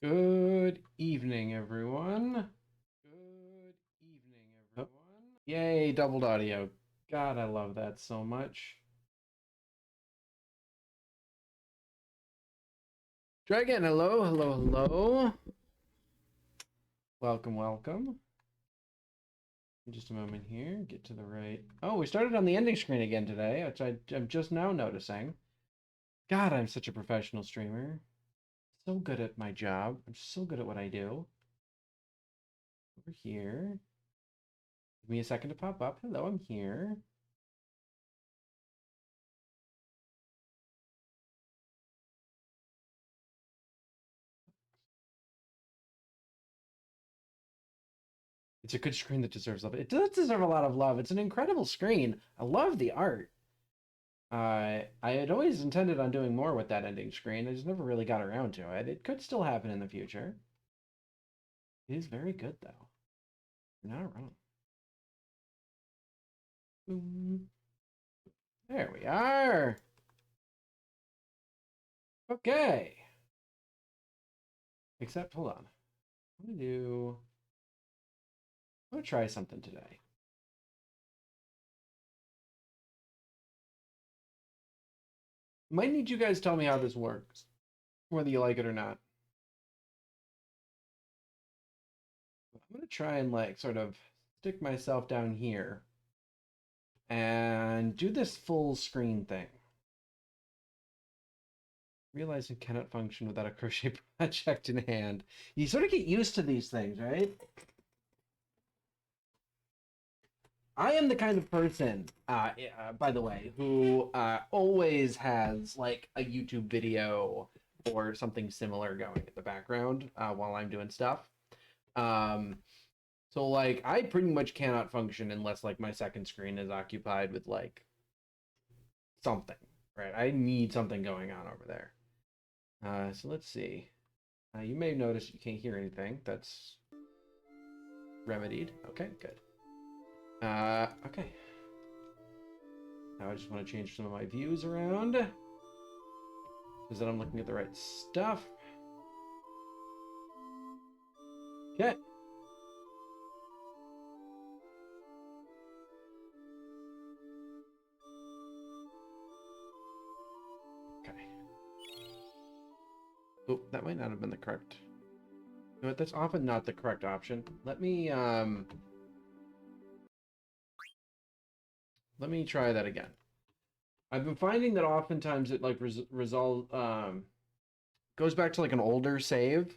Good evening, everyone. Good evening, everyone. Yay, doubled audio. God, I love that so much. Dragon, hello, hello, hello. Welcome, welcome. Just a moment here, get to the right. Oh, we started on the ending screen again today, which I'm just now noticing. God, I'm such a professional streamer. So good at my job. I'm so good at what I do. Over here. Give me a second to pop up. Hello, I'm here. It's a good screen that deserves love. It does deserve a lot of love. It's an incredible screen. I love the art. I had always intended on doing more with that ending screen. I just never really got around to it. It could still happen in the future. It is very good, though. You're not wrong. Boom. There we are. Okay. Except, hold on. I'm gonna try something today. Might need you guys to tell me how this works, whether you like it or not. I'm gonna try and like sort of stick myself down here and do this full screen thing. Realizing cannot function without a crochet project in hand. You sort of get used to these things, right? I am the kind of person, by the way, who always has like a YouTube video or something similar going in the background while I'm doing stuff. Um, so like I pretty much cannot function unless like my second screen is occupied with like something, right? I need something going on over there. So let's see. You may notice you can't hear anything. That's remedied. Okay, good. Okay. Now I just want to change some of my views around so that I'm looking at the right stuff. Okay. Okay. Oh, that might not have been the correct. You know what? That's often not the correct option. Let me try that again. I've been finding that oftentimes it like resolve goes back to like an older save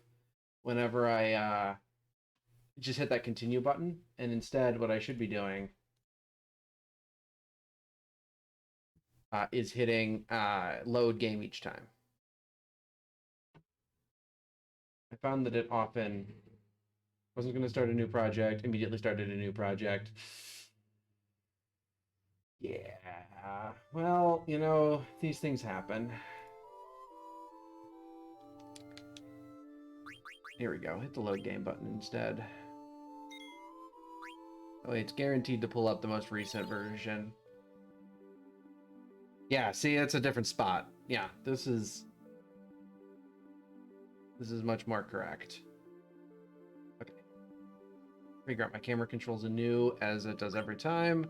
whenever I just hit that continue button, and instead what I should be doing is hitting load game each time. I found that it often wasn't going to start a new project, immediately started a new project. Yeah, well, you know, these things happen. Here we go, hit the load game button instead. Oh, it's guaranteed to pull up the most recent version. Yeah, see, it's a different spot. Yeah, this is much more correct. Okay. Figure out my camera controls anew as it does every time.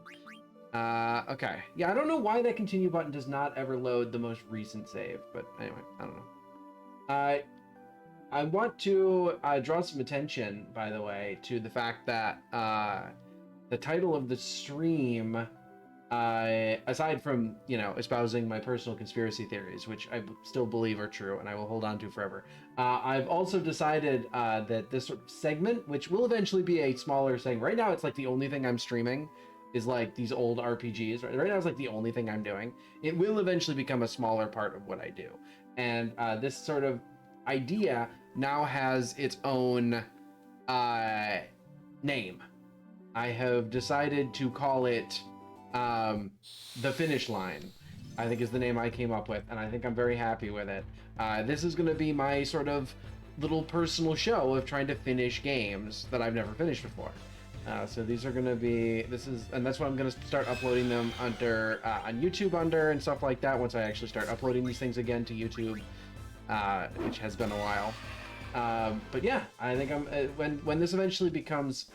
Okay. Yeah, I don't know why that continue button does not ever load the most recent save, but anyway, I don't know. I want to draw some attention, by the way, to the fact that the title of the stream, aside from, you know, espousing my personal conspiracy theories, which I still believe are true and I will hold on to forever, I've also decided that this segment, which will eventually be a smaller segment, right now it's like the only thing I'm streaming is like these old RPGs. Right now it's like the only thing I'm doing. It will eventually become a smaller part of what I do. And this sort of idea now has its own name. I have decided to call it The Finish Line, I think is the name I came up with, and I think I'm very happy with it. This is going to be my sort of little personal show of trying to finish games that I've never finished before. So these are going to be, and that's what I'm going to start uploading them under, on YouTube under and stuff like that once I actually start uploading these things again to YouTube, which has been a while. But yeah, I think I'm when this eventually becomes,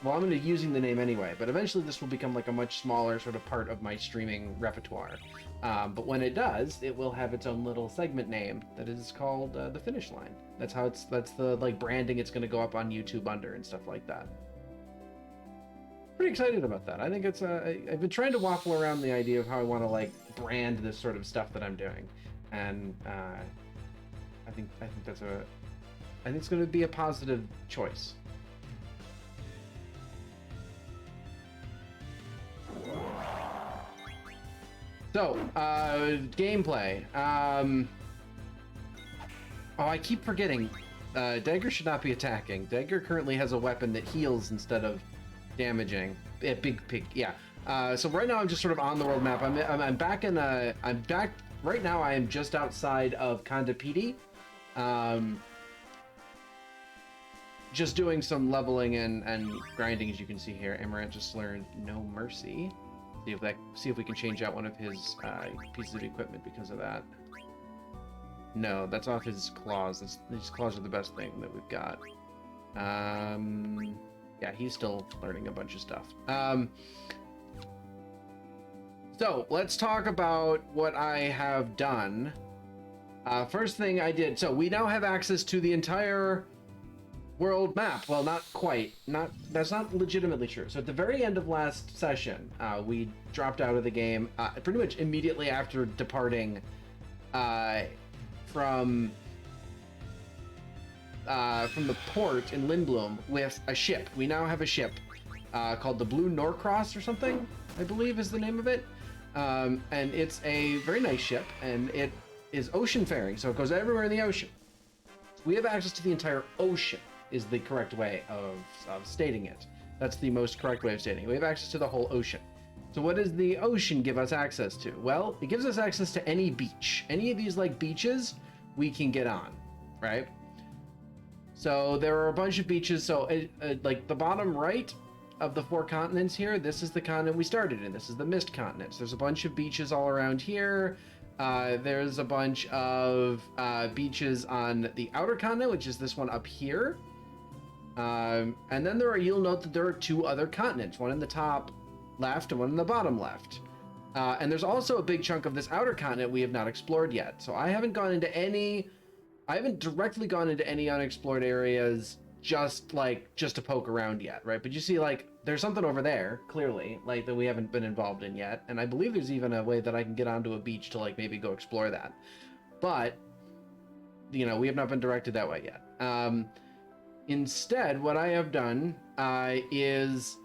well, I'm going to be using the name anyway, but eventually this will become like a much smaller sort of part of my streaming repertoire. But when it does, it will have its own little segment name that is called The Finish Line. That's the like branding it's going to go up on YouTube under and stuff like that. Pretty excited about that. I think it's I've been trying to waffle around the idea of how I want to like brand this sort of stuff that I'm doing, and I think it's going to be a positive choice. So, gameplay. Oh, I keep forgetting. Dagger should not be attacking. Dagger currently has a weapon that heals instead of damaging. Big pig, yeah. So right now I'm just sort of on the world map. I'm back in I'm back right now. I am just outside of Kandapidi. Just doing some leveling and grinding, as you can see here. Amaranth just learned No Mercy. See if we can change out one of his pieces of equipment because of that. No, that's off his claws. His claws are the best thing that we've got. Yeah, he's still learning a bunch of stuff. So let's talk about what I have done. First thing I did, so we now have access to the entire world map. Well, not quite. That's not legitimately true. So at the very end of last session, we dropped out of the game pretty much immediately after departing from the port in Lindblom with a ship. We now have a ship called the Blue Norcross or something, I believe is the name of it. And it's a very nice ship, and it is ocean faring, so it goes everywhere in the ocean. We have access to the entire ocean, is the correct way of stating it. That's the most correct way of stating it. We have access to the whole ocean. So what does the ocean give us access to? Well, it gives us access to any beach. Any of these like beaches we can get on, right? So there are a bunch of beaches. So like the bottom right of the 4 continents here, this is the continent we started in. This is the Mist continent. So there's a bunch of beaches all around here. There's a bunch of beaches on the outer continent, which is this one up here. And then you'll note that there are 2 other continents, one in the top left and one in the bottom left. And there's also a big chunk of this outer continent we have not explored yet. So I haven't directly gone into any unexplored areas just to poke around yet, right? But you see, like, there's something over there, clearly, like, that we haven't been involved in yet. And I believe there's even a way that I can get onto a beach to, like, maybe go explore that. But, you know, we have not been directed that way yet. Instead, what I have done is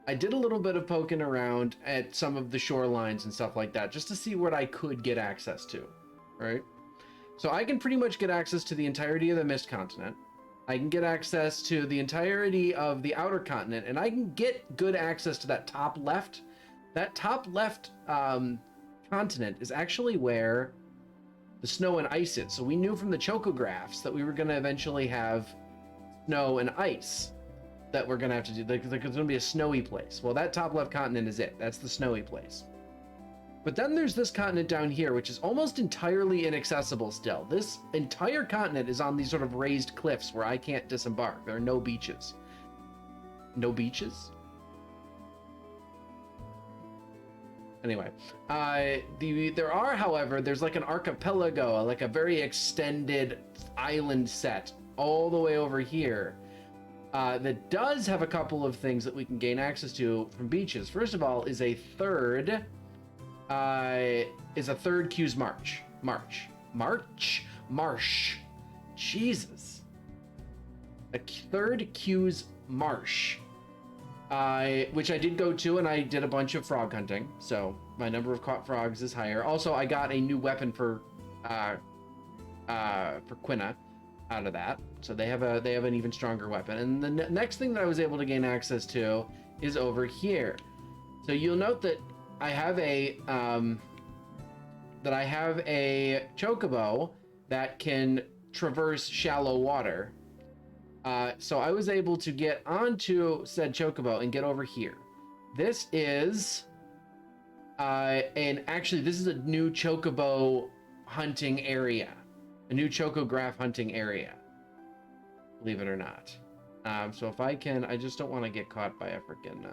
I did a little bit of poking around at some of the shorelines and stuff like that, just to see what I could get access to, right? So I can pretty much get access to the entirety of the Mist continent. I can get access to the entirety of the outer continent, and I can get good access to that top left. That top left continent is actually where the snow and ice is. So we knew from the chocographs that we were going to eventually have snow and ice that we're going to have to do. Like, there's going to be a snowy place. Well, that top left continent is it. That's the snowy place. But then there's this continent down here, which is almost entirely inaccessible still. This entire continent is on these sort of raised cliffs where I can't disembark. There are no beaches. No beaches? Anyway, there are, however, there's like an archipelago, like a very extended island set all the way over here that does have a couple of things that we can gain access to from beaches. First of all, is a third Q's Marsh. Jesus. A third Q's Marsh. Which I did go to, and I did a bunch of frog hunting, so my number of caught frogs is higher. Also, I got a new weapon for Quina out of that, so they have an even stronger weapon. And the next thing that I was able to gain access to is over here. So you'll note that I have a chocobo that can traverse shallow water. So I was able to get onto said chocobo and get over here. This is this is a new chocobo hunting area, a new chocograph hunting area. believe it or not. So if I can, I just don't want to get caught by a freaking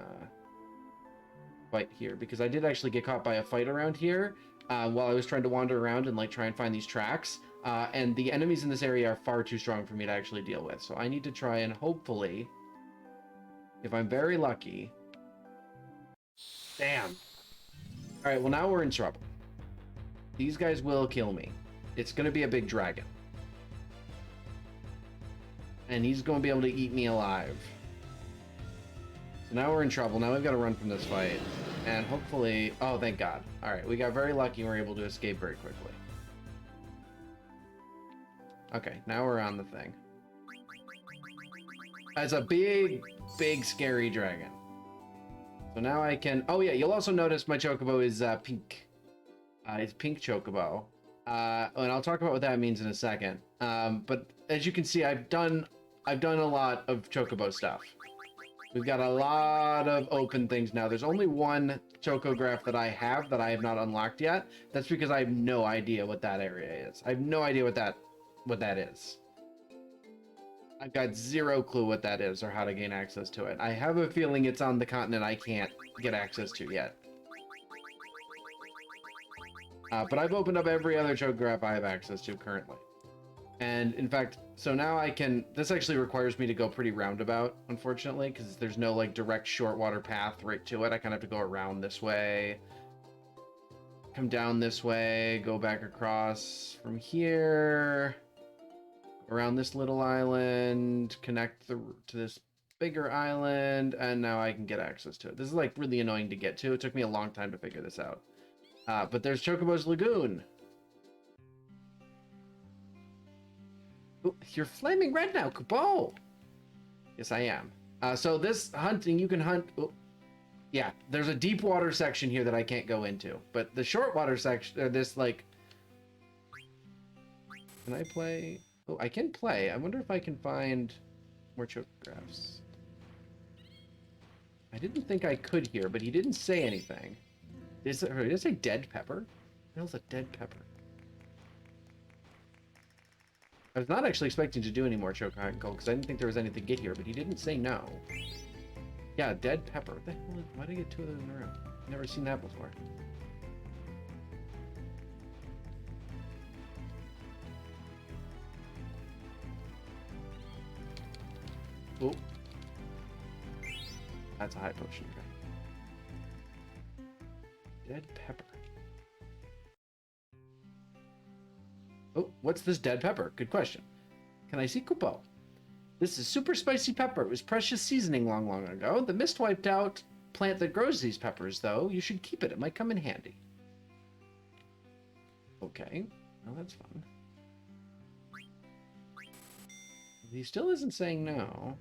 fight here, because I did actually get caught by a fight around here while I was trying to wander around and like try and find these tracks. And the enemies in this area are far too strong for me to actually deal with. So I need to try and hopefully, if I'm very lucky. Damn. All right, well now we're in trouble. These guys will kill me. It's going to be a big dragon. And he's going to be able to eat me alive. So now we're in trouble. Now we've got to run from this fight. And hopefully... Oh, thank God. Alright, we got very lucky and we're able to escape very quickly. Okay, now we're on the thing. It's a big, big, scary dragon. So now I can... Oh yeah, you'll also notice my chocobo is pink. It's pink chocobo. And I'll talk about what that means in a second. But as you can see, I've done a lot of chocobo stuff. We've got a lot of open things now. There's only one chocograph that I have not unlocked yet. That's because I have no idea what that area is. I have no idea what that is. I've got zero clue what that is or how to gain access to it. I have a feeling it's on the continent I can't get access to yet. But I've opened up every other chocograph I have access to currently. And in fact, so now I can, this actually requires me to go pretty roundabout, unfortunately, because there's no like direct short water path right to it. I kind of have to go around this way, come down this way, go back across from here, around this little island, connect to this bigger island, and now I can get access to it. This is like really annoying to get to. It took me a long time to figure this out. But there's Chocobo's Lagoon. Ooh, you're flaming red now, Kupo. Yes, I am. So this hunting, you can hunt. Oh, yeah, there's a deep water section here that I can't go into. But the short water section, this like... Can I play? Oh, I can play. I wonder if I can find more chocographs. I didn't think I could here, but he didn't say anything. Did it say dead pepper? What the hell's a dead pepper? I was not actually expecting to do any more choco hot and cold because I didn't think there was anything to get here, but he didn't say no. Yeah, dead pepper. What the hell? Why did I get two of those in a row? Never seen that before. Oh. That's a high potion. Dead pepper. Oh, what's this dead pepper? Good question. Can I see Kupo? This is super spicy pepper. It was precious seasoning long, long ago. The mist wiped out plant that grows these peppers, though. You should keep it. It might come in handy. Okay. Well, that's fun. He still isn't saying no.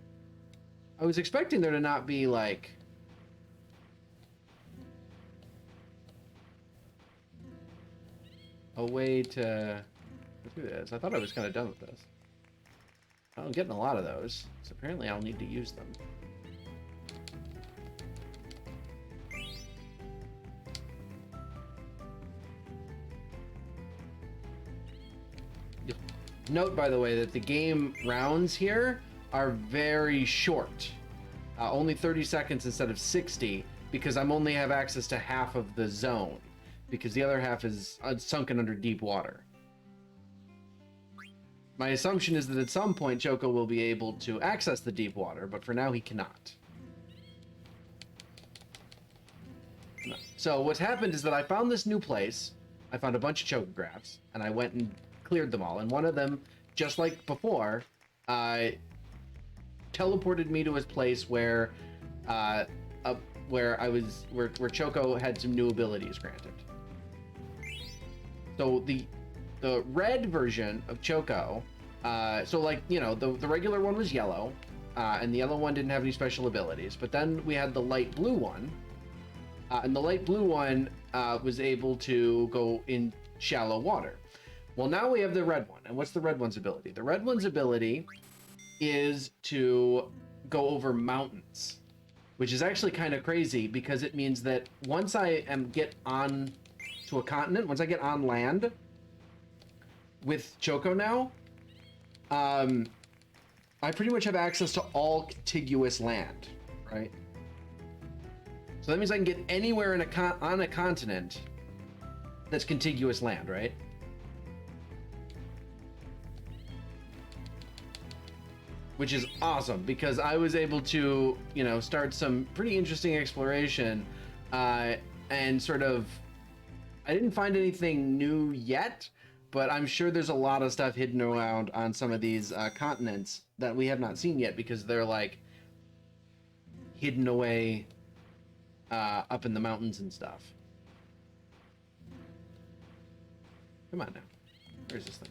I was expecting there to not be, like... a way to do this. I thought I was kind of done with this. I'm getting a lot of those, so apparently I'll need to use them. Note, by the way, that the game rounds here are very short. Only 30 seconds instead of 60, because I'm only have access to half of the zone. Because the other half is sunken under deep water. My assumption is that at some point Choco will be able to access the deep water, but for now he cannot. So what's happened is that I found this new place. I found a bunch of chocographs, and I went and cleared them all. And one of them, just like before, teleported me to his place where where Choco had some new abilities granted. So the red version of Choco, so like, you know, the regular one was yellow, and the yellow one didn't have any special abilities. But then we had the light blue one, and the light blue one was able to go in shallow water. Well, now we have the red one. And what's the red one's ability? The red one's ability is to go over mountains, which is actually kind of crazy because it means that once I get on to a continent, once I get on land with Choco now, I pretty much have access to all contiguous land, right? So that means I can get anywhere in on a continent that's contiguous land, right? Which is awesome because I was able to, you know, start some pretty interesting exploration and sort of, I didn't find anything new yet, but I'm sure there's a lot of stuff hidden around on some of these continents that we have not seen yet because they're like hidden away up in the mountains and stuff. Come on now. Where's this thing?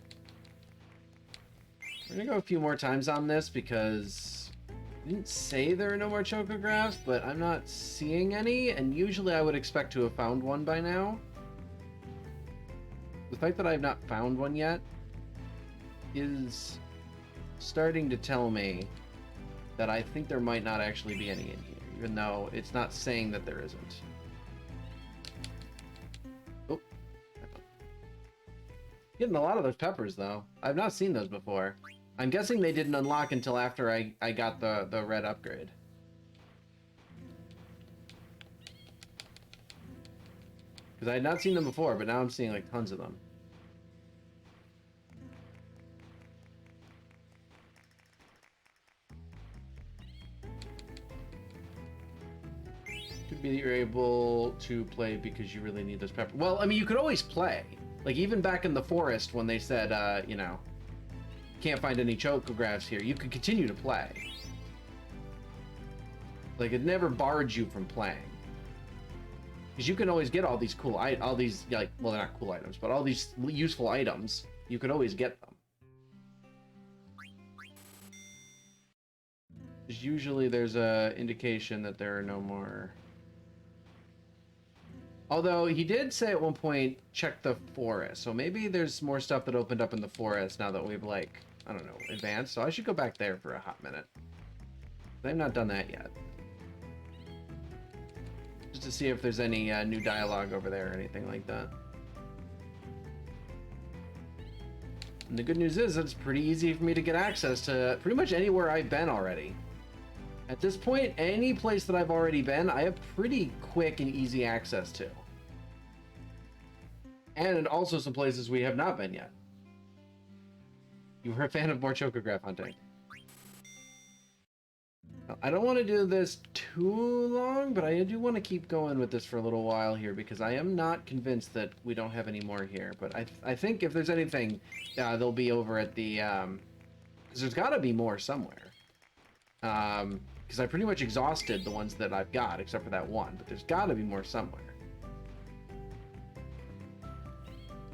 We're gonna go a few more times on this because I didn't say there are no more chocographs, but I'm not seeing any, and usually I would expect to have found one by now. The fact that I've not found one yet is starting to tell me that I think there might not actually be any in here, even though it's not saying that there isn't. Oh. Getting a lot of those peppers, though. I've not seen those before. I'm guessing they didn't unlock until after I got the red upgrade. Because I had not seen them before, but now I'm seeing like tons of them. Could be that you're able to play because you really need those peppers. Well, I mean, you could always play. Like, even back in the forest when they said, you know, can't find any chocographs here, you could continue to play. Like, it never barred you from playing. Because you can always get all these cool, all these, like, well, they're not cool items, but all these useful items, you could always get them. Because usually there's a indication that there are no more. Although he did say at one point, check the forest. So maybe there's more stuff that opened up in the forest now that we've, like, I don't know, advanced. So I should go back there for a hot minute. I've not done that yet. Just to see if there's any new dialogue over there or anything like that. And the good news is it's pretty easy for me to get access to pretty much anywhere I've been already. At this point, any place that I've already been, I have pretty quick and easy access to. And also some places we have not been yet. You were a fan of more chocograph hunting. I don't want to do this too long, but I do want to keep going with this for a little while here because I am not convinced that we don't have any more here. But I think if there's anything, they'll be over at the... because there's got to be more somewhere. Because I pretty much exhausted the ones that I've got, except for that one. But there's got to be more somewhere.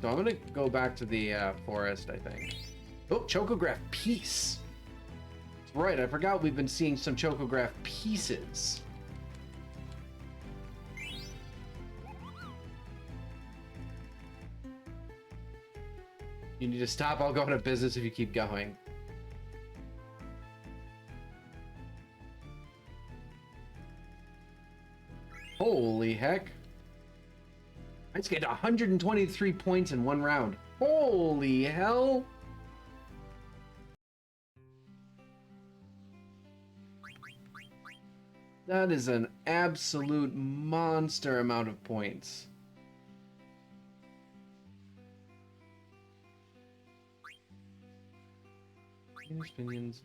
So I'm going to go back to the forest, I think. Oh, chocograph piece. That's right, I forgot we've been seeing some chocograph pieces. You need to stop. I'll go out of business if you keep going. Holy heck. I just get 123 points in one round. Holy hell. That is an absolute monster amount of points. Opinions.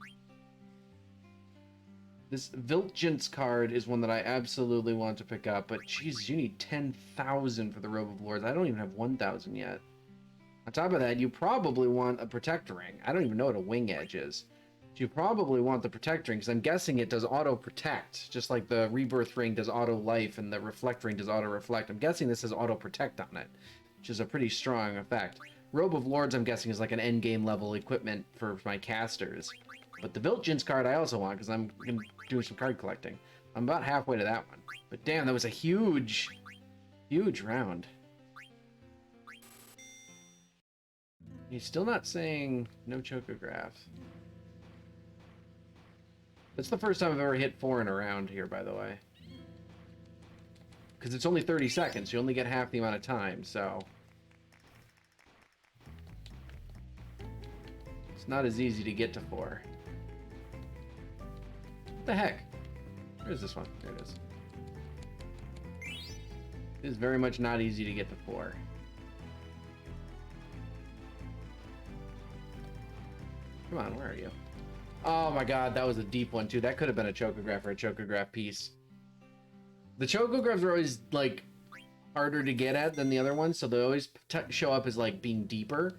This Viltjens card is one that I absolutely want to pick up, but jeez, you need 10,000 for the Robe of Lords. I don't even have 1,000 yet. On top of that, you probably want a Protect Ring. I don't even know what a Wing Edge is. You probably want the Protect Ring, because I'm guessing it does auto-protect, just like the Rebirth Ring does auto-life and the Reflect Ring does auto-reflect. I'm guessing this has auto-protect on it, which is a pretty strong effect. Robe of Lords, I'm guessing, is like an endgame level equipment for my casters. But the Viltjens card I also want, because I'm doing some card collecting. I'm about halfway to that one. But damn, that was a huge, huge round. He's still not saying no chocograph. That's the first time I've ever hit 4 in a round here, by the way. Because it's only 30 seconds. You only get half the amount of time, so... It's not as easy to get to 4. What the heck? Where's this one? There it is. It is very much not easy to get to 4. Come on, where are you? Oh my god, that was a deep one too. That could have been a chocograph or a chocograph piece. The chocographs are always like harder to get at than the other ones, so they always show up as like being deeper.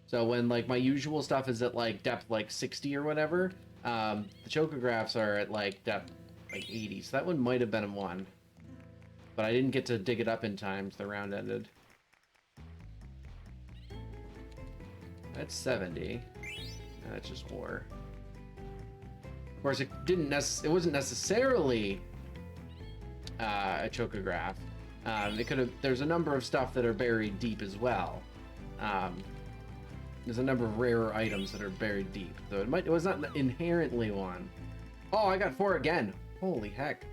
So when like my usual stuff is at like depth like 60 or whatever, the chocographs are at like depth like 80. So that one might have been a 1. But I didn't get to dig it up in time, so the round ended. That's 70. That's just ore. Of course, it wasn't necessarily a chocograph. It could have. There's a number of stuff that are buried deep as well. There's a number of rarer items that are buried deep, so it was not inherently one. Oh, I got 4 again. Holy heck!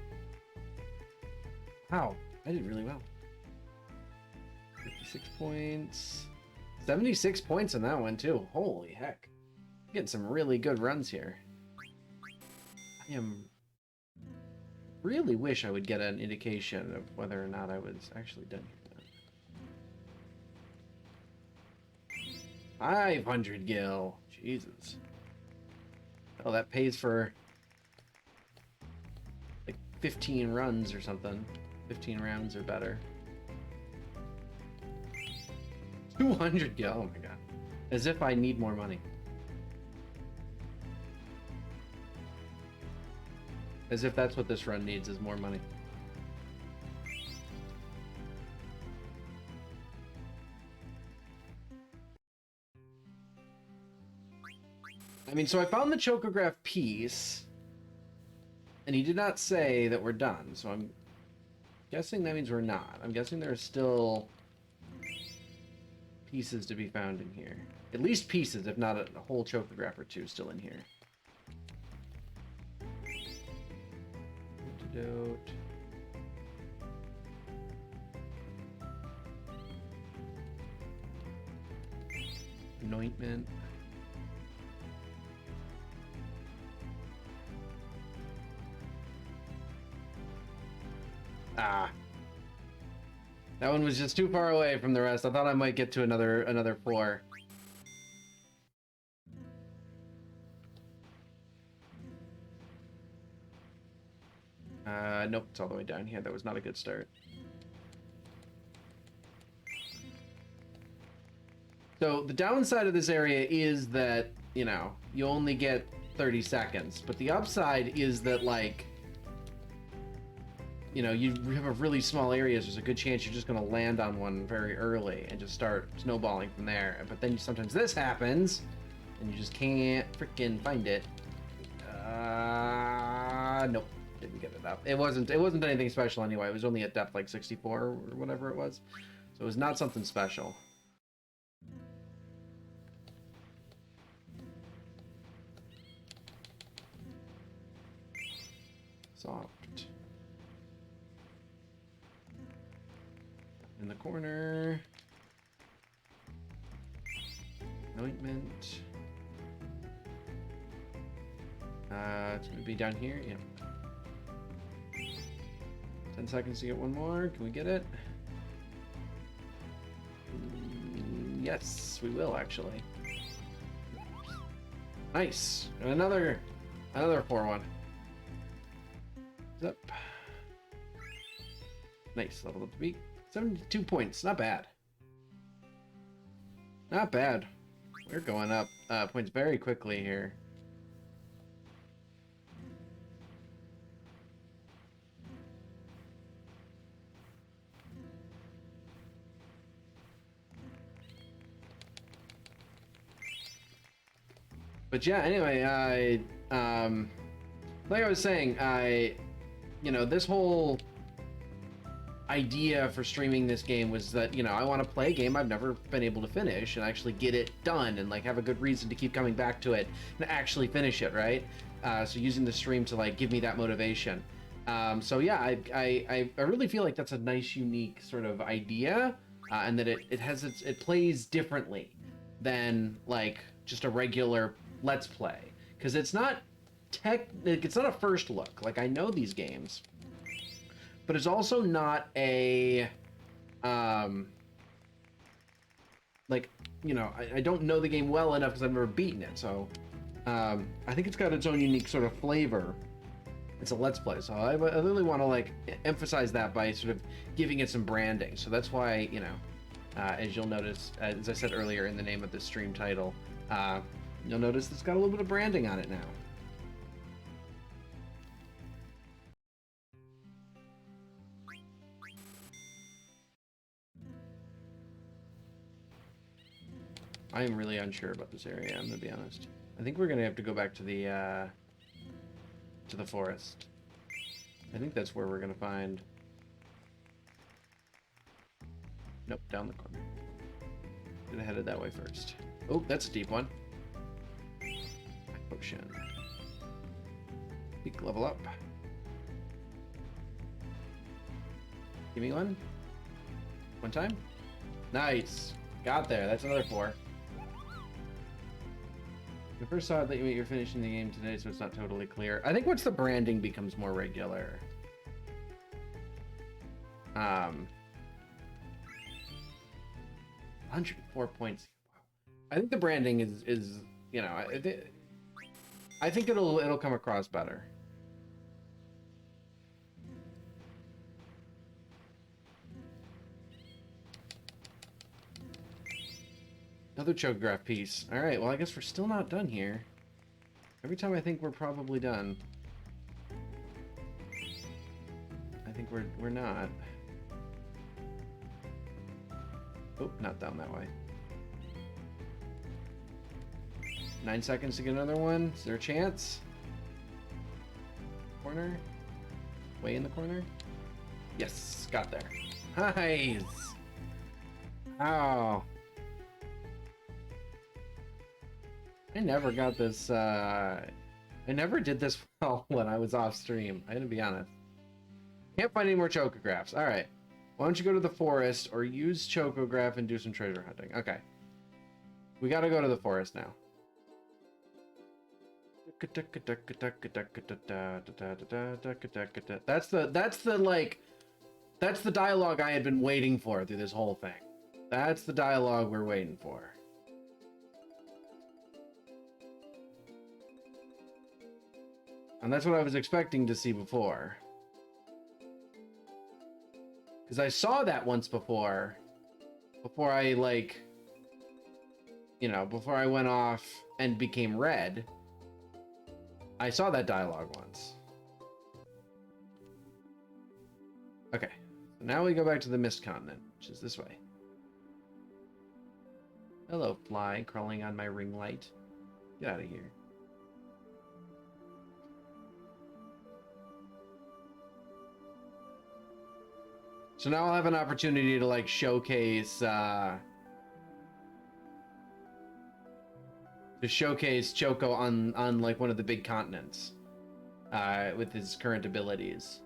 Wow, I did really well. 56 points. 76 points on that one too. Holy heck! Getting some really good runs here. I really wish I would get an indication of whether or not I was actually done here. 500 gil. Jesus. Oh, that pays for like 15 runs or something. 15 rounds or better. 200 gil. Oh my god. As if I need more money. As if that's what this run needs, is more money. I mean, so I found the chocograph piece, and he did not say that we're done, so I'm guessing that means we're not. I'm guessing there are still pieces to be found in here. At least pieces, if not a whole chocograph or two still in here. Antidote. Anointment. Ah. That one was just too far away from the rest. I thought I might get to another 4. Nope, it's all the way down here. That was not a good start. So the downside of this area is that, you know, you only get 30 seconds. But the upside is that, like, you know, you have a really small areas. There's a good chance you're just going to land on one very early and just start snowballing from there. But then sometimes this happens, and you just can't freaking find it. Nope. Didn't get it up. It wasn't anything special anyway. It was only at depth like 64 or whatever it was. So it was not something special. Soft. In the corner. Anointment. It's gonna be down here, yeah. 10 seconds to get one more. Can we get it? Yes, we will actually. Nice. Another 4-1. Up. Nice. Level up the beat. 72 points. Not bad. Not bad. We're going up points very quickly here. But yeah, anyway, like I was saying, you know, this whole idea for streaming this game was that, you know, I want to play a game I've never been able to finish and actually get it done and like have a good reason to keep coming back to it and actually finish it, right? So using the stream to like give me that motivation. So yeah, I really feel like that's a nice, unique sort of idea, and that it plays differently than like just a regular Let's Play, because it's not it's not a first look. Like, I know these games, but it's also not a, like, you know, I don't know the game well enough because I've never beaten it. So, I think it's got its own unique sort of flavor. It's a Let's Play, so I really want to, like, emphasize that by sort of giving it some branding. So that's why, you know, as you'll notice, as I said earlier in the name of the stream title, you'll notice it's got a little bit of branding on it now. I am really unsure about this area, I'm gonna be honest. I think we're gonna have to go back to the forest. I think that's where we're gonna find... Nope, down the corner. Should have headed that way first. Oh, that's a deep one. Potion. Peak level up. Give me one. One time. Nice. Got there. That's another 4. I first saw it that you're finishing the game today, so it's not totally clear. I think once the branding becomes more regular. 104 points. I think the branding is you know, I think it'll come across better. Another chocograph piece. All right, well, I guess we're still not done here. Every time I think we're probably done, I think we're not. Oh, not down that way. 9 seconds to get another one. Is there a chance? Corner? Way in the corner? Yes, got there. Nice! Oh. I never got this, I never did this well when I was off stream. I gotta be honest. Can't find any more chocographs. Alright. Why don't you go to the forest or use chocograph and do some treasure hunting? Okay. We gotta go to the forest now. That's the dialogue I had been waiting for through this whole thing. That's the dialogue we're waiting for. And that's what I was expecting to see before. Because I saw that once before. Before I, like... You know, before I went off and became red. I saw that dialogue once. Okay. So now we go back to the Mist Continent, which is this way. Hello, fly, crawling on my ring light. Get out of here. So now I'll have an opportunity to, like, showcase Choco on like one of the big continents with his current abilities.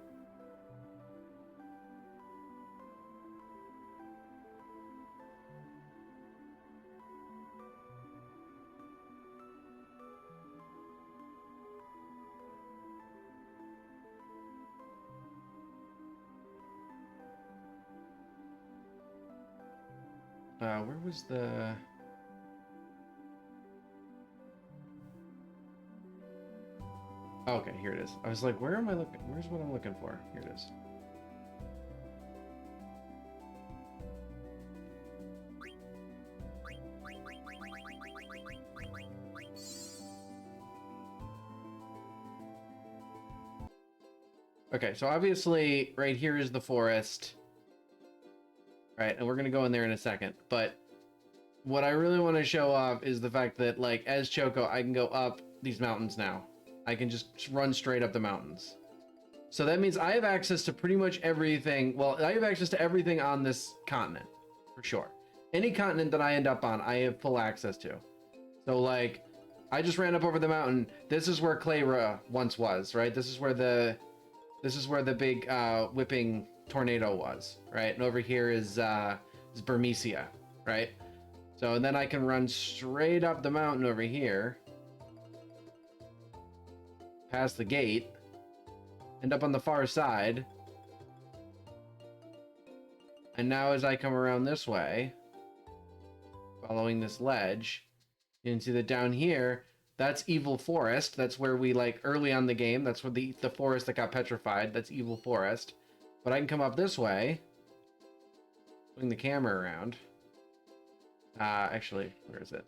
Where was the... Okay, here it is. I was like, where am I looking? Where's what I'm looking for? Here it is. Okay, so obviously right here is the forest. Right, and we're gonna go in there in a second, but what I really want to show off is the fact that, like, as Choco, I can go up these mountains now. I can just run straight up the mountains. So that means I have access to pretty much everything. Well, I have access to everything on this continent, for sure. Any continent that I end up on, I have full access to. So, like, I just ran up over the mountain. This is where Clayra once was, right? This is where the big whipping tornado was, right? And over here is Burmecia, right? So, and then I can run straight up the mountain over here. past the gate, end up on the far side. And now as I come around this way, following this ledge, you can see that down here, that's Evil Forest. That's where we, like, early on the game, that's where the forest that got petrified. That's Evil Forest. But I can come up this way, swing the camera around. Actually, where is it?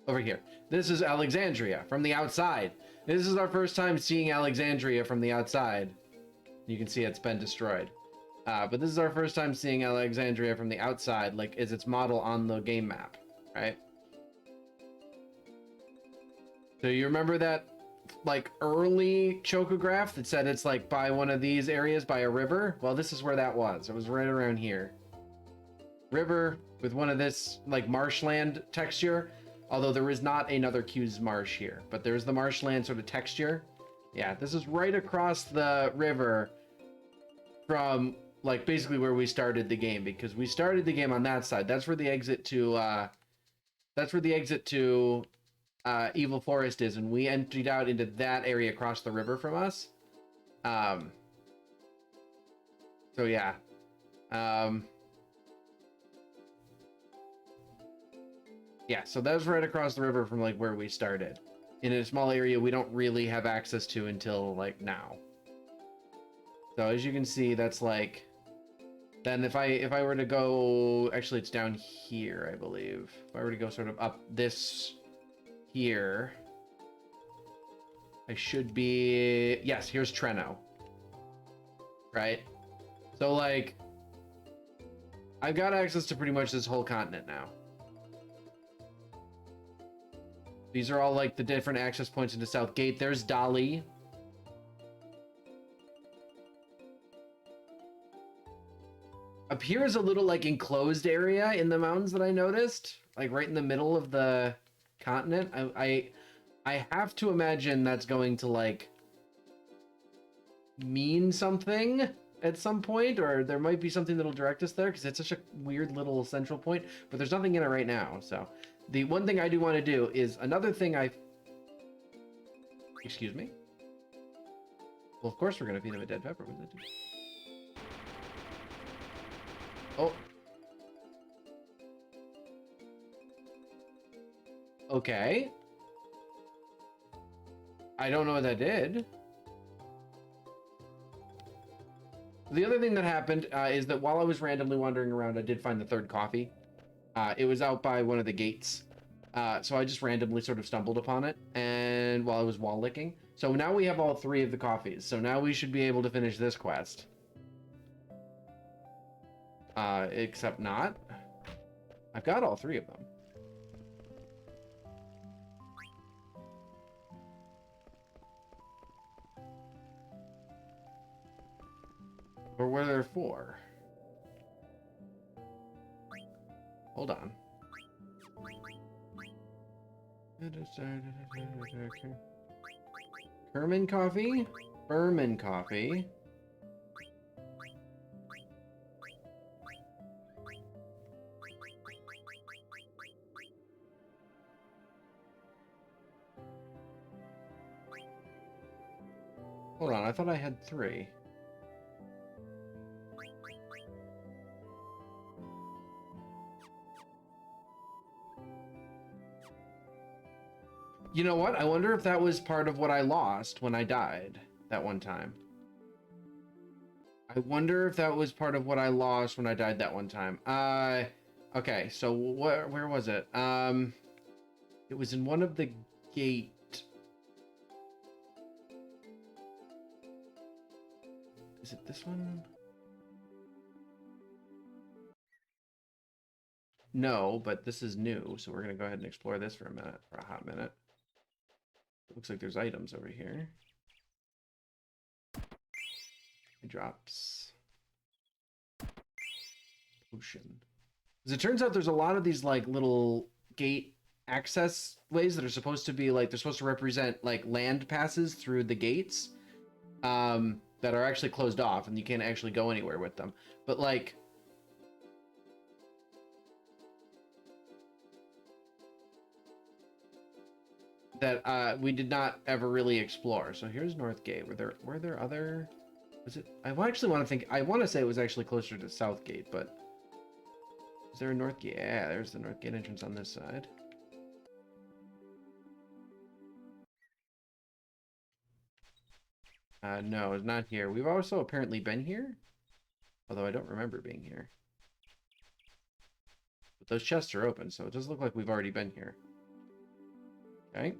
Over here. This is Alexandria from the outside. This is our first time seeing Alexandria from the outside. You can see it's been destroyed. But this is our first time seeing Alexandria from the outside, like, is its model on the game map, right? So you remember that, like, early chocograph that said it's, like, by one of these areas, by a river? Well, this is where that was. It was right around here. River with one of this, like, marshland texture. Although there is not another Q's marsh here, but there's the marshland sort of texture. Yeah, this is right across the river from, like, basically where we started the game, because we started the game on that side. That's where the exit to, Evil Forest is, and we emptied out into that area across the river from us. So yeah. Yeah, so that was right across the river from, like, where we started. In a small area we don't really have access to until, like, now. So as you can see, that's, like... Then if I were to go... Actually, it's down here, I believe. If I were to go sort of up this... here... I should be... Yes, here's Treno. Right? So, like... I've got access to pretty much this whole continent now. These are all, like, the different access points into South Gate. There's Dolly. Up here is a little, like, enclosed area in the mountains that I noticed. Like, right in the middle of the continent. I have to imagine that's going to, like, mean something at some point. Or there might be something that'll direct us there, because it's such a weird little central point. But there's nothing in it right now, so... The one thing I do want to do is another thing Excuse me? Well, of course we're going to feed him a dead pepper. What does that do? Oh. Okay. I don't know what that did. The other thing that happened is that while I was randomly wandering around, I did find the third coffee. It was out by one of the gates. So I just randomly sort of stumbled upon it, and while I was wall licking. So now we have all three of the coffees. So now we should be able to finish this quest. Except not. I've got all three of them. Or were there four? Hold on. Kerman coffee? Berman coffee. Hold on, I thought I had three. You know what? I wonder if that was part of what I lost when I died that one time. I wonder if that was part of what I lost when I died that one time. Okay, so where was it? It was in one of the gate. Is it this one? No, but this is new, so we're gonna go ahead and explore this for a hot minute. Looks like there's items over here. Drops. Potion. As it turns out, there's a lot of these, like, little gate access ways that are supposed to be, like, they're supposed to represent, like, land passes through the gates that are actually closed off, and you can't actually go anywhere with them. But, like... that we did not ever really explore. So here's North Gate. Were there other? Was it? I actually want to think. I want to say it was actually closer to South Gate, but is there a North Gate? Yeah, there's the North Gate entrance on this side. No, it's not here. We've also apparently been here, although I don't remember being here. But those chests are open, so it does look like we've already been here. Okay.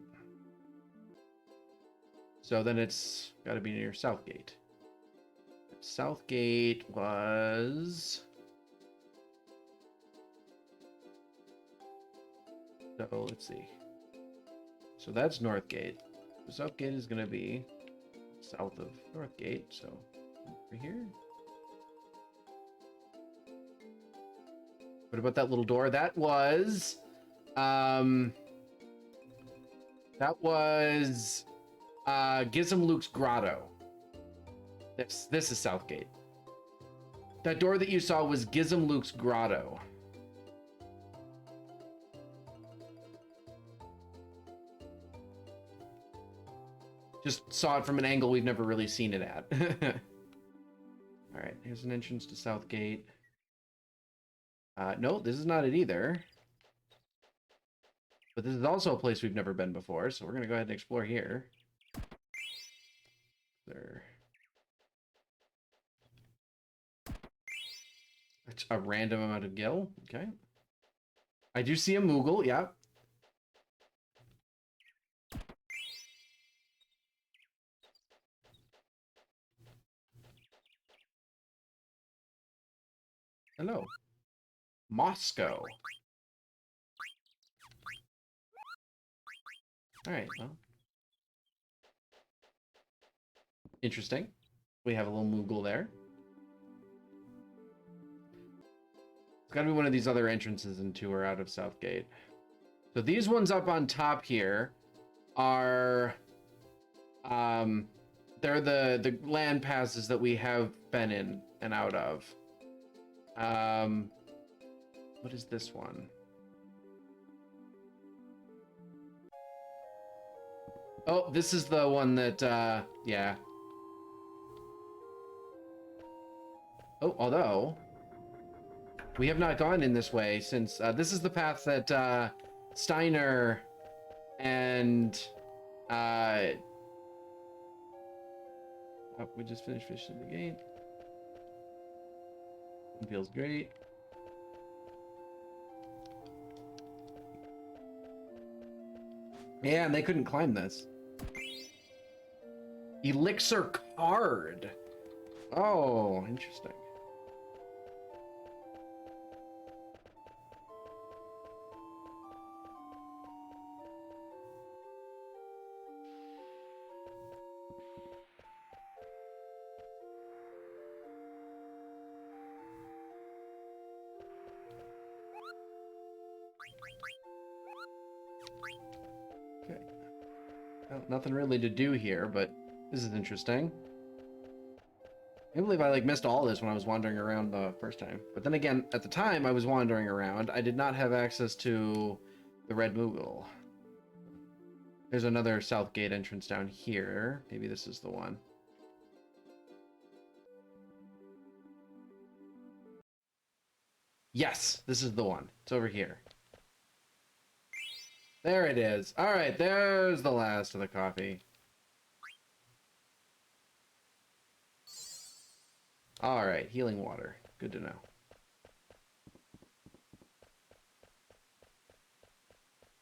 So then it's got to be near Southgate. Southgate was... So let's see. So that's Northgate. Southgate is going to be south of Northgate, so over here. What about that little door? That was Gizem Luke's grotto. This is Southgate. That door that you saw was Gizem Luke's grotto. Just saw it from an angle we've never really seen it at. All right, here's an entrance to Southgate. No, this is not it either. But this is also a place we've never been before, so we're going to go ahead and explore here. There. It's a random amount of gil. Okay. I do see a Moogle, yeah. Hello. Moscow. All right, well. Interesting. We have a little Moogle there. It's got to be one of these other entrances into or out of Southgate. So these ones up on top here are... they're the land passes that we have been in and out of. What is this one? Oh, this is the one that, yeah. Oh, although, we have not gone in this way since, this is the path that, Steiner and, oh, we just finished fishing the gate. It feels great. Yeah, and they couldn't climb this. Elixir card. Oh, interesting. Okay. Well, nothing really to do here, but this is interesting. I can't believe I missed all this when I was wandering around the first time. But then again, at the time I was wandering around, I did not have access to the Red Moogle. There's another Southgate entrance down here. Maybe this is the one. Yes, this is the one. It's over here. There it is. All right, there's the last of the coffee. All right, healing water. Good to know.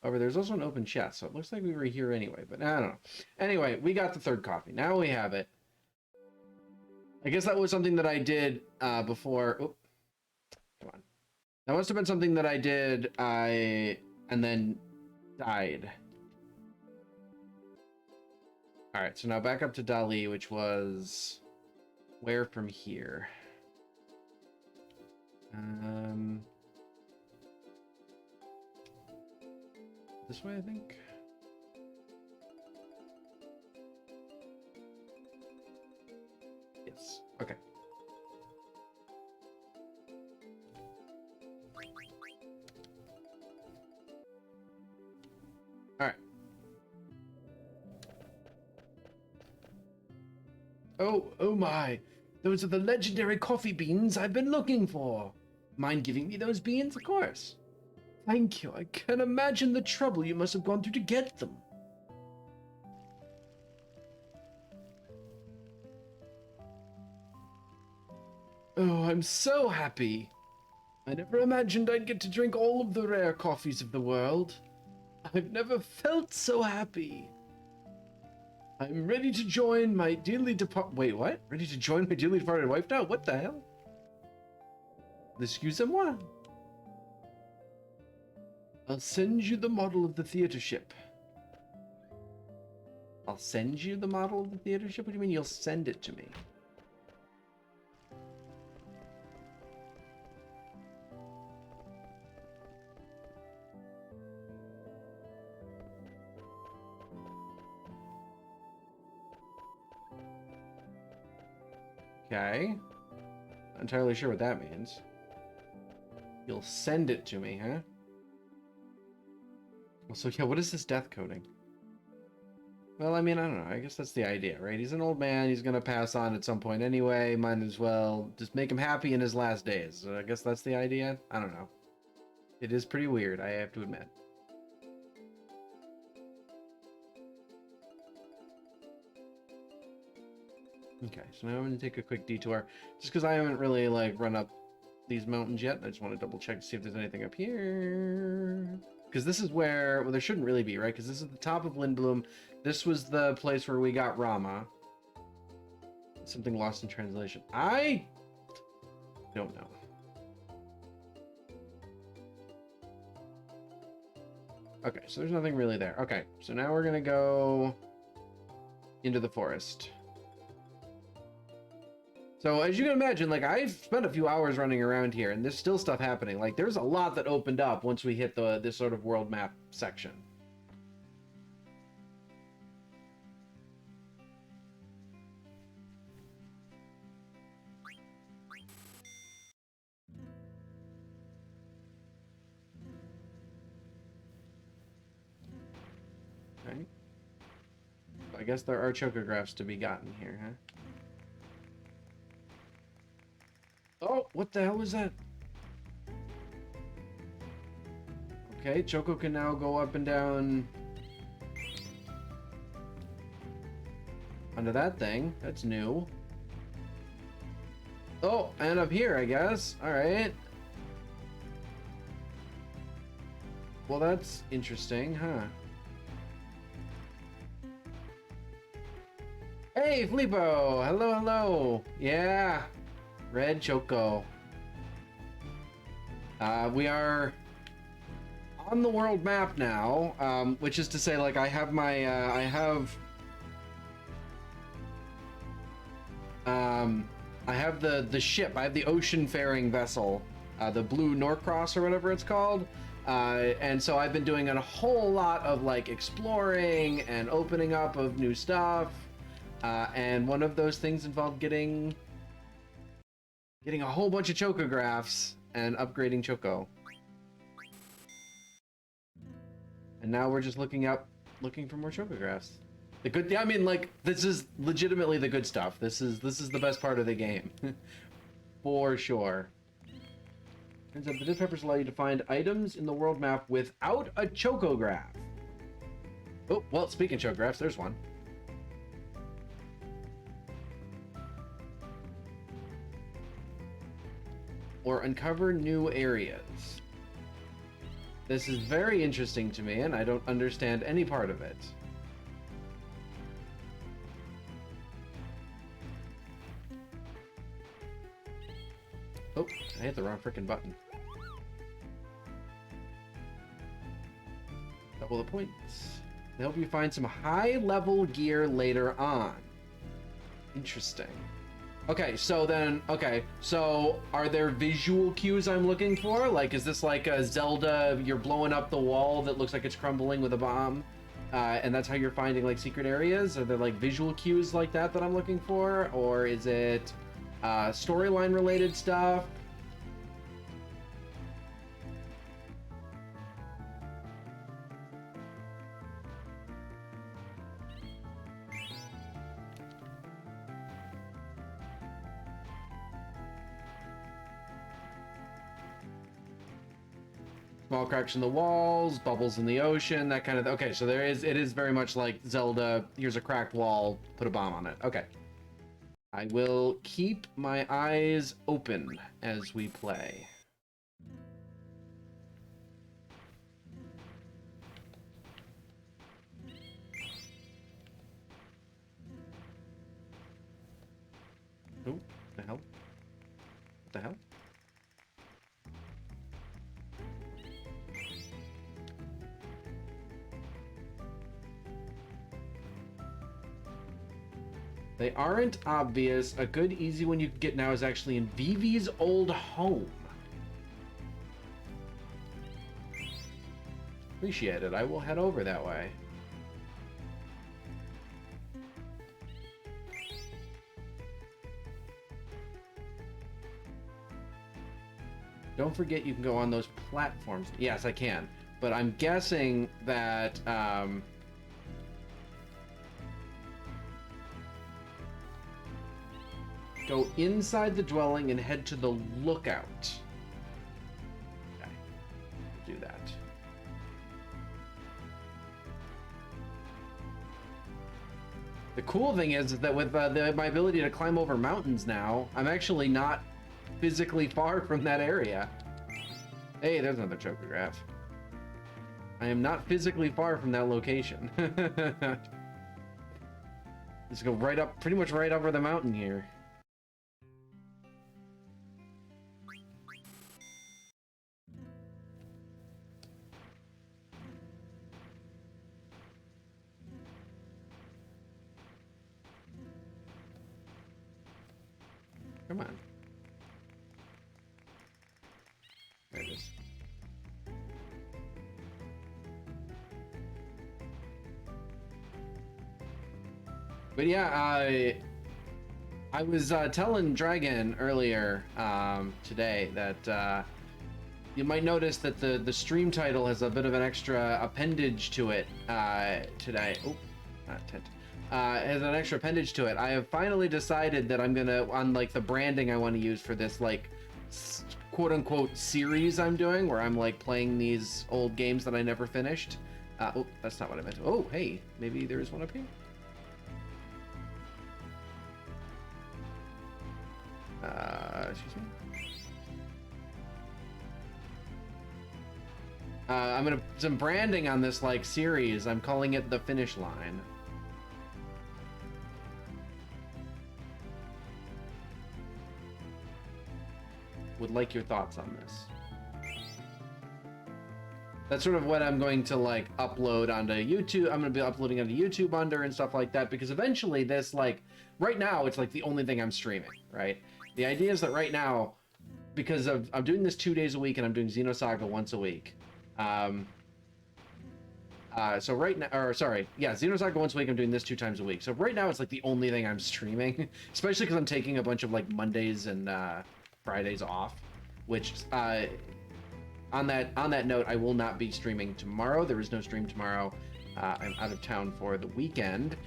However, there's also an open chest, so it looks like we were here anyway, but I don't know. Anyway, we got the third coffee. Now we have it. I guess that was something that I did before. Oh, come on. That must have been something that I did and then died. All right, so now back up to Dali, which was where from here? This way, I think. Yes. Okay. All right. Oh my. Those are the legendary coffee beans I've been looking for. Mind giving me those beans? Of course. Thank you. I can imagine the trouble you must have gone through to get them. Oh, I'm so happy. I never imagined I'd get to drink all of the rare coffees of the world. I've never felt so happy. I'm ready to join my dearly departed... Wait, what? Ready to join my dearly departed wife now? What the hell? Excusez-moi. I'll send you the model of the theater ship. I'll send you the model of the theater ship? What do you mean you'll send it to me? Okay. Not entirely sure what that means. You'll send it to me, huh? Well, so yeah, what is this death coding? Well, I mean, I don't know. I guess that's the idea, right? He's an old man. He's gonna pass on at some point anyway. Might as well just make him happy in his last days. So I guess that's the idea. I don't know. It is pretty weird, I have to admit. Okay, so now I'm going to take a quick detour. Just because I haven't really, like, run up these mountains yet. I just want to double check to see if there's anything up here. Because this is where... Well, there shouldn't really be, right? Because this is the top of Lindblom. This was the place where we got Rama. Something lost in translation. I don't know. Okay, so there's nothing really there. Okay, so now we're going to go into the forest. So as you can imagine, like, I've spent a few hours running around here, and there's still stuff happening. Like, there's a lot that opened up once we hit this sort of world map section. Okay. I guess there are chocographs to be gotten here, huh? Oh, what the hell was that? Okay, Choco can now go up and down onto that thing. That's new. Oh, and up here, I guess. All right. Well, that's interesting, huh? Hey, Flippo! Hello, hello! Yeah! Red Choco. We are on the world map now, which is to say, like, I have my, I have the ship, I have the ocean-faring vessel, the Blue Norcross or whatever it's called, and so I've been doing a whole lot of, like, exploring and opening up of new stuff, and one of those things involved getting a whole bunch of chocographs and upgrading Choco. And now we're just looking for more chocographs. The good, I mean, like, this is legitimately the good stuff. This is the best part of the game. For sure. Turns out the disc peppers allow you to find items in the world map without a chocograph. Oh, well, speaking of chocographs, there's one. Or uncover new areas. This is very interesting to me, and I don't understand any part of it. Oh, I hit the wrong frickin' button. Double the points. They help you find some high-level gear later on. Interesting. Okay, so then, so are there visual cues I'm looking for? Like, is this like a Zelda, you're blowing up the wall that looks like it's crumbling with a bomb, and that's how you're finding, like, secret areas? Are there, like, visual cues like that I'm looking for? Or is it storyline related stuff? Small cracks in the walls, bubbles in the ocean, that kind of... Okay, so it is very much like Zelda, here's a cracked wall, put a bomb on it. Okay. I will keep my eyes open as we play. Oh, what the hell? What the hell? They aren't obvious. A good, easy one you can get now is actually in Vivi's old home. Appreciate it. I will head over that way. Don't forget you can go on those platforms. Yes, I can. But I'm guessing that... go inside the dwelling and head to the lookout. Okay, do that. The cool thing is that with my ability to climb over mountains now, I'm actually not physically far from that area. Hey, there's another chocograph. I am not physically far from that location. Let's go right up, pretty much right over the mountain here. Come on. There it is. But yeah, I was telling Dragon earlier today that you might notice that the stream title has a bit of an extra appendage to it today. Oh, not tent. Has an extra appendage to it. I have finally decided that I'm gonna, on like the branding I want to use for this like quote unquote series I'm doing, where I'm like playing these old games that I never finished. Oh, that's not what I meant. Oh, hey, maybe there is one up here. Excuse me. I'm gonna put some branding on this like series. I'm calling it The Finish Line. Would like your thoughts on this. That's sort of what I'm going to like upload onto YouTube. I'm going to be uploading onto YouTube under and stuff like that, because eventually this, like, right now it's like the only thing I'm streaming, right? The idea is that right now, because I'm doing this 2 days a week and I'm doing Xenosaga once a week. So right now, or sorry, yeah, Xenosaga once a week, I'm doing this 2 times a week. So right now it's like the only thing I'm streaming, especially because I'm taking a bunch of like Mondays and Fridays off, which on that note, I will not be streaming tomorrow. There is no stream tomorrow. I'm out of town for the weekend.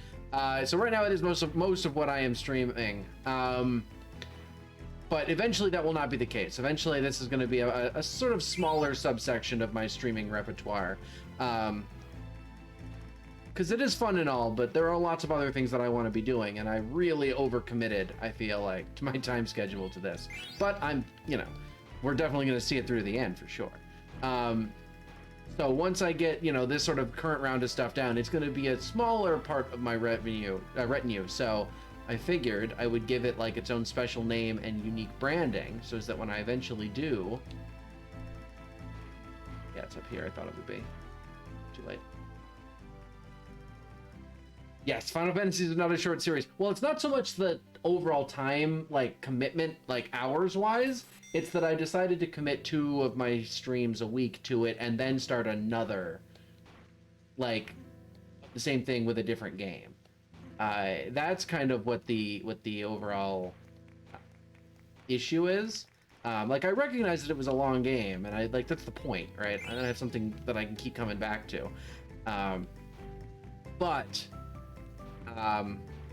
So right now it is most of what I am streaming. But eventually that will not be the case. Eventually this is going to be a sort of smaller subsection of my streaming repertoire. Because it is fun and all, but there are lots of other things that I want to be doing, and I really overcommitted, I feel like, to my time schedule to this. But I'm, you know, we're definitely going to see it through to the end for sure. So once I get, you know, this sort of current round of stuff down, it's going to be a smaller part of my retinue. So I figured I would give it like its own special name and unique branding, so that when I eventually do, yeah, it's up here. I thought it would be too late. Yes, Final Fantasy is another short series. Well, it's not so much the overall time, like, commitment, like, hours-wise. It's that I decided to commit 2 of my streams a week to it and then start another, like, the same thing with a different game. That's kind of what the overall issue is. Like, I recognize that it was a long game, and that's the point, right? I have something that I can keep coming back to. But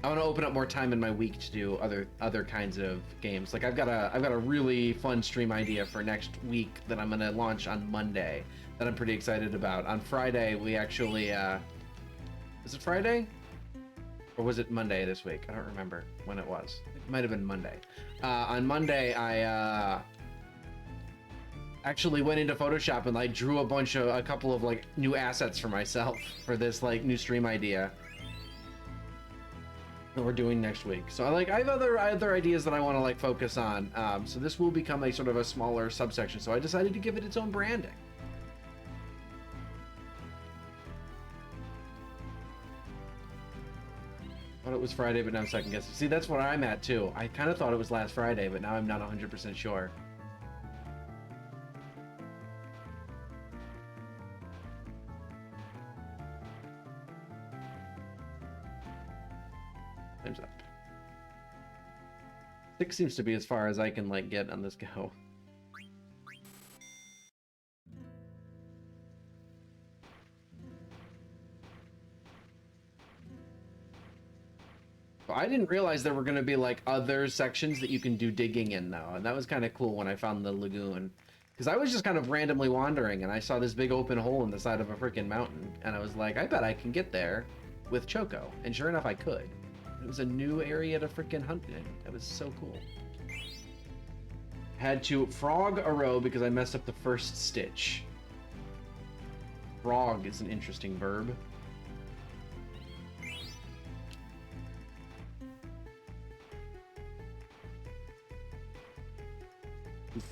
I want to open up more time in my week to do other kinds of games. Like I've got a really fun stream idea for next week that I'm gonna launch on Monday that I'm pretty excited about. On Friday we actually is it Friday? Or was it Monday this week? I don't remember when it was. It might have been Monday. On Monday I actually went into Photoshop and like drew a couple of like new assets for myself for this like new stream idea that we're doing next week. So I have other ideas that I want to like focus on. So this will become a sort of a smaller subsection. So I decided to give it its own branding. Thought it was Friday, but now I'm second guessing. See, that's where I'm at too. I kind of thought it was last Friday, but now I'm not 100% sure. Time's up. 6 seems to be as far as I can like get on this go. I didn't realize there were going to be like other sections that you can do digging in though, and that was kind of cool when I found the lagoon, because I was just kind of randomly wandering and I saw this big open hole in the side of a freaking mountain, and I was like, I bet I can get there with Choco, and sure enough I could. It was a new area to freaking hunt in. That was so cool. Had to frog a row because I messed up the first stitch. Frog is an interesting verb.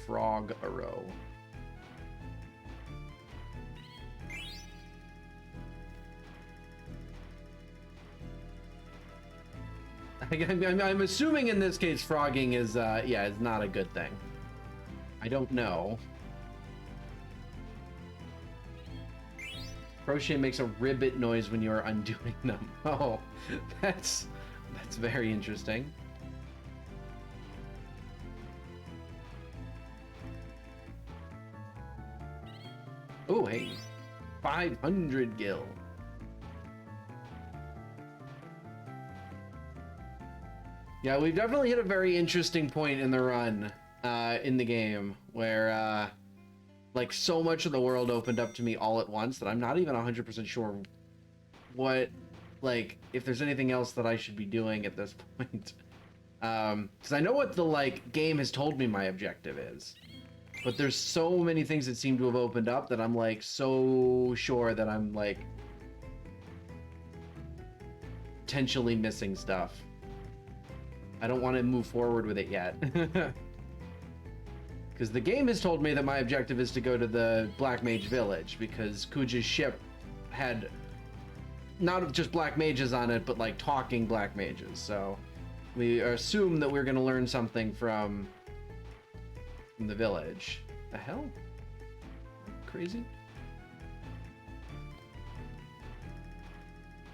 Frog a row. I'm assuming in this case frogging is yeah, is not a good thing. I don't know. Crochet makes a ribbit noise when you are undoing them. Oh, that's very interesting. Oh, hey, 500 gil. Yeah, we've definitely hit a very interesting point in the run, in the game, where, like, so much of the world opened up to me all at once that I'm not even 100% sure what, like, if there's anything else that I should be doing at this point. Because I know what the, like, game has told me my objective is. But there's so many things that seem to have opened up that I'm like so sure that I'm like potentially missing stuff. I don't want to move forward with it yet. Because the game has told me that my objective is to go to the Black Mage Village, because Kuja's ship had not just Black Mages on it, but like talking Black Mages. So we assume that we're going to learn something from the village. The hell? Crazy?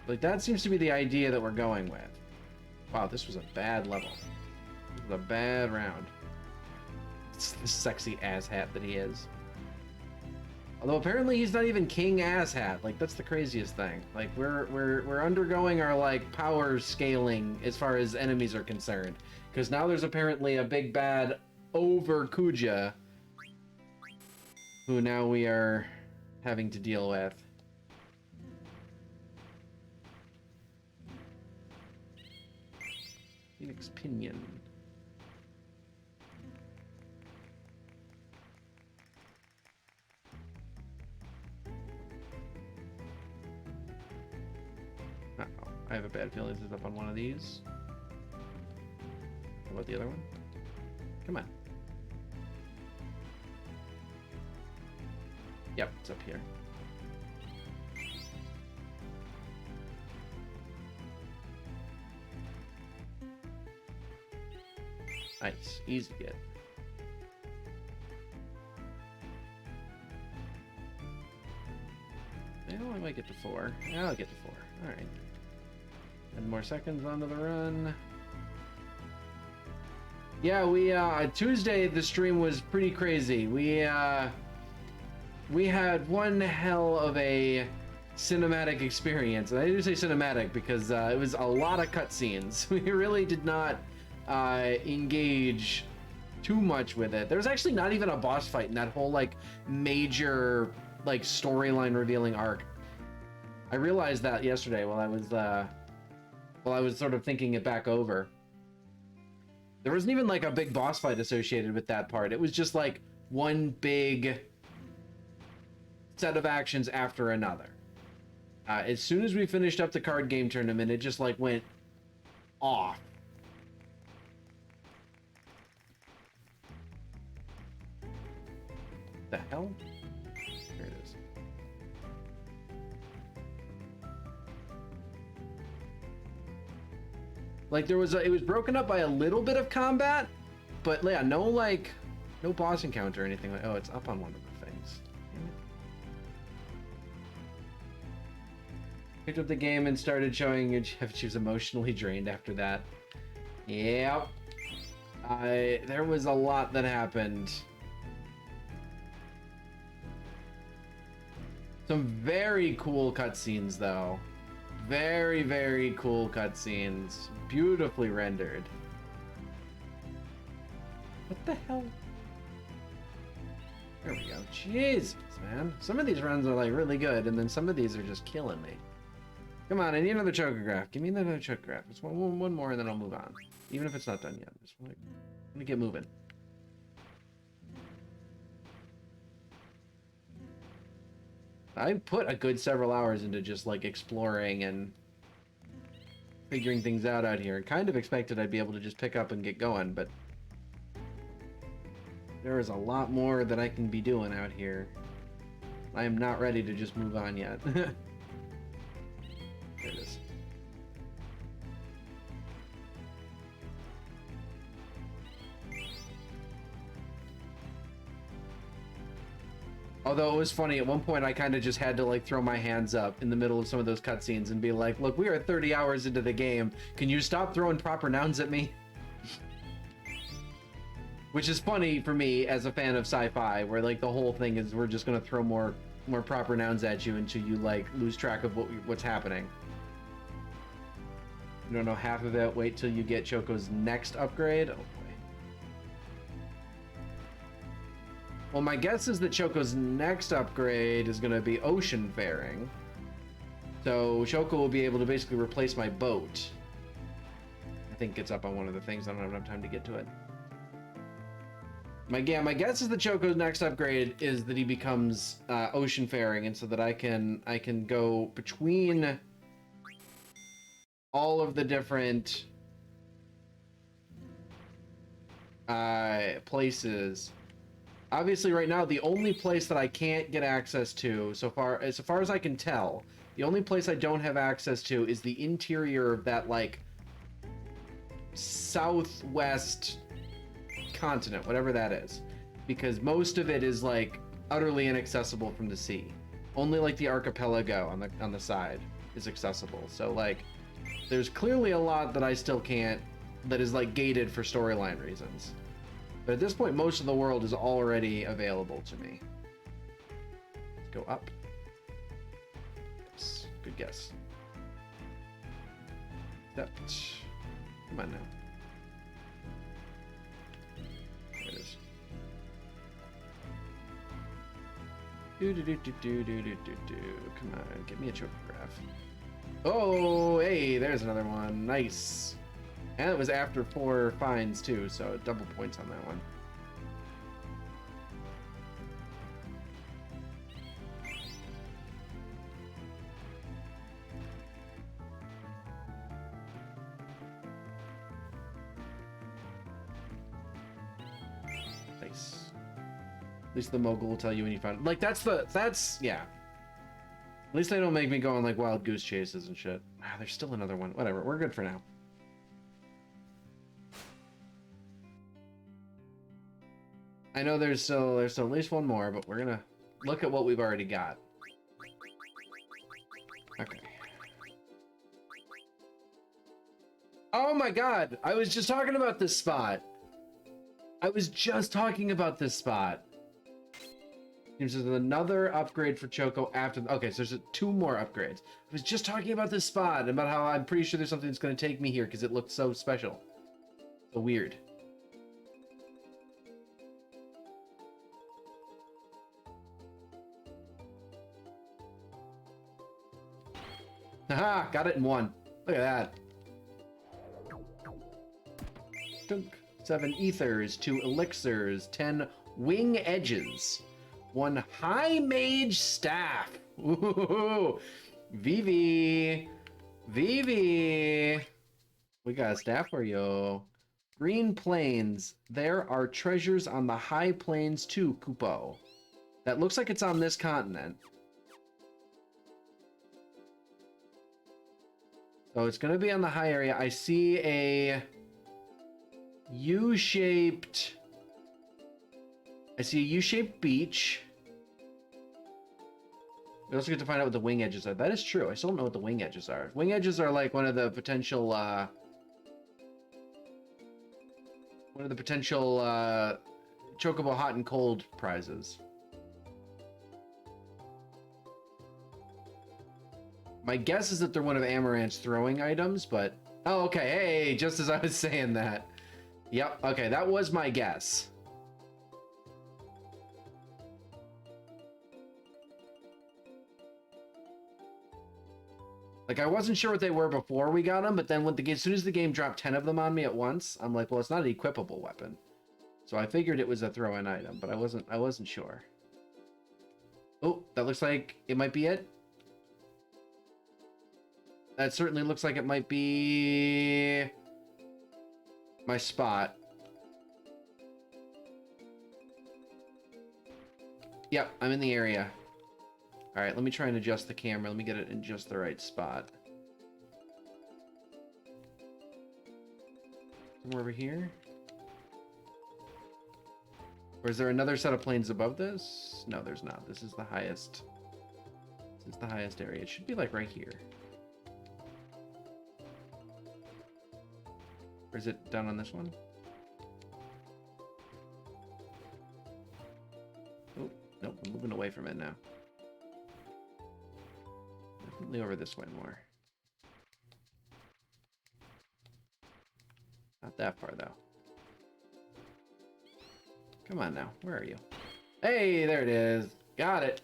Like, that seems to be the idea that we're going with. Wow, this was a bad level. This was a bad round. It's the sexy asshat that he is. Although apparently he's not even King Asshat. Like, that's the craziest thing. Like, we're undergoing our like power scaling as far as enemies are concerned. Because now there's apparently a big bad over Kuja, who now we are having to deal with. Phoenix Pinion. Uh-oh. I have a bad feeling this is up on one of these. How about the other one? Come on. Yep, it's up here. Nice, easy to get. Well, I might get to 4. Yeah, I'll get to 4. Alright. 10 more seconds onto the run. Yeah, we, Tuesday, the stream was pretty crazy. We had one hell of a cinematic experience. And I do say cinematic because it was a lot of cutscenes. We really did not engage too much with it. There's actually not even a boss fight in that whole like major like storyline revealing arc. I realized that yesterday while I was sort of thinking it back over. There wasn't even like a big boss fight associated with that part. It was just like one big set of actions after another. As soon as we finished up the card game tournament, it just like went off. The hell? There it is. Like it was broken up by a little bit of combat, but yeah, no boss encounter or anything. Like, oh, it's up on one of the things. Picked up the game and started showing she was emotionally drained after that. Yep. There was a lot that happened. Some very cool cutscenes, though. Very, very cool cutscenes. Beautifully rendered. What the hell? There we go. Jesus, man. Some of these runs are like really good, and then some of these are just killing me. Come on, I need another chocograph. Give me another chocograph. Just one more, and then I'll move on. Even if it's not done yet. Just want to get moving. I put a good several hours into just like exploring and figuring things out here. Kind of expected I'd be able to just pick up and get going, but there is a lot more that I can be doing out here. I am not ready to just move on yet. There it is. Although it was funny, at one point I kind of just had to like throw my hands up in the middle of some of those cutscenes and be like, look, we are 30 hours into the game. Can you stop throwing proper nouns at me? Which is funny for me as a fan of sci-fi, where like the whole thing is we're just gonna throw more proper nouns at you until you like lose track of what's happening. You don't know half of it, wait till you get Choco's next upgrade. Oh boy. Well, my guess is that Choco's next upgrade is going to be ocean faring. So Choco will be able to basically replace my boat. I think it's up on one of the things. I don't have enough time to get to it. My guess is that Choco's next upgrade is that he becomes ocean faring, and so that I can go between all of the different places. Obviously, right now, the only place that I can't get access to, so far as I can tell, the only place I don't have access to is the interior of that, like, southwest continent, whatever that is. Because most of it is, like, utterly inaccessible from the sea. Only, like, the archipelago on the side is accessible. So, like, there's clearly a lot that I still can't, that is, like, gated for storyline reasons. But at this point, most of the world is already available to me. Let's go up. Yes, good guess. Come on now. There it is. Come on, get me a chocograph. Oh, hey, there's another one. Nice. And it was after 4 finds too, so double points on that one. Nice. At least the mogul will tell you when you find it. Like that's yeah. At least they don't make me go on like wild goose chases and shit. Ah, there's still another one. Whatever, we're good for now. I know there's still at least one more, but we're gonna look at what we've already got. Okay. Oh my god! I was just talking about this spot. Seems there's another upgrade for Choco after. Okay, so there's two more upgrades. I was just talking about this spot and about how I'm pretty sure there's something that's going to take me here because it looked so special. So weird. Haha, got it in one. Look at that. Dunk. 7 ethers, 2 elixirs, 10 wing edges, 1 high mage staff. Ooh, Vivi. Vivi. We got a staff for you. Green plains. There are treasures on the high plains too, Kupo. That looks like it's on this continent. So it's going to be on the high area. I see a U-shaped... I see a U-shaped beach. We also get to find out what the wing edges are. That is true. I still don't know what the wing edges are. Wing edges are like one of the potential... Chocobo Hot and Cold prizes. My guess is that they're one of Amaranth's throwing items, but... Oh, okay. Hey, just as I was saying that. Yep, okay, that was my guess. Like, I wasn't sure what they were before we got them, but then when as soon as the game dropped 10 of them on me at once, I'm like, well, it's not an equipable weapon. So I figured it was a throw-in item, but I wasn't sure. Oh, that looks like it might be it. That certainly looks like it might be my spot. Yep, I'm in the area. All right, let me try and adjust the camera. Let me get it in just the right spot. Somewhere over here? Or is there another set of planes above this? No, there's not. This is the highest. This is the highest area. It should be like right here. Or is it down on this one? Oh, nope, I'm moving away from it now. Definitely over this way more. Not that far, though. Come on now, where are you? Hey, there it is. Got it.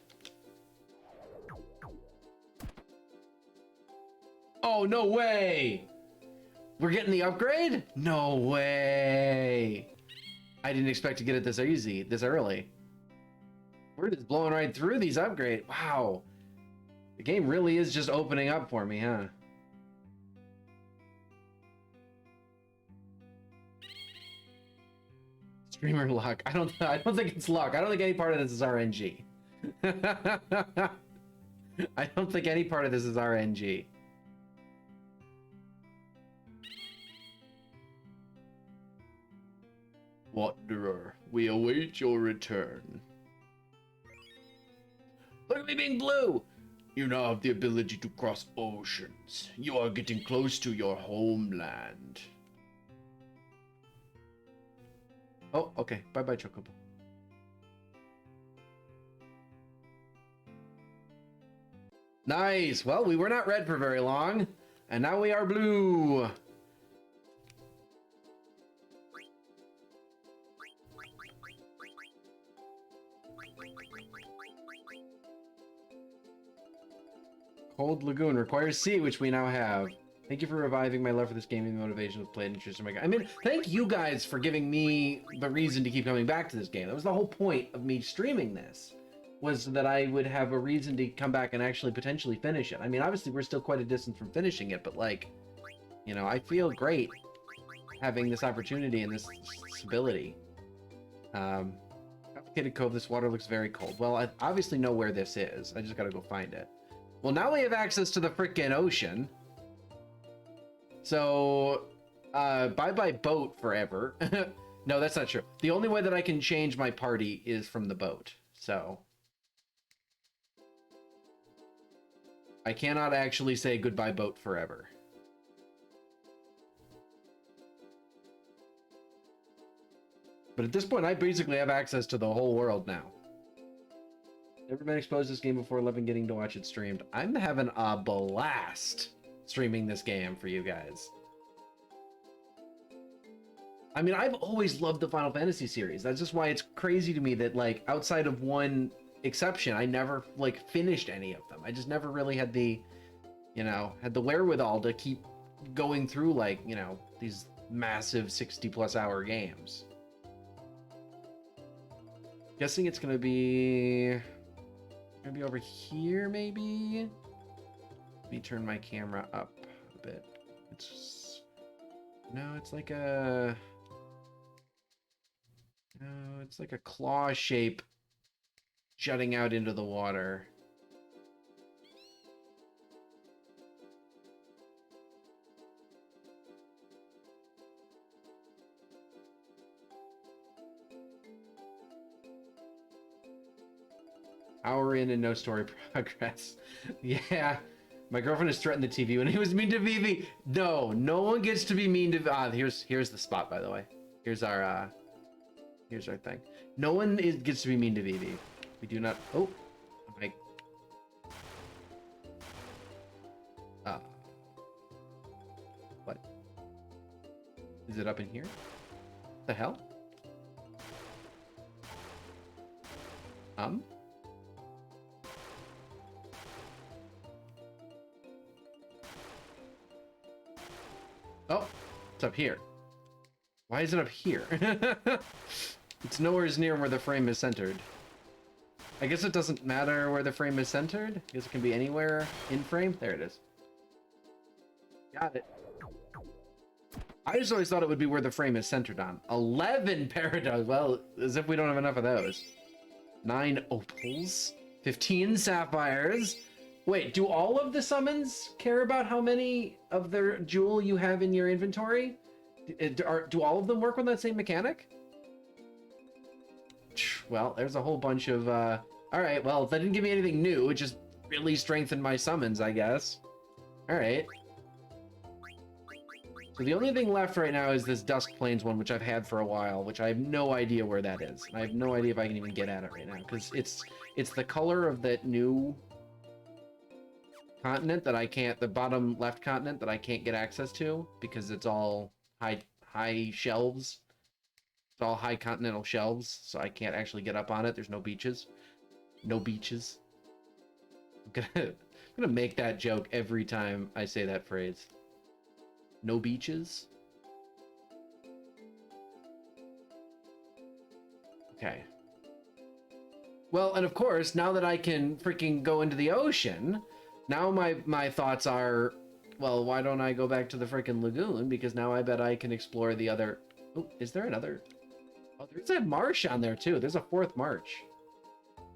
Oh, no way! We're getting the upgrade? No way! I didn't expect to get it this easy, this early. We're just blowing right through these upgrades. Wow. The game really is just opening up for me, huh? Streamer luck. I don't think it's luck. I don't think any part of this is RNG. I don't think any part of this is RNG. Wanderer, we await your return. Look at me being blue! You now have the ability to cross oceans. You are getting close to your homeland. Oh, okay. Bye-bye, Chocobo. Nice! Well, we were not red for very long, and now we are blue! Cold Lagoon requires sea, which we now have. Thank you for reviving my love for this game and motivation to play it. Interest in my game. I mean, thank you guys for giving me the reason to keep coming back to this game. That was the whole point of me streaming this, was that I would have a reason to come back and actually potentially finish it. I mean, obviously we're still quite a distance from finishing it, but like, you know, I feel great having this opportunity and this ability. Complicated Cove, this water looks very cold. Well, I obviously know where this is. I just gotta go find it. Well, now we have access to the frickin' ocean. So, bye-bye boat forever. No, that's not true. The only way that I can change my party is from the boat. So, I cannot actually say goodbye boat forever. But at this point, I basically have access to the whole world now. Never been exposed to this game before, loving getting to watch it streamed. I'm having a blast streaming this game for you guys. I mean, I've always loved the Final Fantasy series. That's just why it's crazy to me that, like, outside of one exception, I never, like, finished any of them. I just never really had the, you know, had the wherewithal to keep going through, like, you know, these massive 60+ hour games. Guessing it's gonna be over here, maybe? Let me turn my camera up a bit. It's, no, it's like a, no, it's like a claw shape jutting out into the water. Hour in and no story progress. Yeah. My girlfriend has threatened the TV when he was mean to Vivi. No, no one gets to be mean to. Here's the spot, by the way. Here's our thing. No one gets to be mean to Vivi. We do not. Oh, my. What? Is it up in here? What the hell? Oh, it's up here. Why is it up here? It's nowhere near where the frame is centered. I guess it doesn't matter where the frame is centered. I guess it can be anywhere in frame. There it is. Got it. I just always thought it would be where the frame is centered on. 11 paradox. Well, as if we don't have enough of those. 9 opals. 15 sapphires. Wait, do all of the summons care about how many of their jewel you have in your inventory? Do all of them work with that same mechanic? Well, there's a whole bunch of, all right, well, that didn't give me anything new. It just really strengthened my summons, I guess. All right. So the only thing left right now is this Dusk Plains one, which I've had for a while, which I have no idea where that is. I have no idea if I can even get at it right now, because it's the color of that new continent that I can't, the bottom left continent that I can't get access to because it's all high shelves. It's all high continental shelves, so I can't actually get up on it. There's no beaches. No beaches. I'm gonna make that joke every time I say that phrase. No beaches. Okay. Well, and of course, now that I can freaking go into the ocean, now my thoughts are, well, why don't I go back to the freaking lagoon? Because now I bet I can explore the other. Oh, is there another? Oh, there's a marsh on there too. There's a 4th marsh.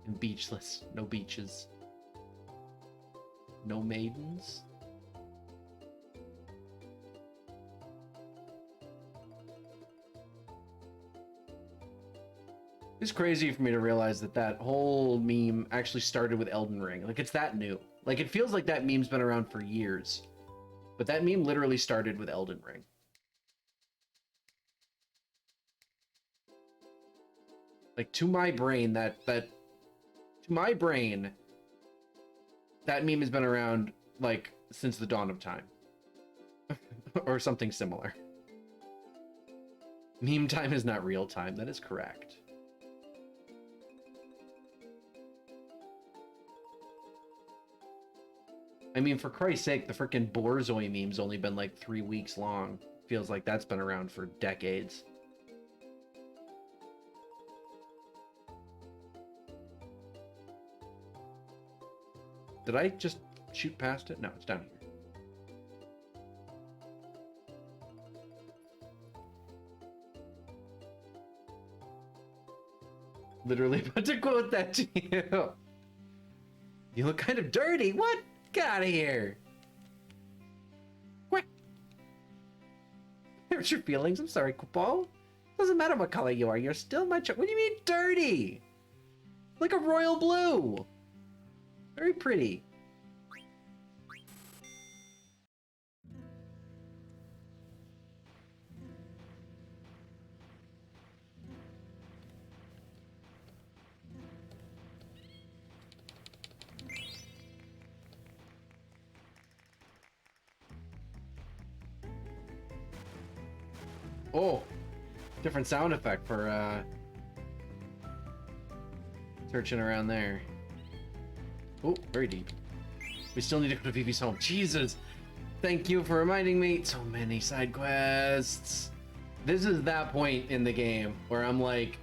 And beachless. No beaches. No maidens. It's crazy for me to realize that that whole meme actually started with Elden Ring. Like, it's that new. Like, it feels like that meme's been around for years. But that meme literally started with Elden Ring. Like, to my brain, that meme has been around, like, since the dawn of time. Or something similar. Meme time is not real time. That is correct. I mean, for Christ's sake, the frickin' Borzoi meme's only been like 3 weeks long. Feels like that's been around for decades. Did I just shoot past it? No, it's down here. Literally about to quote that to you. You look kind of dirty. What? Get out of here. What? Hurt your feelings? I'm sorry, Kupo. Doesn't matter what color you are. You're still my child. What do you mean dirty? Like a royal blue. Very pretty. Oh, different sound effect for searching around there. Oh, very deep. We still need to go to Vivi's home. Jesus! Thank you for reminding me. So many side quests. This is that point in the game where I'm like,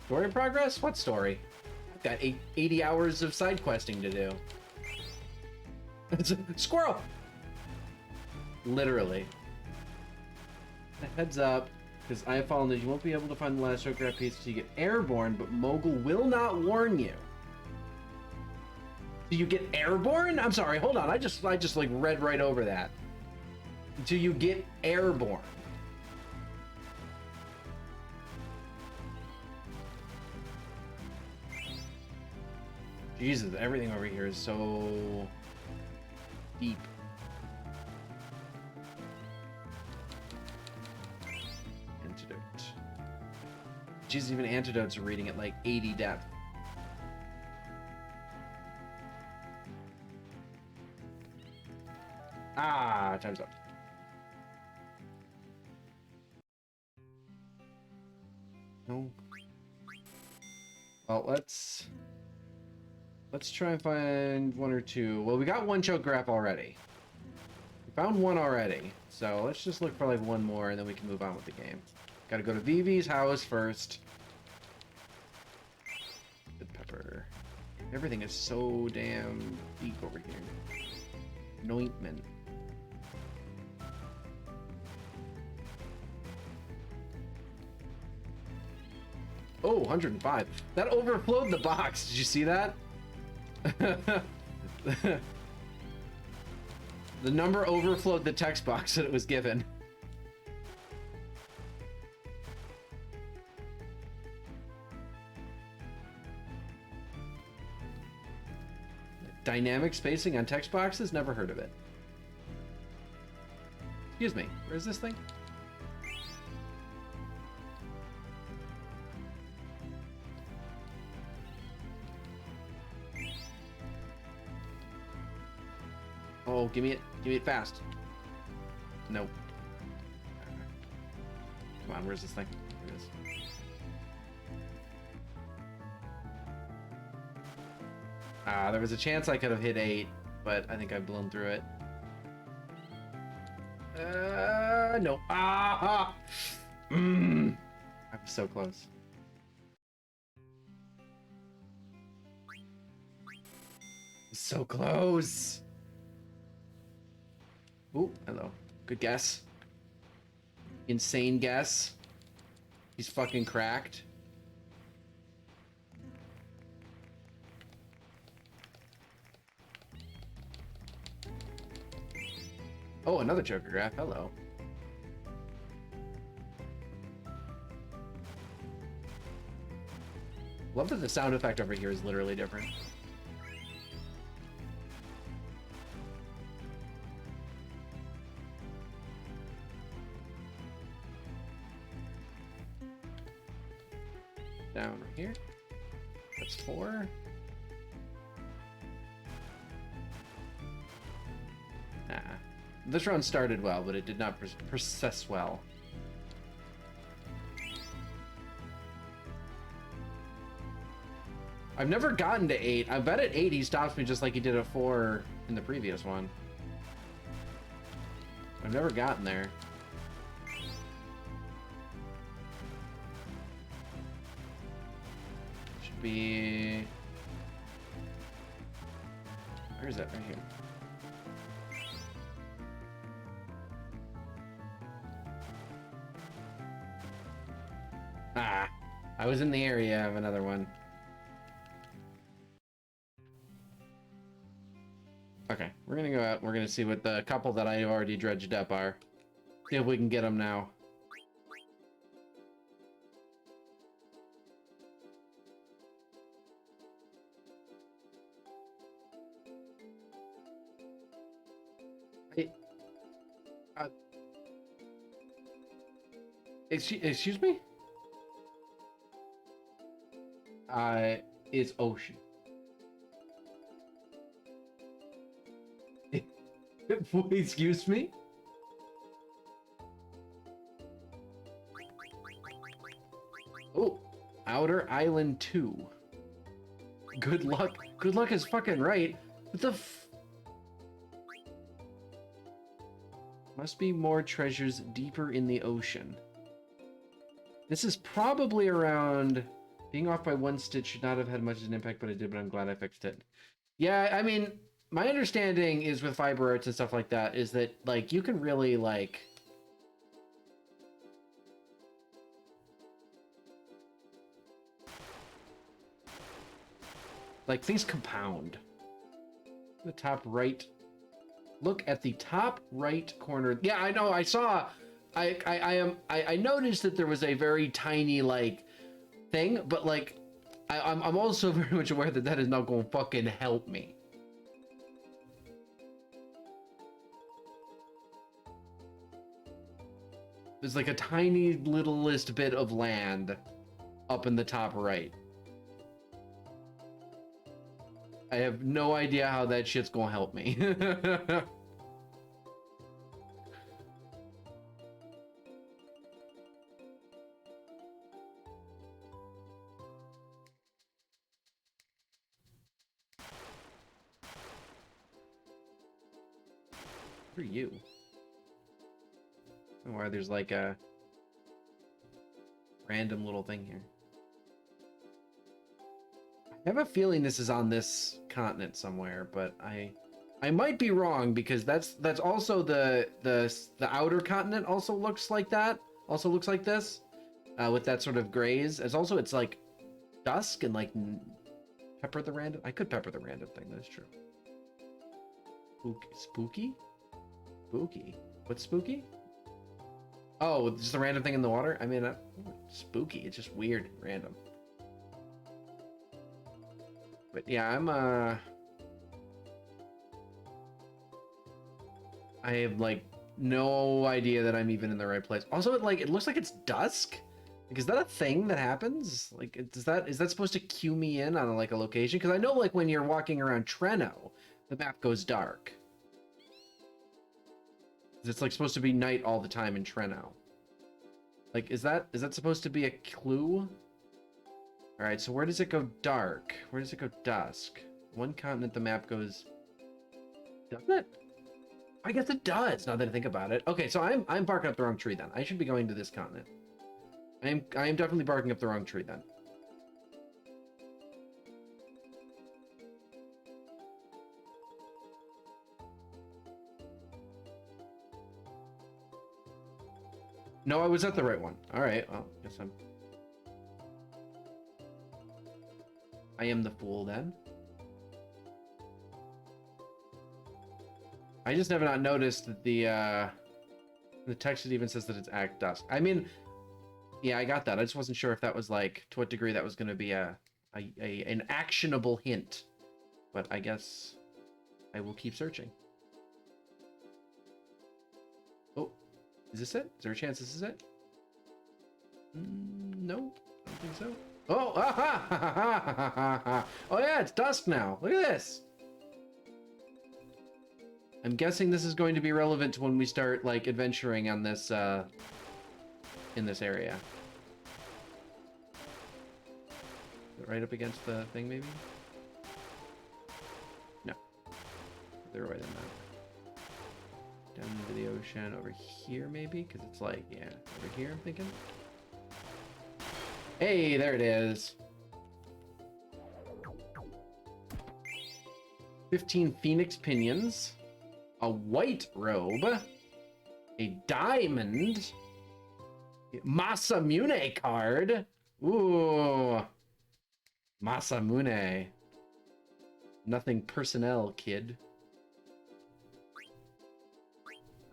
story progress? What story? I've got 80 hours of side questing to do. It's a squirrel! Literally. Heads up, because I have fallen that you won't be able to find the last photograph piece until you get airborne, but Mogul will not warn you. Do you get airborne? I'm sorry, hold on. I just like read right over that. Do you get airborne? Jesus, everything over here is so deep. Antidote. Jesus, even antidotes are reading at like 80 depth. Ah, time's up. No. Well, let's try and find one or two. Well, we got one choke graph already. We found one already. So let's just look for like one more and then we can move on with the game. Gotta go to Vivi's house first. Good pepper. Everything is so damn deep over here. Anointment. Oh, 105. That overflowed the box. Did you see that? The number overflowed the text box that it was given. Dynamic spacing on text boxes? Never heard of it. Excuse me, where's this thing? Oh, give me it fast. Nope. Come on, where's this thing? Here it is. There was a chance I could have hit 8, but I think I've blown through it. No. I was so close. So close. Ooh, hello. Good guess. Insane guess. He's fucking cracked. Oh, another choker graph. Hello. Love that the sound effect over here is literally different. Down right here. That's 4. Nah. This round started well, but it did not process well. I've never gotten to 8. I bet at 8 he stops me just like he did at 4 in the previous one. I've never gotten there. Should be... Where is that? Right here. Ah, I was in the area of another one. Okay, we're gonna go out. We're gonna see what the couple that I already dredged up are. See if we can get them now. Hey, excuse me? It's Ocean. Excuse me? Outer Island 2. Good luck. Good luck is fucking right. What the Must be more treasures deeper in the ocean. This is probably around... Being off by one stitch should not have had much of an impact, but it did, but I'm glad I fixed it. Yeah, I mean, my understanding is with fiber arts and stuff like that is that, like, you can really, like... Like, things compound. The top right... Look at the top right corner. Yeah, I know, I saw... I noticed that there was a very tiny, like, thing, but, like, I'm also very much aware that that is not going to fucking help me. There's like a tiny littlest bit of land up in the top right. I have no idea how that shit's gonna help me. Who are you? Or there's like a random little thing here. I have a feeling this is on this continent somewhere, but I might be wrong because that's also the outer continent also looks like that. Also looks like this, with that sort of grays. It's like dusk and like pepper the random. I could pepper the random thing. That's true. Spooky? Spooky. What's spooky? Oh, just a random thing in the water? I mean, spooky. It's just weird and random. But yeah, I have like no idea that I'm even in the right place. Also, it looks like it's dusk. Like, is that a thing that happens? Like, is that supposed to cue me in on like a location? Because I know like when you're walking around Treno, the map goes dark. It's like supposed to be night all the time in Treno. Like, is that supposed to be a clue? All right, so where does it go dark? Where does it go dusk? One continent the map goes... Doesn't it? I guess it does, now that I think about it. Okay, so I'm barking up the wrong tree then. I should be going to this continent. I am definitely barking up the wrong tree then. No, I was at the right one. All right, well, guess I am the fool then. I just never not noticed that the text even says that it's at dusk. I mean, yeah, I got that. I just wasn't sure if that was like to what degree that was going to be an actionable hint. But I guess I will keep searching. Oh, is this it? Is there a chance this is it? Nope, I don't think so. Oh, oh yeah, it's dusk now. Look at this. I'm guessing this is going to be relevant to when we start like adventuring on this in this area. Is it right up against the thing maybe? No. They're right in that. Down into the ocean over here maybe? Because it's like, yeah, over here I'm thinking. Hey, there it is. 15 phoenix pinions. A white robe. A diamond. Masamune card. Ooh. Masamune. Nothing personnel, kid.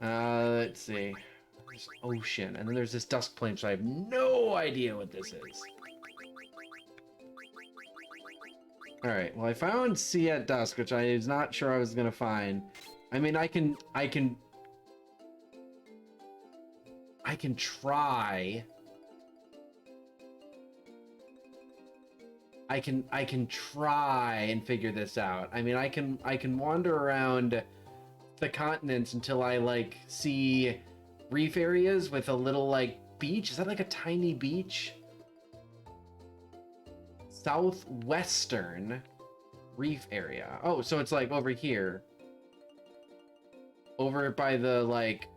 Let's see. There's ocean, and then there's this dusk plane, so I have no idea what this is. Alright, well I found Sea at Dusk, which I was not sure I was gonna find. I mean, I can try. I can try and figure this out. I mean, I can wander around the continents until I like see reef areas with a little like beach. Is that like a tiny beach? southwestern reef area. Oh, so it's like over here. Over by the, like...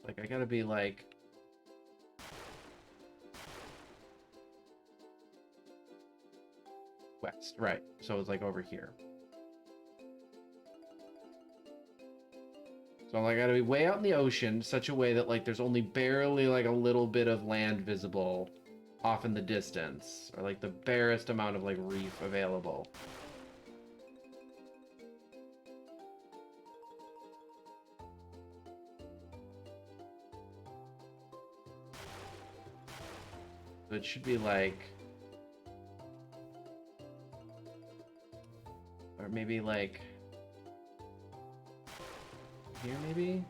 Like, I gotta be, like... west, right. So it's, like, over here. So I gotta be way out in the ocean, such a way that, like, there's only barely, like, a little bit of land visible off in the distance. Or, like, the barest amount of, like, reef available. So it should be, like... Or maybe, like... here, maybe?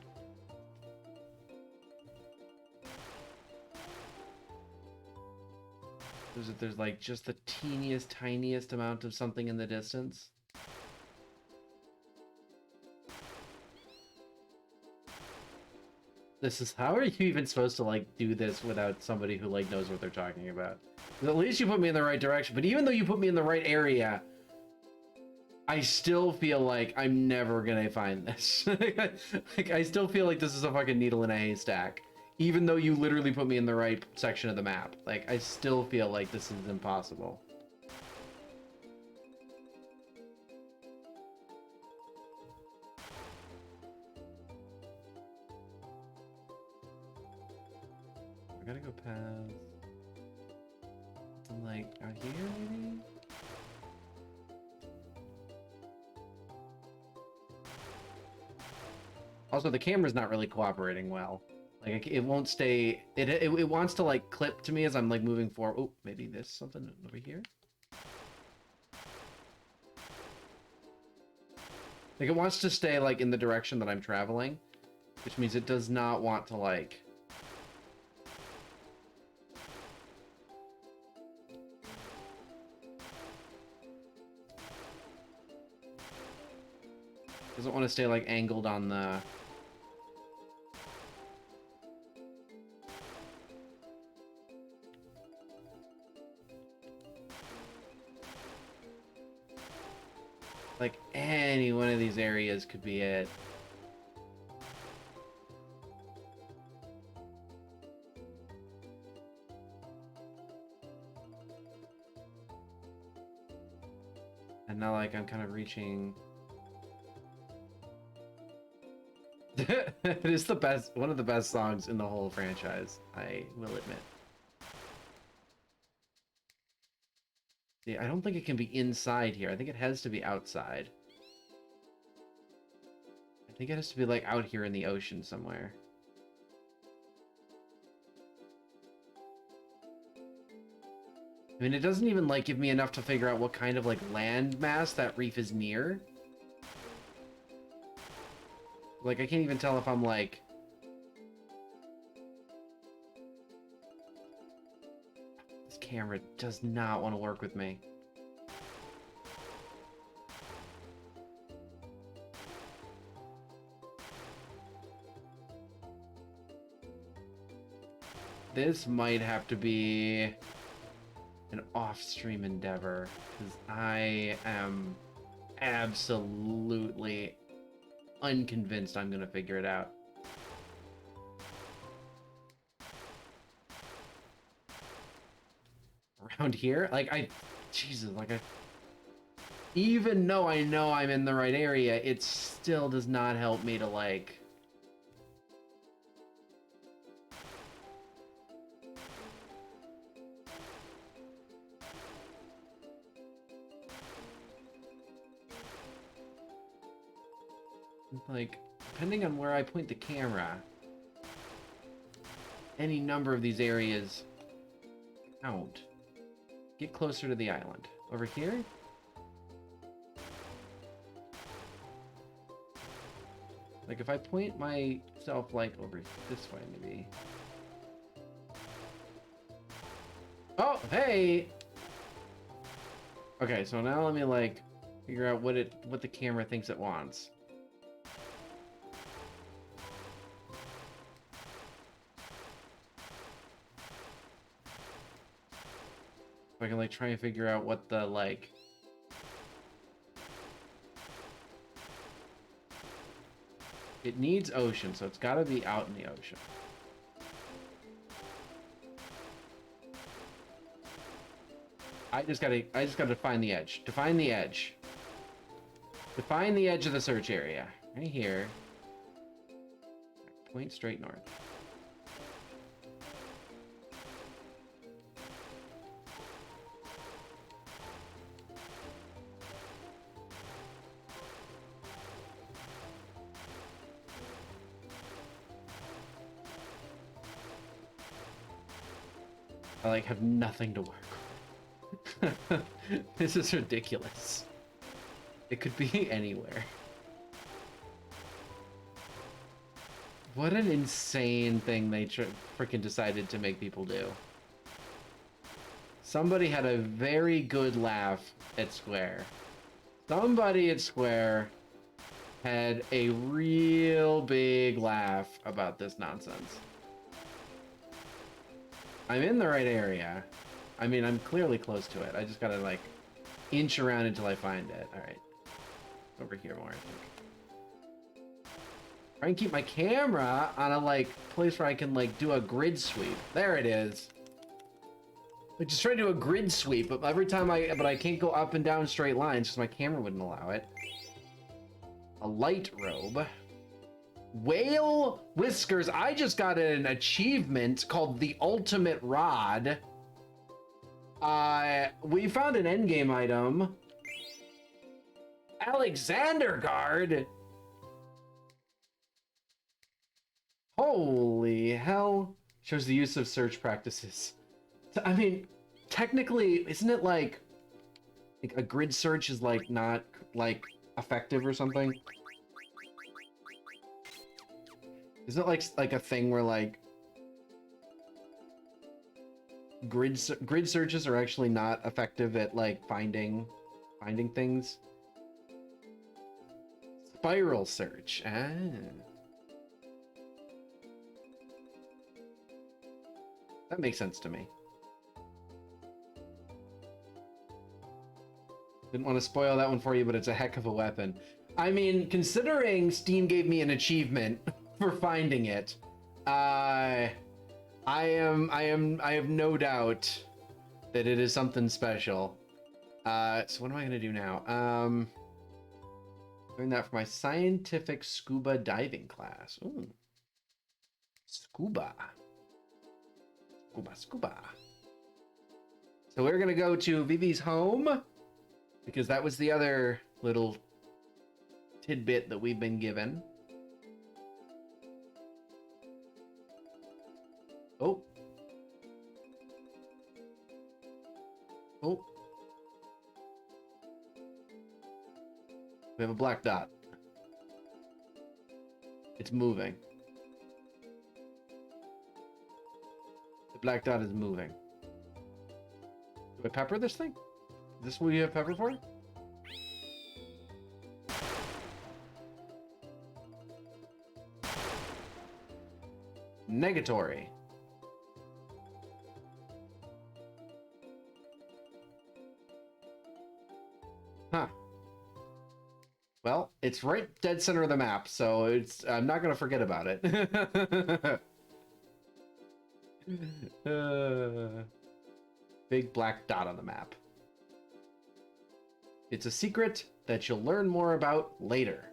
There's like just the teeniest, tiniest amount of something in the distance. This is, how are you even supposed to like do this without somebody who like knows what they're talking about? 'Cause at least you put me in the right direction, but even though you put me in the right area, I still feel like I'm never gonna find this. Like, I still feel like this is a fucking needle in a haystack. Even though you literally put me in the right section of the map. Like, I still feel like this is impossible. I gotta go past... something like out here, maybe? Also, the camera's not really cooperating well. Like, it won't stay... It wants to, like, clip to me as I'm, like, moving forward. Oh, maybe there's something over here? Like, it wants to stay, like, in the direction that I'm traveling. Which means it does not want to, like... doesn't want to stay, like, angled on the... like, any one of these areas could be it. And now, like, I'm kind of reaching... It is the best, one of the best songs in the whole franchise, I will admit. I don't think it can be inside here. I think it has to be outside. I think it has to be, like, out here in the ocean somewhere. I mean, it doesn't even, like, give me enough to figure out what kind of, like, land mass that reef is near. Like, I can't even tell if I'm, like... This camera does not want to work with me. This might have to be an off-stream endeavor, because I am absolutely unconvinced I'm gonna figure it out. Around here? Like, Jesus, like, even though I know I'm in the right area, it still does not help me to, like... Like, depending on where I point the camera, any number of these areas count. Get closer to the island. Over here? Like, if I point myself, like, over this way, maybe. Oh, hey! Okay, so now let me, like, figure out what the camera thinks it wants. I can like try and figure out what the like. It needs ocean, so it's got to be out in the ocean. I just gotta find the edge. Define the edge. Define the edge of the search area. Right here. Point straight north. I like have nothing to work with. This is ridiculous. It could be anywhere. What an insane thing they freaking decided to make people do. Somebody had a very good laugh at Square. Somebody at Square had a real big laugh about this nonsense. I'm in the right area. I mean, I'm clearly close to it. I just gotta, like, inch around until I find it. Alright. Over here more, I think. Try and keep my camera on a, like, place where I can, like, do a grid sweep. There it is. I just tried to do a grid sweep, but every time but I can't go up and down straight lines because my camera wouldn't allow it. A light robe. Whale whiskers. I just got an achievement called the Ultimate Rod. We found an endgame item. Alexander Guard. Holy hell. Shows the use of search practices. I mean, technically, isn't it like a grid search is like not like effective or something? Isn't it like a thing where like grid searches are actually not effective at like finding things? Spiral search. Ah. That makes sense to me. Didn't want to spoil that one for you, but it's a heck of a weapon. I mean, considering Steam gave me an achievement for finding it, I have no doubt that it is something special. So what am I gonna do now? Doing that for my scientific scuba diving class. Ooh. Scuba. Scuba. So we're gonna go to Vivi's home because that was the other little tidbit that we've been given. Oh. Oh. We have a black dot. It's moving. The black dot is moving. Do I pepper this thing? Is this what you have pepper for? Negatory. Huh. Well, it's right dead center of the map, so I'm not gonna forget about it. Big black dot on the map. It's a secret that you'll learn more about later.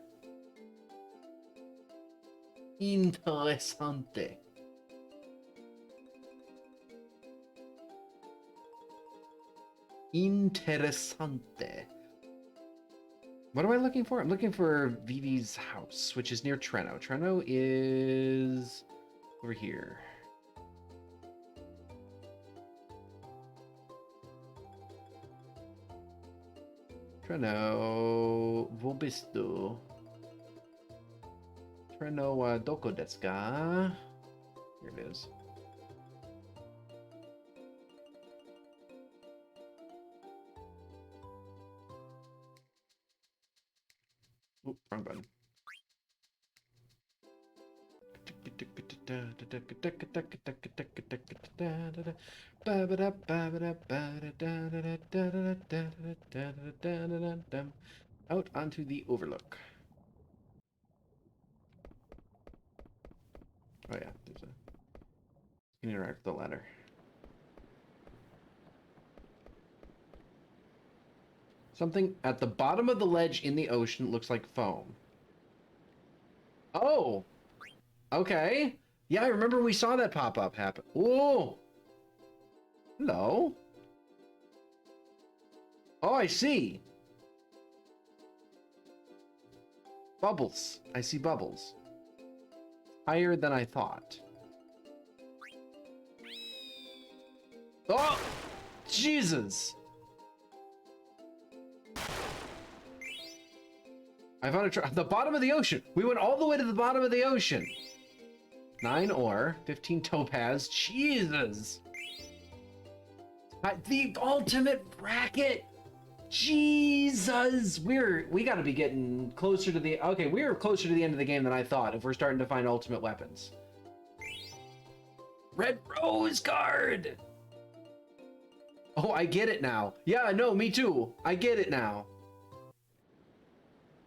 Interessante. Interessante. What am I looking for? I'm looking for Vivi's house, which is near Treno. Treno is over here. Treno, Vobistu. Treno wa doko desu ka? Here it is. Oop, wrong button. Out onto the overlook. Oh yeah, there's a... You can interact with the ladder. Something at the bottom of the ledge in the ocean looks like foam. Oh! Okay. Yeah, I remember we saw that pop-up happen. Whoa! Hello? Oh, I see. Bubbles. I see bubbles. Higher than I thought. Oh! Jesus! I found the bottom of the ocean. We went all the way to the bottom of the ocean. 9 ore, 15 topaz. Jesus! The ultimate bracket. Jesus! We got to be getting closer to the... Okay, we're closer to the end of the game than I thought if we're starting to find ultimate weapons. Red Rose card! Oh, I get it now. Yeah, no, me too. I get it now.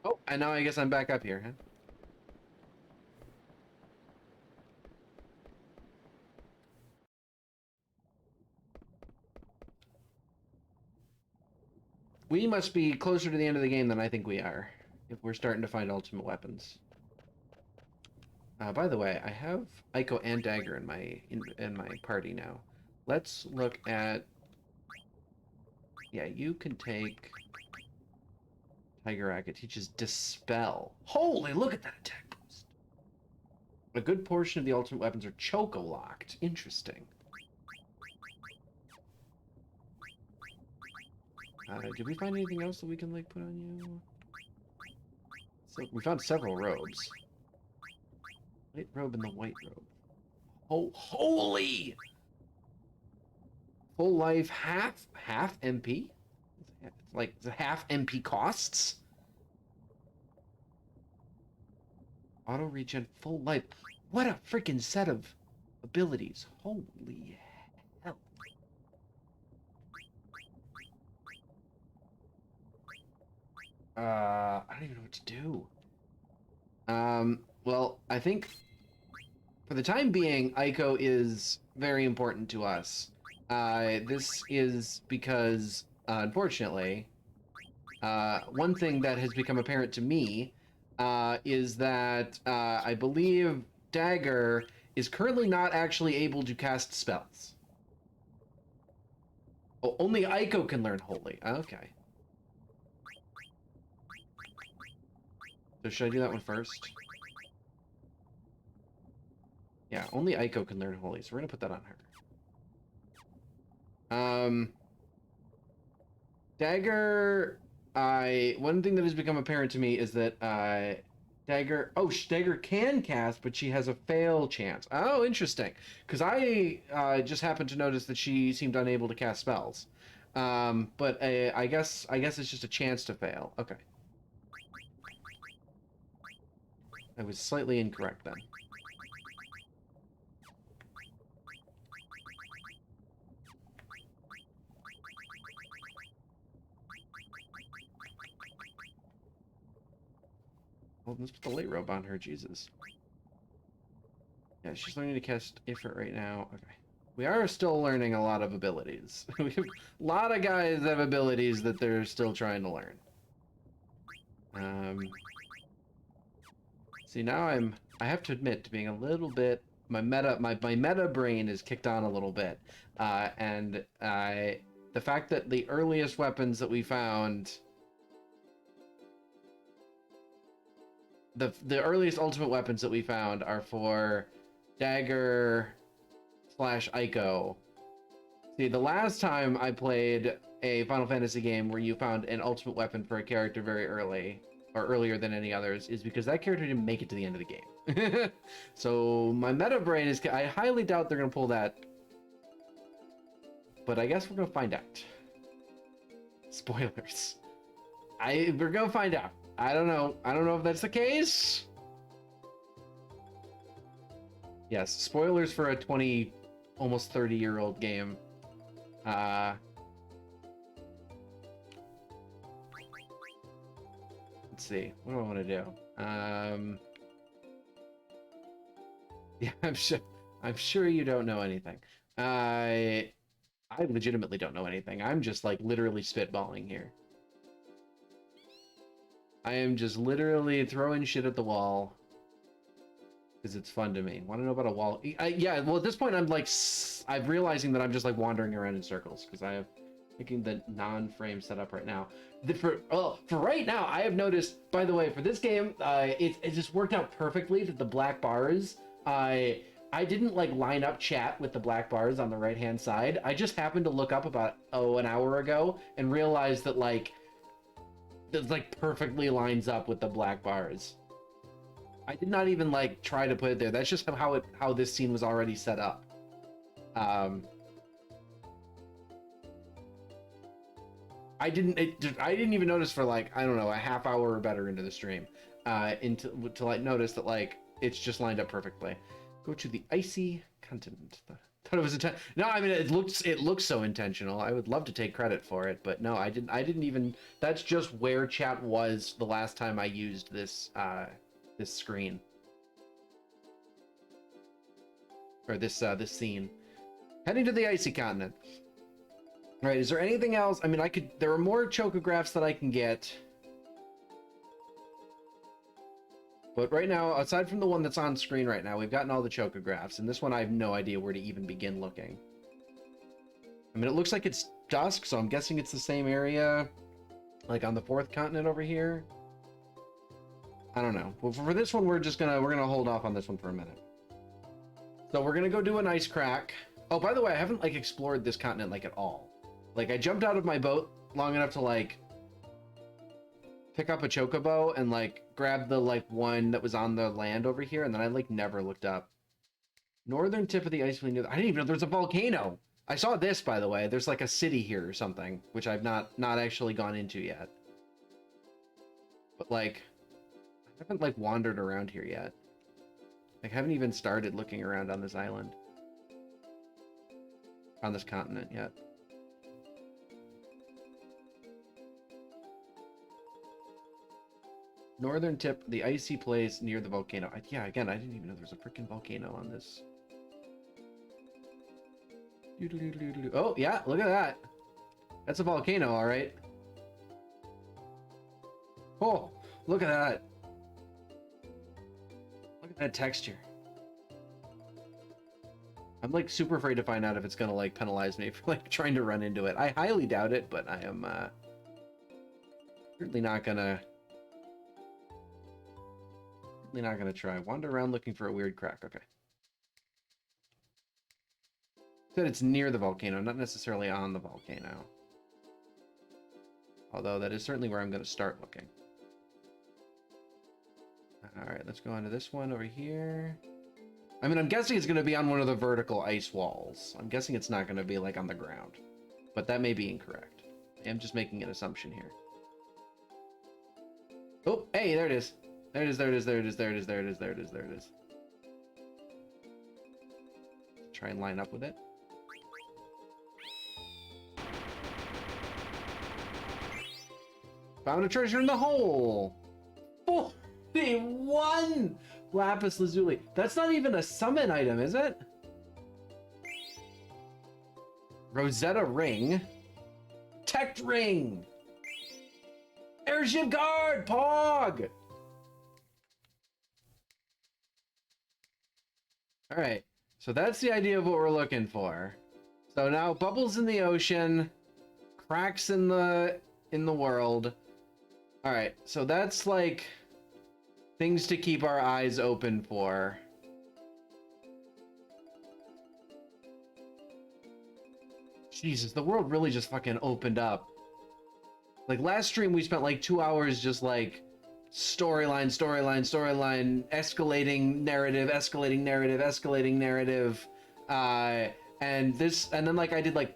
Oh, and now I guess I'm back up here, huh? We must be closer to the end of the game than I think we are, if we're starting to find ultimate weapons. By the way, I have Aiko and Dagger in my party now. Let's look at... Yeah, you can take... Tiger Racket teaches Dispel. Holy, look at that attack boost. A good portion of the ultimate weapons are choco-locked. Interesting. Did we find anything else that we can, like, put on you? So, we found several robes. White robe and the white robe. Oh, holy! Full life, half MP? It's like the half MP costs? Auto regen, full life. What a freaking set of abilities. Holy hell. I don't even know what to do. Well, I think for the time being, Aiko is very important to us. This is because, unfortunately, one thing that has become apparent to me is that I believe Dagger is currently not actually able to cast spells. Oh, only Aiko can learn Holy. Okay. So should I do that one first? Yeah, only Aiko can learn Holy, so we're gonna put that on her. Dagger, one thing that has become apparent to me is that Dagger can cast, but she has a fail chance. Oh, interesting. Because I just happened to notice that she seemed unable to cast spells. But I guess it's just a chance to fail. Okay. I was slightly incorrect then. Well, let's put the late robe on her, Jesus. Yeah, she's learning to cast Ifrit right now. Okay. We are still learning a lot of abilities. We have a lot of guys have abilities that they're still trying to learn. See, now I have to admit to being a little bit, my meta brain is kicked on a little bit. And the fact that the earliest weapons that we found, the earliest ultimate weapons that we found are for Dagger / Aiko. See, the last time I played a Final Fantasy game where you found an ultimate weapon for a character very early, or earlier than any others, is because that character didn't make it to the end of the game. So my meta brain is, I highly doubt they're going to pull that. But I guess we're going to find out. Spoilers. We're going to find out. I don't know. I don't know if that's the case. Yes, spoilers for a 20, almost 30-year-old game. Let's see. What do I want to do? Yeah, I'm sure you don't know anything. I legitimately don't know anything. I'm just like literally spitballing here. I am just literally throwing shit at the wall because it's fun to me. Want to know about a wall? Yeah, well, at this point, I'm realizing that I'm just like wandering around in circles because I have making the non-frame setup right now. For right now, I have noticed, by the way, for this game, it just worked out perfectly that the black bars, I didn't like line up chat with the black bars on the right-hand side. I just happened to look up about, an hour ago and realized that like, it like perfectly lines up with the black bars. I did not even like try to put it there. That's just how this scene was already set up. I didn't even notice for like, I don't know, a half hour or better into the stream, to like notice that like it's just lined up perfectly. Go to the icy continent. Thought it was no, I mean it looks so intentional. I would love to take credit for it, but no, I didn't even. That's just where chat was the last time I used this this screen or this scene. Heading to the icy continent. All right, is there anything else? I mean, there are more chocographs that I can get. But right now, aside from the one that's on screen right now, we've gotten all the chocographs, and this one I have no idea where to even begin looking. I mean, it looks like it's dusk, so I'm guessing it's the same area, like on the 4th continent over here. I don't know. Well, for this one, we're gonna hold off on this one for a minute. So we're gonna go do an ice crack. Oh, by the way, I haven't like explored this continent like at all. Like I jumped out of my boat long enough to like pick up a chocobo and like grab the like one that was on the land over here, and then I like never looked up. Northern tip of the ice near. I didn't even know there's a volcano. I saw this, by the way. There's like a city here or something, which I've not actually gone into yet. But like, I haven't like wandered around here yet. Like, I haven't even started looking around on this island, on this continent yet. Northern tip, the icy place near the volcano. Yeah, again, I didn't even know there was a freaking volcano on this. Oh, yeah, look at that. That's a volcano, all right. Oh, look at that. Look at that texture. I'm like super afraid to find out if it's gonna like penalize me for like trying to run into it. I highly doubt it, but I am certainly not gonna try. Wander around looking for a weird crack. Okay. Said it's near the volcano, not necessarily on the volcano. Although that is certainly where I'm going to start looking. Alright, let's go on to this one over here. I mean, I'm guessing it's going to be on one of the vertical ice walls. I'm guessing it's not going to be like on the ground. But that may be incorrect. I am just making an assumption here. Oh, hey, there it is. There it is, there it is, there it is, there it is, there it is, there it is, there it is. Try and line up with it. Found a treasure in the hole! 41 lapis lazuli. That's not even a summon item, is it? Rosetta ring. Protect ring. Airship guard, Pog! Alright, so that's the idea of what we're looking for. So now bubbles in the ocean, cracks in the world. Alright, so that's like things to keep our eyes open for. Jesus, the world really just fucking opened up. Like last stream we spent like 2 hours just like storyline, escalating narrative, and then like I did like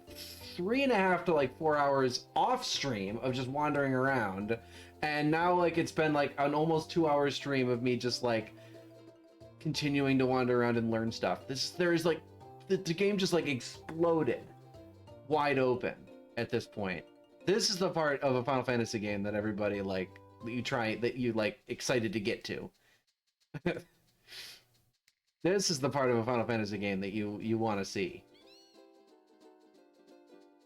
3.5 to like 4 hours off stream of just wandering around, and now like it's been like an almost 2 hour stream of me just like continuing to wander around and learn stuff. There's like the game just like exploded wide open at this point. This is the part of a Final Fantasy game that everybody like that you like excited to get to. This is the part of a Final Fantasy game that you want to see.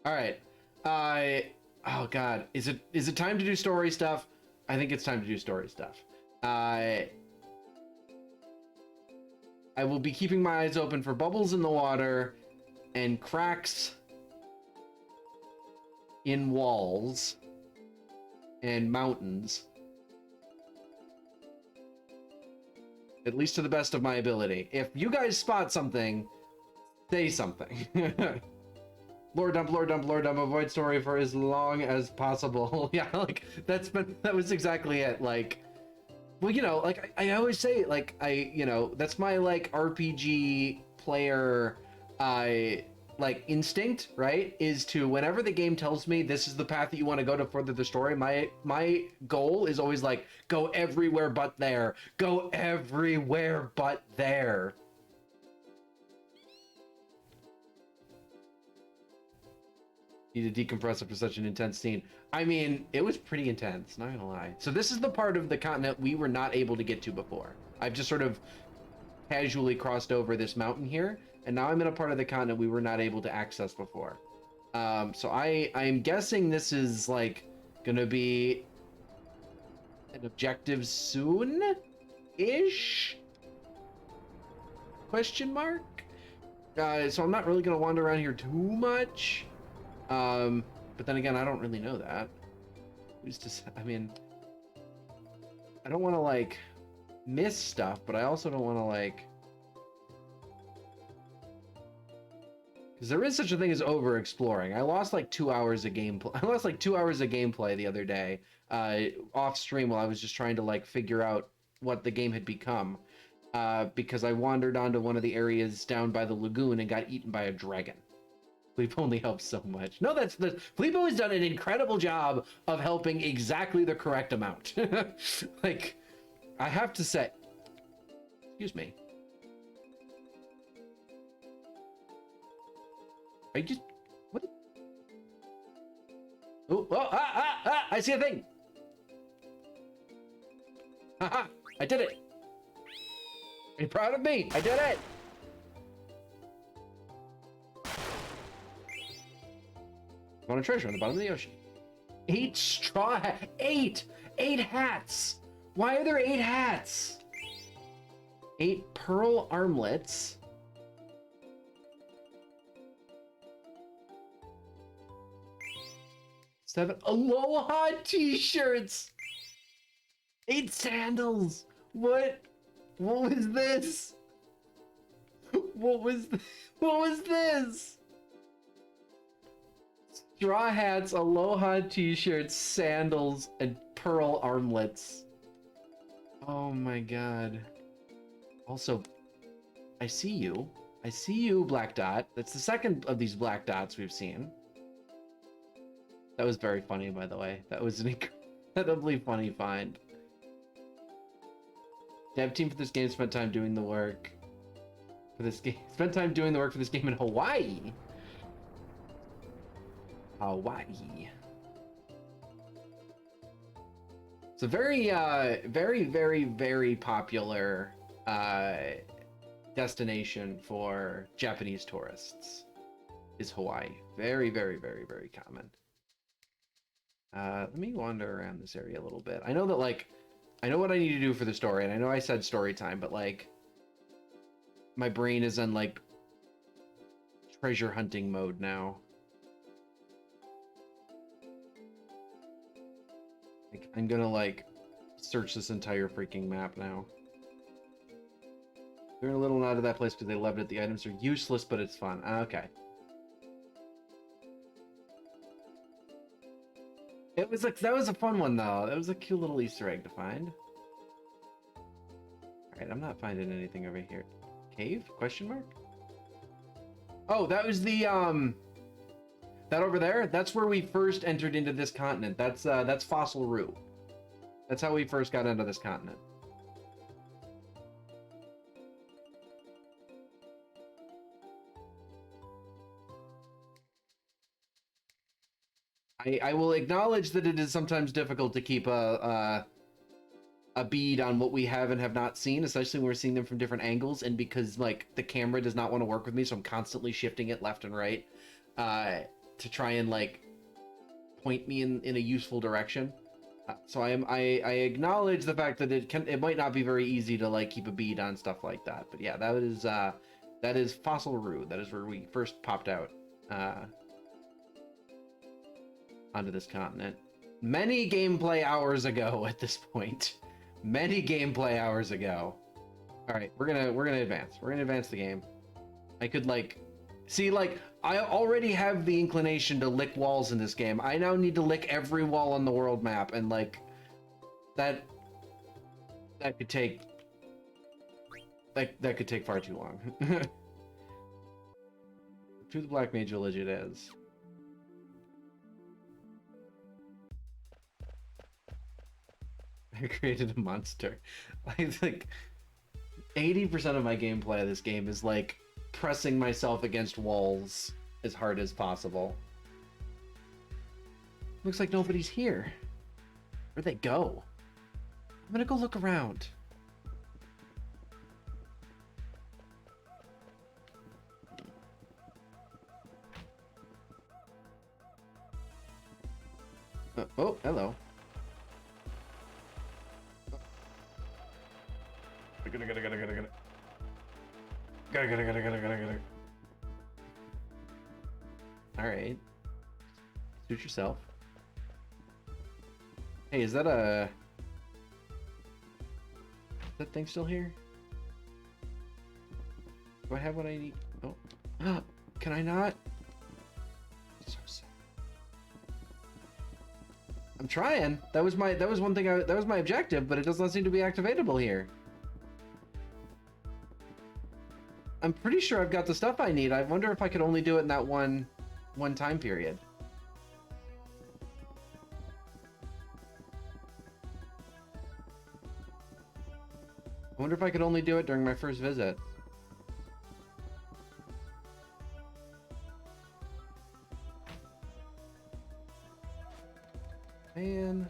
All right. Oh god, is it time to do story stuff? I think it's time to do story stuff. I will be keeping my eyes open for bubbles in the water and cracks in walls and mountains. At least to the best of my ability. If you guys spot something, say something. Lore dump, lore dump, lore dump, avoid story for as long as possible. Yeah, like that was exactly it. Like, well, you know, like I always say, like that's my like RPG player like instinct, right? Is to, whenever the game tells me this is the path that you want to go to further the story, my goal is always like, go everywhere but there. Go everywhere but there. Need to decompress after such an intense scene. I mean, it was pretty intense, not gonna lie. So this is the part of the continent we were not able to get to before. I've just sort of casually crossed over this mountain here, and now I'm in a part of the continent we were not able to access before. So I'm guessing this is like gonna be an objective soon-ish? Question mark? So I'm not really gonna wander around here too much. But then again, I don't really know that. Who's to say? I mean, I don't want to like miss stuff, but I also don't want to like, because there is such a thing as over exploring. I lost like 2 hours of gameplay. I lost like 2 hours of gameplay the other day, off stream, while I was just trying to like figure out what the game had become, because I wandered onto one of the areas down by the lagoon and got eaten by a dragon. Fleep only helps so much. No, Fleepo has done an incredible job of helping exactly the correct amount. Like, I have to say, excuse me. I just, what? Oh, I see a thing. Haha, I did it. Are you proud of me? I did it. Want a treasure on the bottom of the ocean. 8 straw hats. 8 hats. Why are there 8 hats? 8 pearl armlets. 7 aloha t-shirts. 8 sandals. What was this? What was this? Straw hats, aloha t-shirts, sandals, and pearl armlets. Oh my god. Also, I see you. I see you, Black Dot. That's the second of these black dots we've seen. That was very funny, by the way. That was an incredibly funny find. Dev team for this game spent time doing the work for this game. Spent time doing the work for this game in Hawaii. Hawaii. It's a very, very popular destination for Japanese tourists. Is Hawaii. Very common. Let me wander around this area a little bit. I know that, like, I know what I need to do for the story, and I know I said story time, but, like, my brain is in, like, treasure hunting mode now. Like, I'm gonna, like, search this entire freaking map now. They're a little out of that place because they loved it. The items are useless, but it's fun. Okay. It was like, that was a fun one though. That was a cute little Easter egg to find. Alright, I'm not finding anything over here. Cave? Question mark? Oh, that was the that over there? That's where we first entered into this continent. That's Fossil Roo. That's how we first got into this continent. I will acknowledge that it is sometimes difficult to keep a bead on what we have and have not seen, especially when we're seeing them from different angles, and because like the camera does not want to work with me, so I'm constantly shifting it left and right to try and like point me in a useful direction. So I acknowledge the fact that it might not be very easy to like keep a bead on stuff like that. But yeah, that is Fossil Rue. That is where we first popped out onto this continent. Many gameplay hours ago at this point. Many gameplay hours ago. All right, we're gonna advance. We're gonna advance the game. I could like see like I already have the inclination to lick walls in this game. I now need to lick every wall on the world map, and like that could take that could take far too long. To the Black Mage Village it is. I created a monster. Like 80% of my gameplay of this game is like pressing myself against walls as hard as possible. Looks like nobody's here. Where'd they go? I'm gonna go look around. Oh, hello. Gotta. All right. Suit yourself. Hey, is that thing still here? Do I have what I need? Oh, can I not? So sad. I'm trying. That was one thing. That was my objective, but it does not seem to be activatable here. I'm pretty sure I've got the stuff I need. I wonder if I could only do it in that one time period. I wonder if I could only do it during my first visit. Man.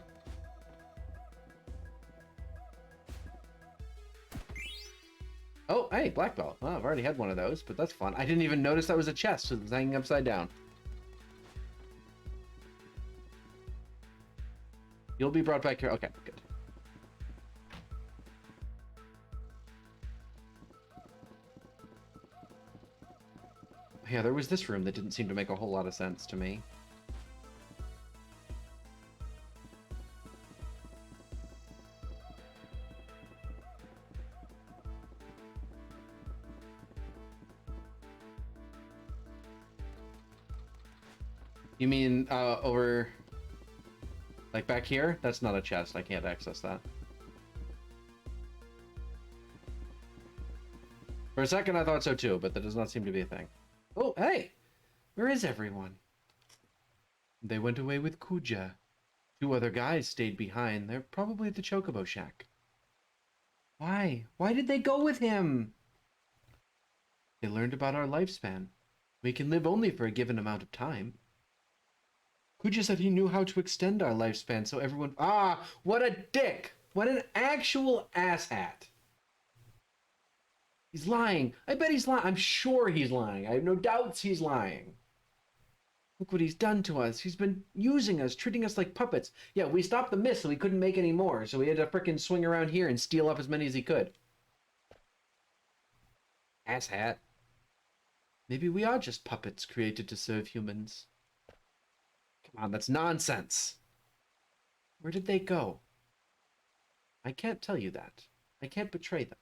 Oh, hey, black belt. Oh, I've already had one of those, but that's fun. I didn't even notice that was a chest, so it was hanging upside down. You'll be brought back here. Okay, good. Yeah, there was this room that didn't seem to make a whole lot of sense to me. You mean over like back here? That's not a chest. I can't access that. For a second I thought so too, but that does not seem to be a thing. Oh, hey! Where is everyone? They went away with Kuja. 2 other guys stayed behind. They're probably at the Chocobo Shack. Why? Why did they go with him? They learned about our lifespan. We can live only for a given amount of time. Kuja said he knew how to extend our lifespan so everyone... Ah, what a dick! What an actual asshat! He's lying. I bet he's lying. I'm sure he's lying. I have no doubts he's lying. Look what he's done to us. He's been using us, treating us like puppets. Yeah, we stopped the mist so we couldn't make any more, so he had to frickin' swing around here and steal up as many as he could. Asshat. Maybe we are just puppets created to serve humans. Come on, that's nonsense. Where did they go? I can't tell you that. I can't betray them.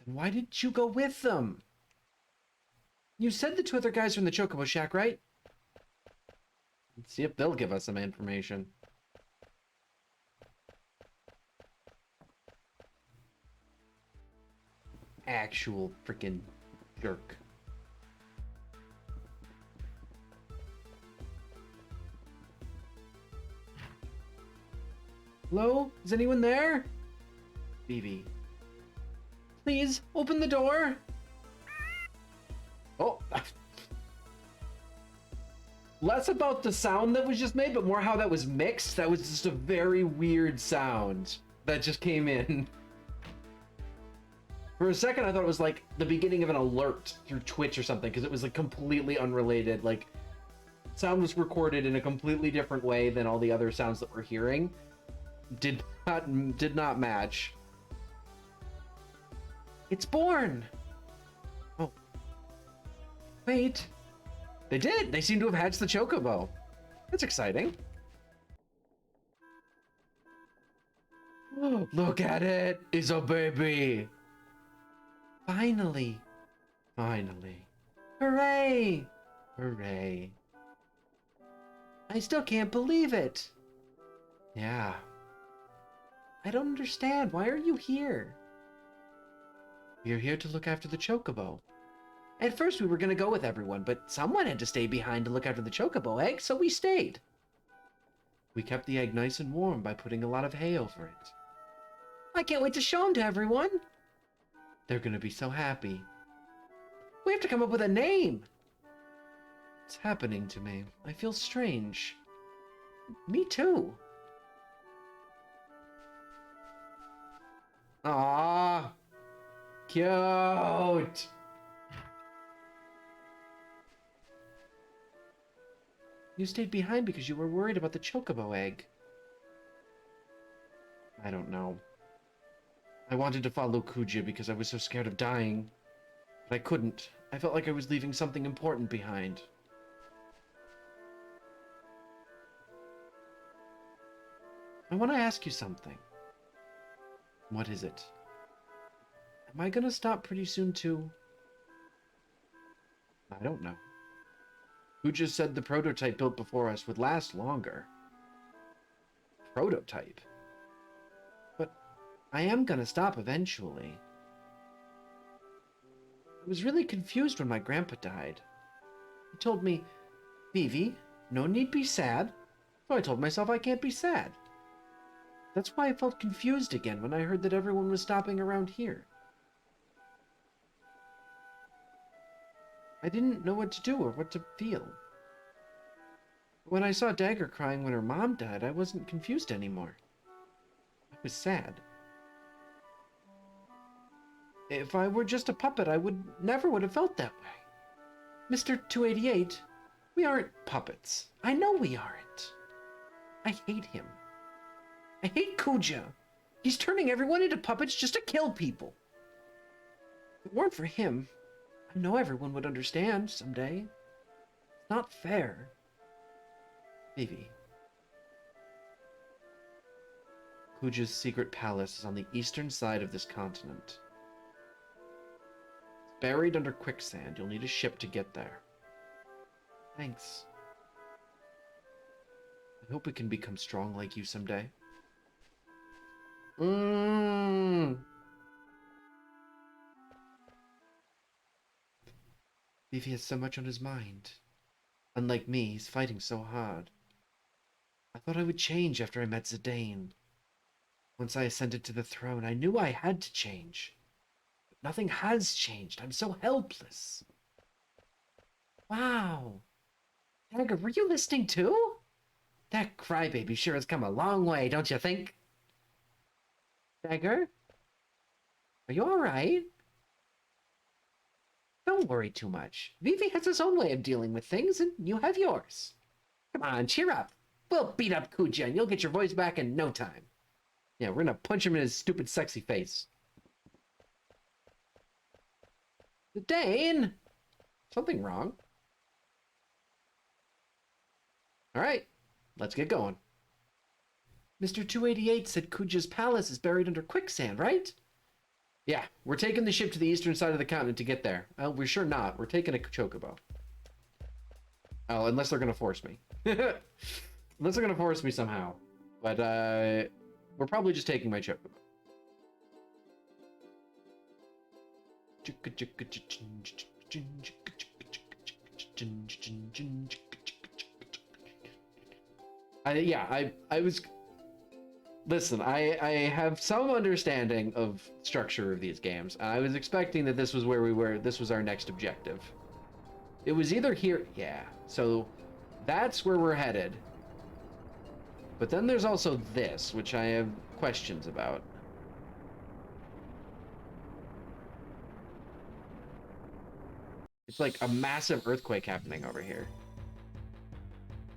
Then why didn't you go with them? You said the 2 other guys are in the Chocobo Shack, right? Let's see if they'll give us some information. Actual freaking jerk. Hello? Is anyone there? Vivi. Please, open the door! Oh! Less about the sound that was just made, but more how that was mixed. That was just a very weird sound that just came in. For a second, I thought it was like the beginning of an alert through Twitch or something, because it was like completely unrelated. Like, sound was recorded in a completely different way than all the other sounds that we're hearing. Did not match. It's born. Oh. Wait. They did. They seem to have hatched the chocobo. That's exciting. Oh, look at it. It's a baby. Finally. Finally. Hooray. Hooray. I still can't believe it. Yeah. I don't understand. Why are you here? We're here to look after the chocobo. At first we were going to go with everyone, but someone had to stay behind to look after the chocobo egg, so we stayed. We kept the egg nice and warm by putting a lot of hay over it. I can't wait to show them to everyone. They're going to be so happy. We have to come up with a name. It's happening to me. I feel strange. Me too. Aww. Cute. You stayed behind because you were worried about the chocobo egg. I don't know. I wanted to follow Kuja because I was so scared of dying. But I couldn't. I felt like I was leaving something important behind. I want to ask you something. What is it? Am I gonna stop pretty soon too? I don't know. Who just said the prototype built before us would last longer? Prototype? But I am gonna stop eventually. I was really confused when my grandpa died. He told me, Vivi, no need be sad. So I told myself I can't be sad. That's why I felt confused again when I heard that everyone was stopping around here. I didn't know what to do or what to feel. When I saw Dagger crying when her mom died, I wasn't confused anymore. I was sad. If I were just a puppet, I never would have felt that way. Mr. 288, we aren't puppets. I know we aren't. I hate him. I hate Kuja. He's turning everyone into puppets just to kill people. If it weren't for him, I know everyone would understand someday. It's not fair. Vivi. Kuja's secret palace is on the eastern side of this continent. It's buried under quicksand. You'll need a ship to get there. Thanks. I hope we can become strong like you someday. Vivi has so much on his mind. Unlike me, he's fighting so hard. I thought I would change after I met Zidane. Once I ascended to the throne, I knew I had to change. But nothing has changed. I'm so helpless. Wow. Dagger, were you listening too? That crybaby sure has come a long way, don't you think? Dagger? Are you alright? Don't worry too much. Vivi has his own way of dealing with things, and you have yours. Come on, cheer up. We'll beat up Kuja, and you'll get your voice back in no time. Yeah, we're gonna punch him in his stupid, sexy face. Dane! Something wrong. Alright, let's get going. Mr. 288 said Kuja's palace is buried under quicksand, right? Yeah, we're taking the ship to the eastern side of the continent to get there. We're sure not. We're taking a chocobo. Oh, unless they're gonna force me. Unless they're gonna force me somehow. But, we're probably just taking my chocobo. I was... Listen, I have some understanding of structure of these games. I was expecting that this was where we were. This was our next objective. It was either here... Yeah, so That's where we're headed. But then there's also this, which I have questions about. It's like a massive earthquake happening over here.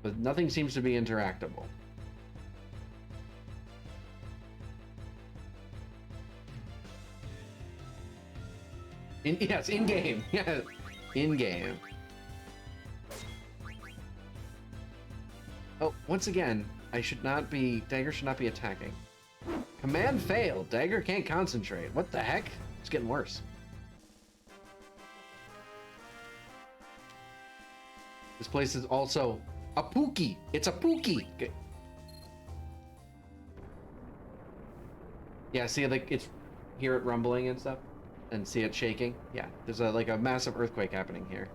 But nothing seems to be interactable. Yes, in-game. Yeah, in-game. Oh, once again, Dagger should not be attacking. Command failed. Dagger can't concentrate. What the heck? It's getting worse. This place is also a Pookie. It's a Pookie. Okay. Yeah, see, like, hear it rumbling and stuff, and see it shaking. Yeah, there's like a massive earthquake happening here.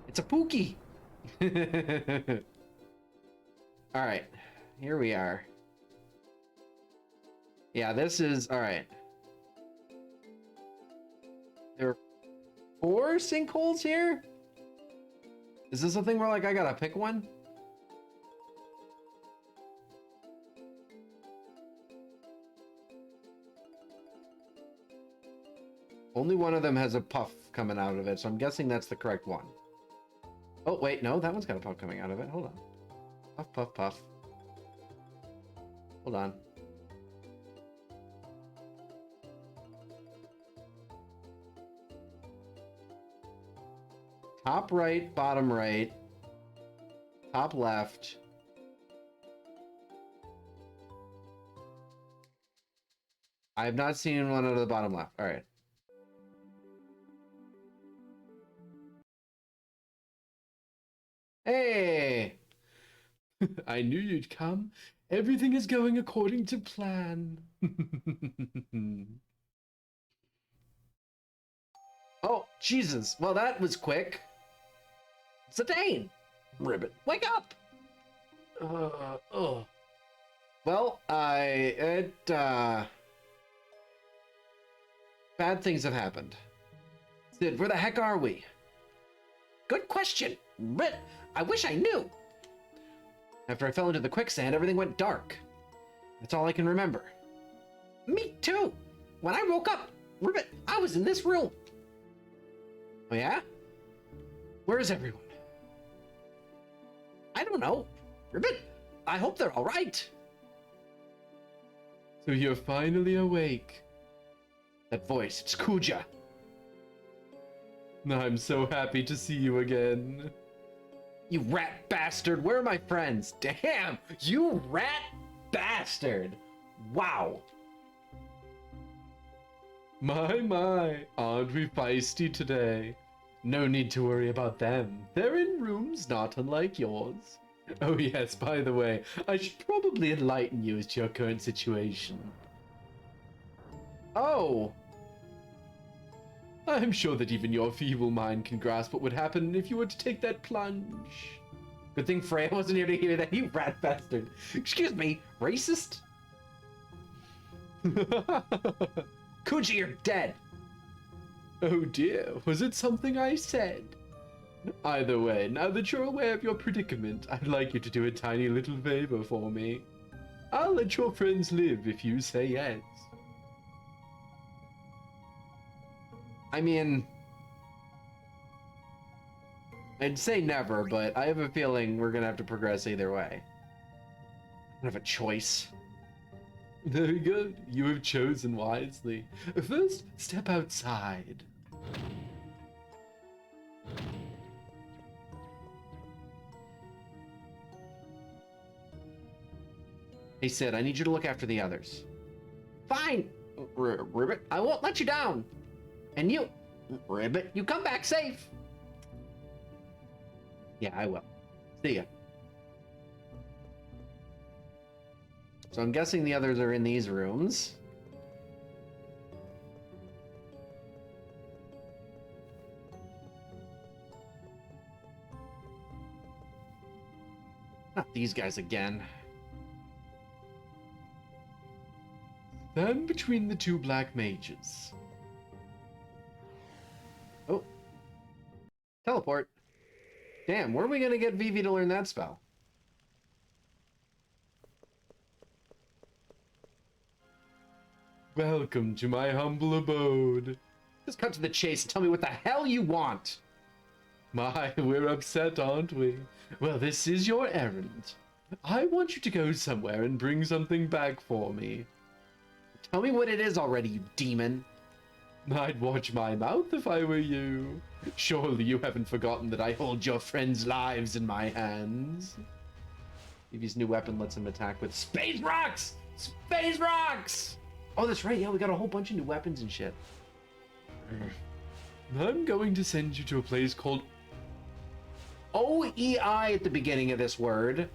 It's a Pookie. All right, here we are. Yeah, this is all right. There are 4 sinkholes here. Is this a thing where like I gotta pick one? Only one of them has a puff coming out of it, so I'm guessing that's the correct one. Oh, wait, no, that one's got a puff coming out of it. Hold on. Puff, puff, puff. Hold on. Top right, bottom right, top left. I have not seen one out of the bottom left. All right. Hey! I knew you'd come. Everything is going according to plan. Oh, Jesus. Well, that was quick. Zidane! Ribbit, wake up! Well, bad things have happened. Sid, where the heck are we? Good question, but I wish I knew. After I fell into the quicksand, everything went dark. That's all I can remember. Me too. When I woke up, Ribbit, I was in this room. Oh yeah? Where is everyone? I don't know. Ribbit, I hope they're all right. So you're finally awake. That voice, it's Kuja. I'm so happy to see you again. You rat bastard, where are my friends? Damn, you rat bastard. Wow. My, aren't we feisty today? No need to worry about them. They're in rooms not unlike yours. Oh yes, by the way, I should probably enlighten you as to your current situation. Oh. I'm sure that even your feeble mind can grasp what would happen if you were to take that plunge. Good thing Freya wasn't here to hear that, you rat bastard. Excuse me, racist? Kuji, you're dead. Oh dear, was it something I said? Either way, now that you're aware of your predicament, I'd like you to do a tiny little favor for me. I'll let your friends live if you say yes. I mean, I'd say never, but I have a feeling we're gonna have to progress either way. I don't have a choice. Very good. You have chosen wisely. First, step outside. Hey, Sid, I need you to look after the others. Fine, Ribbit. I won't let you down. And you, Ribbit, you come back safe. Yeah, I will. See ya. So I'm guessing the others are in these rooms. Not these guys again. Stand between the two black mages. Oh. Teleport. Damn, where are we gonna get Vivi to learn that spell? Welcome to my humble abode. Just cut to the chase and tell me what the hell you want. My, we're upset, aren't we? Well, this is your errand. I want you to go somewhere and bring something back for me. Tell me what it is already, you demon. I'd watch my mouth if I were you. Surely you haven't forgotten that I hold your friends' lives in my hands. Vivi's new weapon lets him attack with space rocks! Space rocks! Oh, that's right. Yeah, we got a whole bunch of new weapons and shit. I'm going to send you to a place called OEI at the beginning of this word.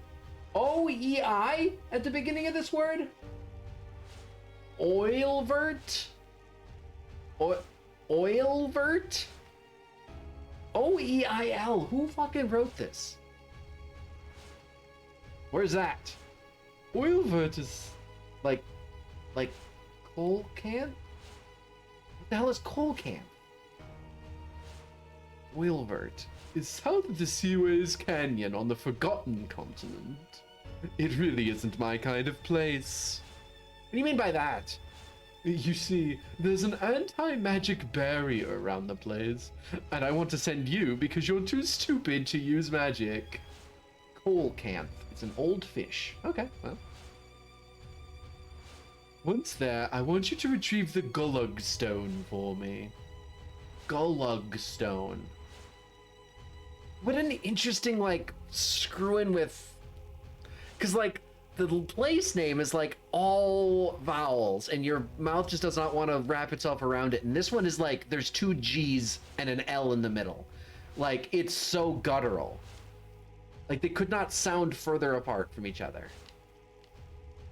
OEI at the beginning of this word? Oilvert? Oilvert? OEIL. Who fucking wrote this? Where's that? Oilvert is like coal can? What the hell is coal can? Oilvert is south of the Seaways Canyon on the Forgotten Continent. It really isn't my kind of place. What do you mean by that? You see, there's an anti-magic barrier around the place, and I want to send you because you're too stupid to use magic. Coalcanth. It's an old fish. Okay, well. Once there, I want you to retrieve the Gullug Stone for me. Gullug Stone. What an interesting, like, screw-in with... Because, like, the place name is, like, all vowels, and your mouth just does not want to wrap itself around it. And this one is, like, there's 2 G's and an L in the middle. Like, it's so guttural. Like, they could not sound further apart from each other.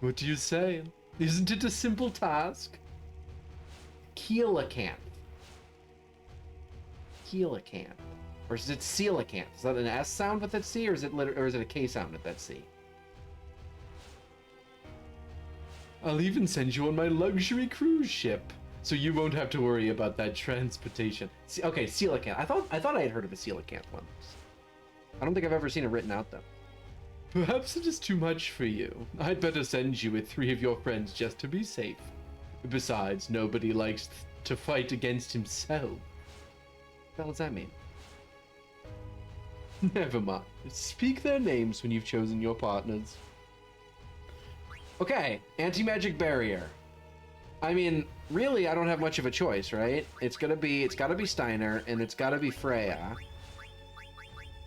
What do you say? Isn't it a simple task? Coelacanth. Coelacanth. Or is it coelacanth? Is that an S sound with that C, or is it a K sound with that C? I'll even send you on my luxury cruise ship, so you won't have to worry about that transportation. Okay, coelacanth. I thought I had heard of a coelacanth once. I don't think I've ever seen it written out though. Perhaps it is too much for you. I'd better send you with 3 of your friends just to be safe. Besides, nobody likes to fight against himself. What the hell does that mean? Never mind. Speak their names when you've chosen your partners. Okay, anti-magic barrier. I mean, really, I don't have much of a choice, right? It's gotta be Steiner, and it's gotta be Freya.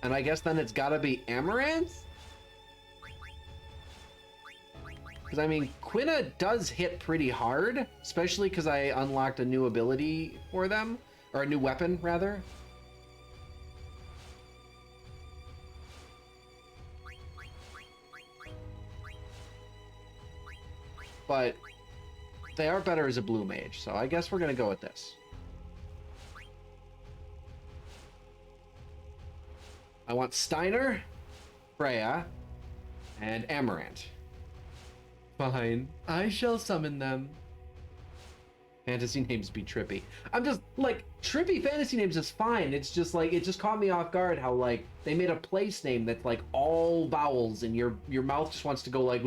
And I guess then it's gotta be Amaranth? Because, I mean, Quina does hit pretty hard, especially because I unlocked a new ability for them, or a new weapon, rather. But they are better as a blue mage, so I guess we're going to go with this. I want Steiner, Freya, and Amaranth. Fine, I shall summon them. Fantasy names be trippy. I'm just, like, trippy fantasy names is fine. It's just, like, it just caught me off guard how, like, they made a place name that's, like, all vowels, and your mouth just wants to go, like,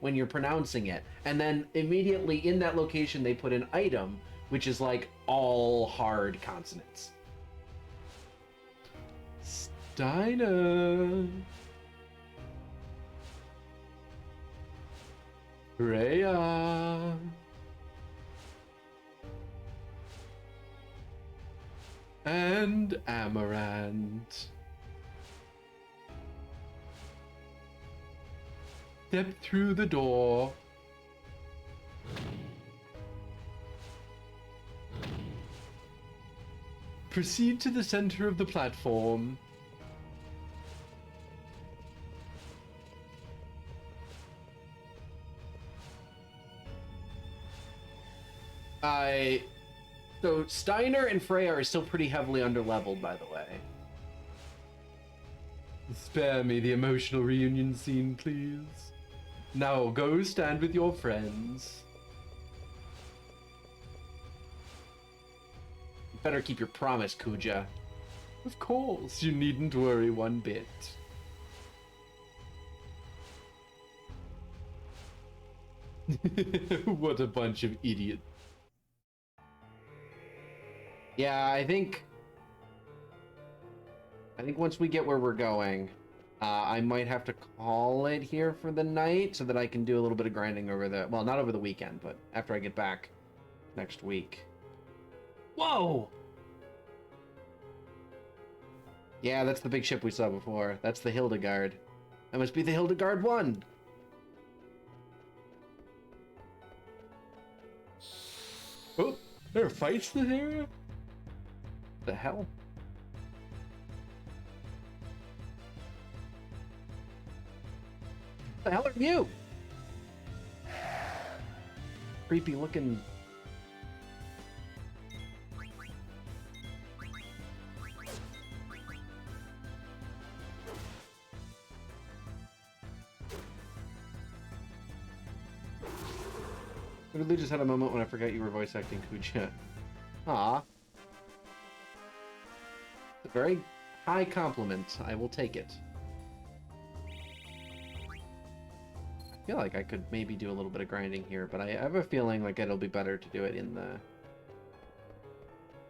when you're pronouncing it. And then immediately in that location, they put an item, which is, like, all hard consonants. Steiner. Freya. And Amaranth. Step through the door. Proceed to the center of the platform. So Steiner and Freya are still pretty heavily underleveled, by the way. Spare me the emotional reunion scene, please. Now go stand with your friends. You better keep your promise, Kuja. Of course, you needn't worry one bit. What a bunch of idiots. Yeah, I think once we get where we're going, I might have to call it here for the night so that I can do a little bit of grinding over the, well, not over the weekend, but after I get back next week. Whoa! Yeah, that's the big ship we saw before. That's the Hildegard. That must be the Hildegard 1. Oh, there are fights in this area? The hell? The hell are you? Creepy looking. I literally just had a moment when I forgot you were voice acting Kuja. Aw. It's a very high compliment. I will take it. I feel like I could maybe do a little bit of grinding here, but I have a feeling like it'll be better to do it in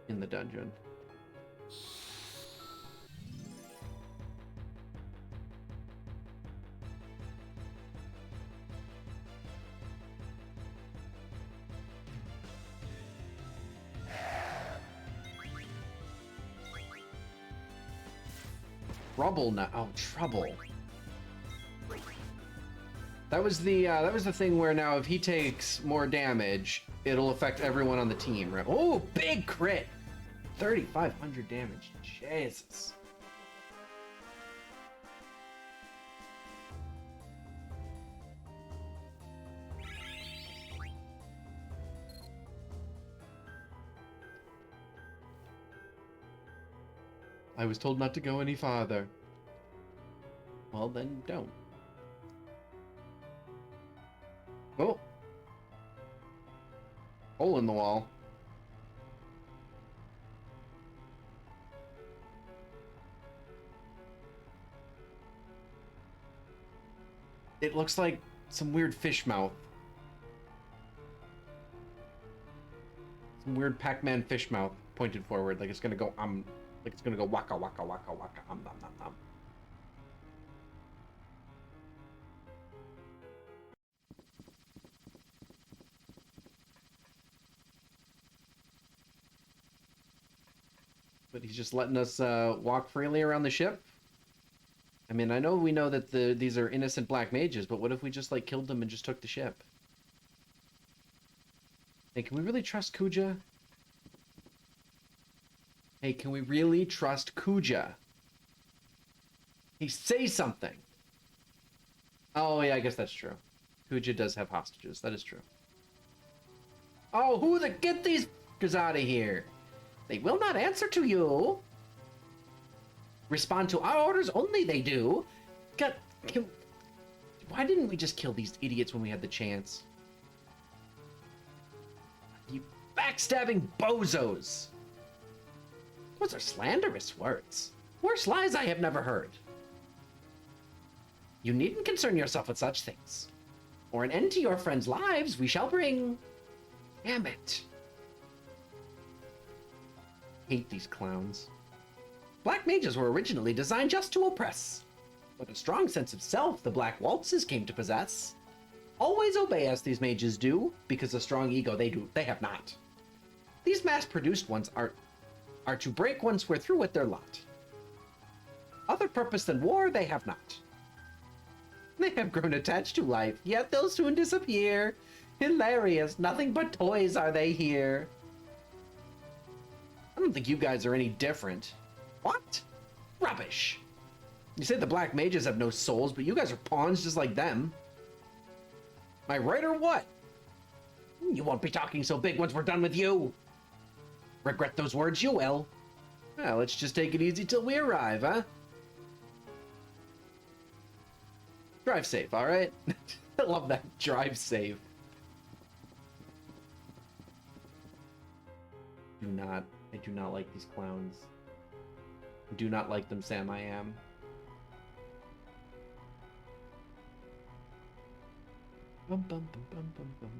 the dungeon. Trouble now. Oh, trouble. That was the thing where now if he takes more damage, it'll affect everyone on the team, right? Oh, big crit! 3,500 damage. Jesus. I was told not to go any farther. Well, then don't. Oh. Hole in the wall. It looks like some weird fish mouth. Some weird Pac-Man fish mouth pointed forward, like it's gonna go like it's gonna go waka waka waka waka nom nom nom. But he's just letting us walk freely around the ship. I mean, I know we know that these are innocent black mages, but what if we just like killed them and just took the ship? Hey, can we really trust Kuja? Hey, can we really trust Kuja? Hey, say something. Oh, yeah, I guess that's true. Kuja does have hostages. That is true. Oh, get these f***ers out of here. They will not answer to you. Respond to our orders only, they do. Why didn't we just kill these idiots when we had the chance? You backstabbing bozos. Those are slanderous words. Worse lies I have never heard. You needn't concern yourself with such things. Or an end to your friends' lives we shall bring. Damn it. Hate these clowns. Black mages were originally designed just to oppress. But a strong sense of self the black waltzes came to possess. Always obey us, these mages do, because a strong ego they have not. These mass-produced ones are to break once we're through with their lot. Other purpose than war they have not. They have grown attached to life, yet they'll soon disappear. Hilarious, nothing but toys are they here. I don't think you guys are any different. What? Rubbish. You say the black mages have no souls, but you guys are pawns just like them. Am I right or what? You won't be talking so big once we're done with you. Regret those words you will. Well, let's just take it easy till we arrive, huh? Drive safe, all right? I love that. Drive safe. I do not like these clowns. Do not like them, Sam. I am. Bum, bum, bum, bum, bum, bum.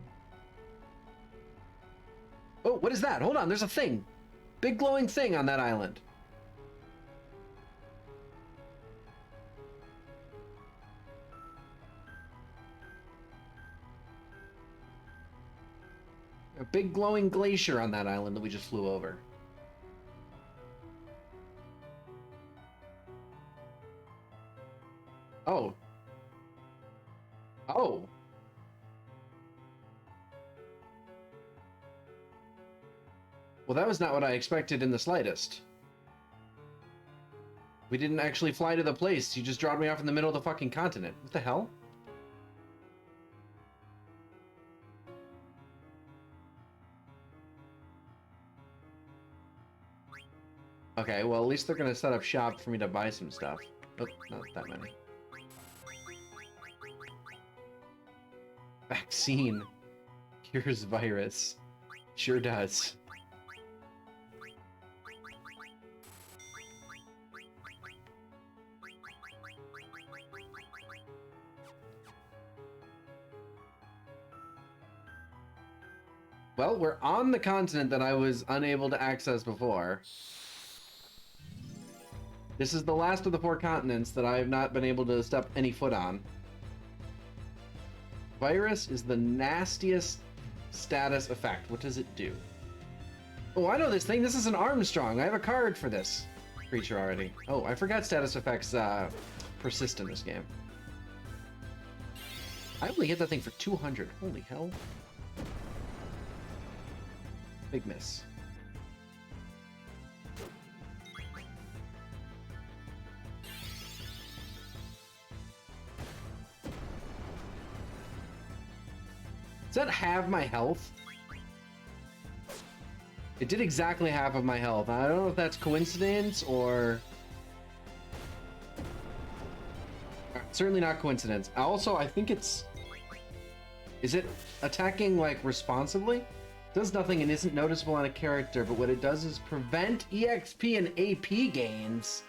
Oh, what is that? Hold on, there's a thing. Big glowing thing on that island. A big glowing glacier on that island that we just flew over. Oh. Oh. Well, that was not what I expected in the slightest. We didn't actually fly to the place. You just dropped me off in the middle of the fucking continent. What the hell? Okay, well, at least they're gonna set up shop for me to buy some stuff. Oh, not that many. Vaccine. Cures virus. Sure does. Well, we're on the continent that I was unable to access before. This is the last of the 4 continents that I have not been able to step any foot on. Virus is the nastiest status effect. What does it do? Oh, I know this thing. This is an Armstrong. I have a card for this creature already. Oh, I forgot status effects persist in this game. I only hit that thing for 200. Holy hell. Big miss. Does that halve my health? It did exactly half of my health. I don't know if that's coincidence or... Certainly not coincidence. Also, I think it's... Is it attacking, like, responsibly? Does nothing and isn't noticeable on a character, but what it does is prevent EXP and AP gains.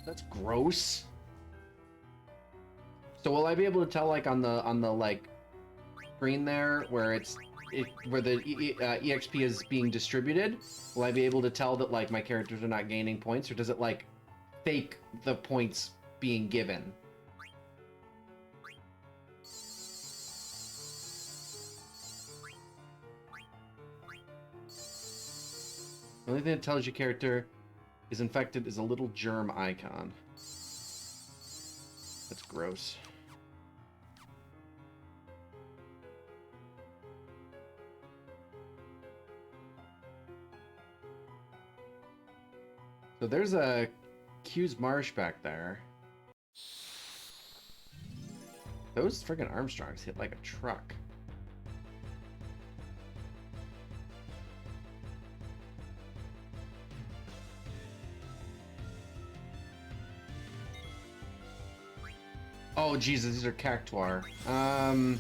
That's gross. So will I be able to tell, like, on the like screen there where where the EXP is being distributed? Will I be able to tell that, like, my characters are not gaining points, or does it, like, fake the points being given? The only thing that tells your character is infected is a little germ icon. That's gross. So there's a Q's Marsh back there. Those friggin' Armstrongs hit like a truck. Oh, Jesus, these are Cactuar. Can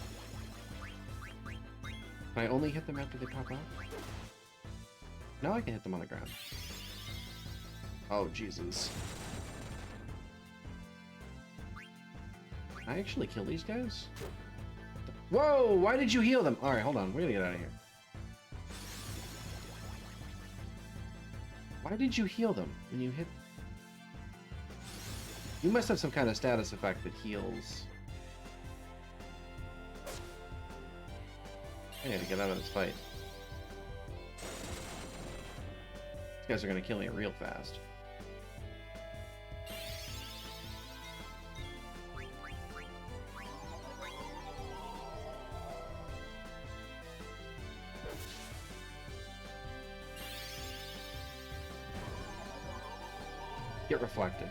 I only hit them after they pop out? No, I can hit them on the ground. Oh, Jesus. Can I actually kill these guys? Whoa, why did you heal them? Alright, hold on, we're gonna get out of here. Why did you heal them when you hit... You must have some kind of status effect that heals. I need to get out of this fight. These guys are gonna kill me real fast. Get reflected.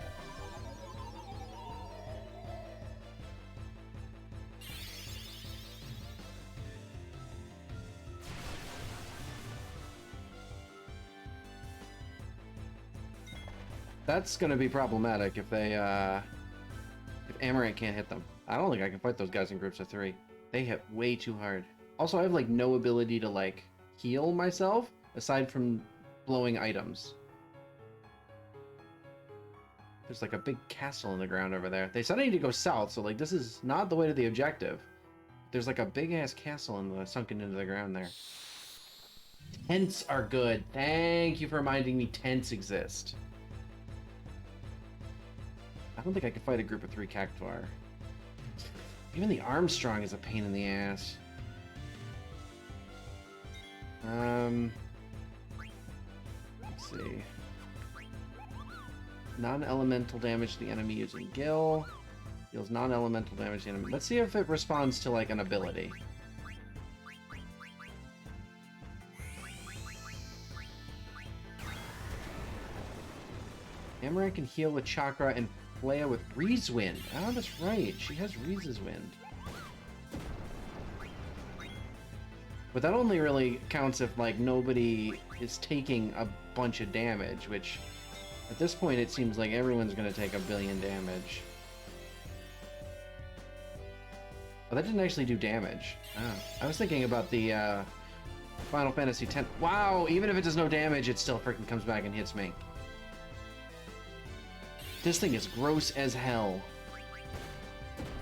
That's gonna be problematic if they, if Amaranth can't hit them. I don't think I can fight those guys in groups of 3. They hit way too hard. Also, I have like no ability to like heal myself aside from blowing items. There's like a big castle in the ground over there. They said I need to go south, so like this is not the way to the objective. There's like a big ass castle sunken into the ground there. Tents are good. Thank you for reminding me tents exist. I don't think I could fight a group of 3 Cactuar. Even the Armstrong is a pain in the ass. Let's see. Non-elemental damage to the enemy using Gill. Deals non-elemental damage to the enemy. Let's see if it responds to like an ability. Amaranth can heal with Chakra and Leia with Ree's Wind. Oh, that's right. She has Reese's Wind. But that only really counts if, like, nobody is taking a bunch of damage, which, at this point, it seems like everyone's going to take 1 billion damage. Oh, that didn't actually do damage. Oh, I was thinking about the, Final Fantasy X. Wow, even if it does no damage, it still freaking comes back and hits me. This thing is gross as hell.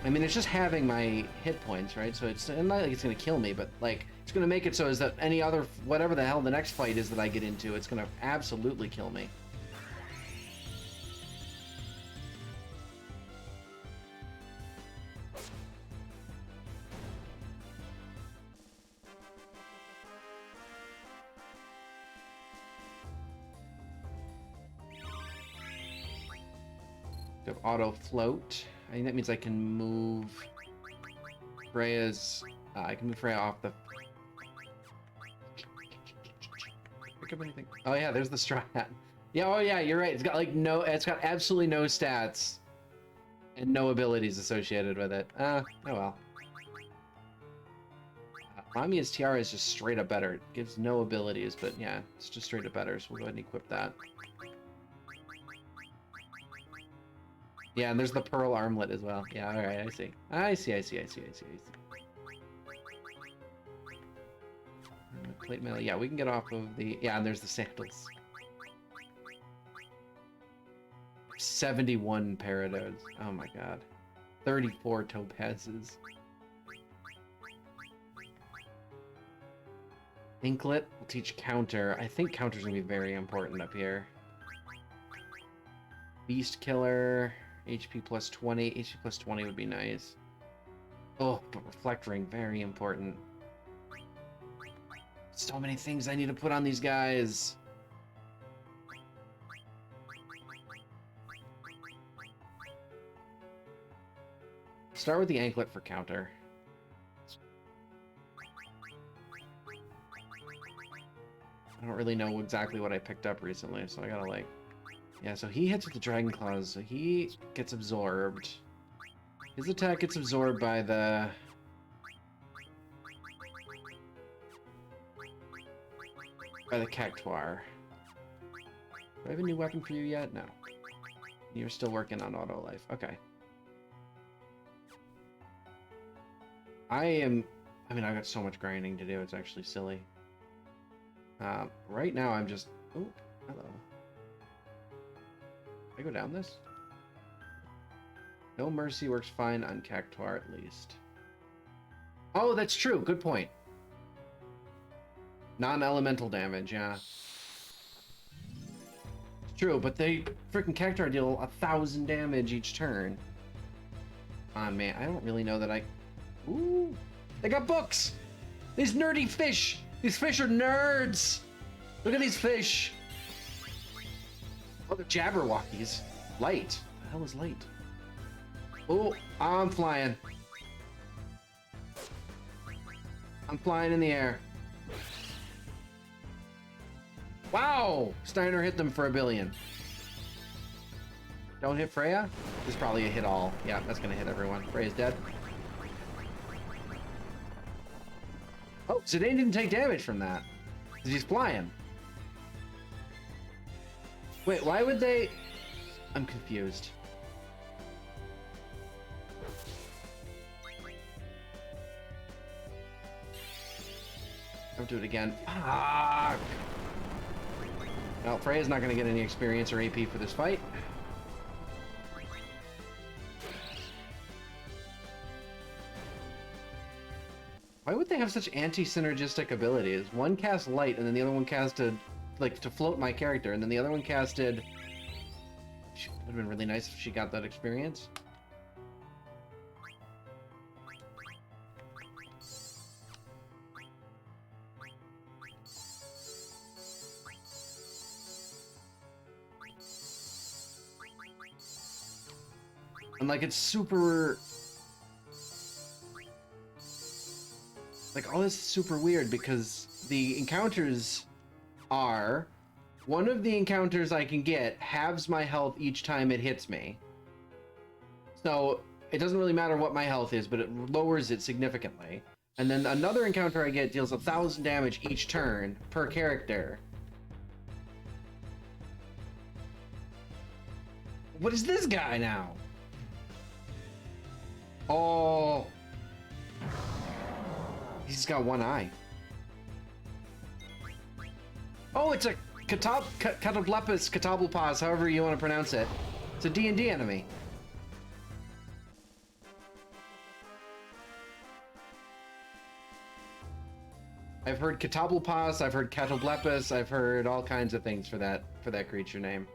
I mean, it's just having my hit points, right? So it's not like it's gonna kill me, but like it's gonna make it so is that any other whatever the hell the next fight is that I get into, it's gonna absolutely kill me. Have auto float. I think that means I can move Freya's. I can move Freya off the. Pick up anything? Oh yeah, there's the strat. Yeah. Oh yeah, you're right. It's got like no. It's got absolutely no stats, and no abilities associated with it. Oh well. Mamiya's tiara is just straight up better. It gives no abilities, but yeah, it's just straight up better. So we'll go ahead and equip that. Yeah, and there's the pearl armlet as well. Yeah, alright, I see. I see. Plate mail. Yeah, we can get off of the... Yeah, and there's the sandals. 71 Paradodes. Oh my god. 34 Topazes. Inklet will teach counter. I think counter's gonna be very important up here. Beast Killer... HP plus 20. HP plus 20 would be nice. Oh, but Reflect Ring, very important. So many things I need to put on these guys. Start with the anklet for counter. I don't really know exactly what I picked up recently, so I gotta like... Yeah, so he hits with the Dragon Claws, so he gets absorbed. His attack gets absorbed by the... Cactuar. Do I have a new weapon for you yet? No. You're still working on auto life. Okay. I mean, I've got so much grinding to do, it's actually silly. Right now I'm just... Oh, hello. Can I go down this? No Mercy works fine on Cactuar at least. Oh, that's true. Good point. Non-elemental damage, yeah. It's true, but they freaking Cactuar deal 1,000 damage each turn. Come on, man. I don't really know that I... Ooh! They got books! These nerdy fish! These fish are nerds! Look at these fish! Oh, the Jabberwockies. Light. What the hell is light? Oh, I'm flying. I'm flying in the air. Wow! Steiner hit them for 1 billion. Don't hit Freya? This is probably a hit all. Yeah, that's gonna hit everyone. Freya's dead. Oh, Zidane didn't take damage from that. Because he's flying. Wait, why would they... I'm confused. Don't do it again. Fuck! Well, Freya's not going to get any experience or AP for this fight. Why would they have such anti-synergistic abilities? One cast light, and then the other one casted, like, to float my character, and then the other one casted... It would have been really nice if she got that experience. And, like, it's super... Like, all this is super weird because the encounters are... One of the encounters I can get halves my health each time it hits me. So, it doesn't really matter what my health is, but it lowers it significantly. And then another encounter I get deals 1,000 damage each turn per character. What is this guy now? Oh... He's got one eye. Oh, it's a Catoblepus, Catoblepas, however you want to pronounce it. It's a D&D enemy. I've heard Catoblepas, I've heard Catoblepus, I've heard all kinds of things for that creature name.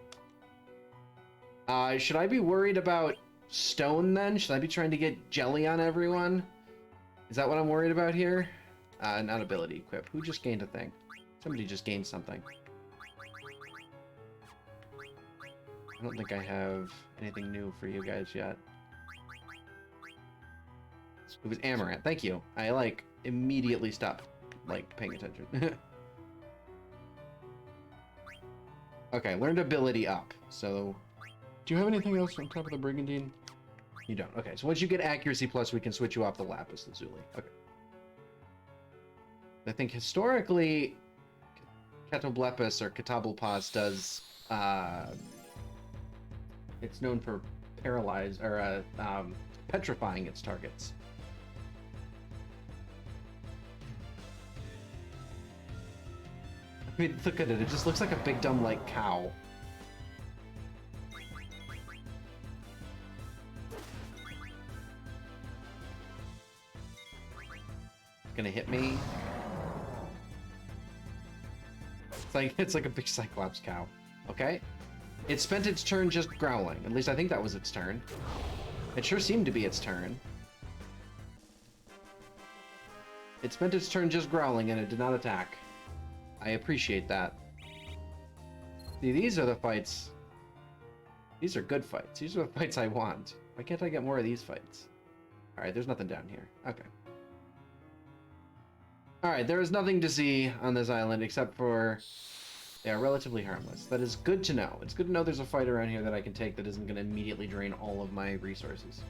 Should I be worried about stone then? Should I be trying to get jelly on everyone? Is that what I'm worried about here? Not ability equip. Who just gained a thing? Somebody just gained something. I don't think I have anything new for you guys yet. It was Amaranth. Thank you. I, like, immediately stopped, like, paying attention. Okay, learned ability up. So, do you have anything else on top of the Brigandine? You don't. Okay, so once you get accuracy plus, we can switch you off the Lapis Lazuli. Okay. I think historically, Catoblepus or Catoblepas does, it's known for paralyze or petrifying its targets. I mean, look at it. It just looks like a big dumb like cow. Gonna hit me. It's like a big Cyclops cow. Okay. It spent its turn just growling. At least I think that was its turn. It sure seemed to be its turn. It spent its turn just growling and it did not attack. I appreciate that. See, these are the fights. These are good fights. These are the fights I want. Why can't I get more of these fights? Alright, there's nothing down here. Okay. Alright, there is nothing to see on this island except for they are relatively harmless. That is good to know. It's good to know there's a fight around here that I can take that isn't going to immediately drain all of my resources.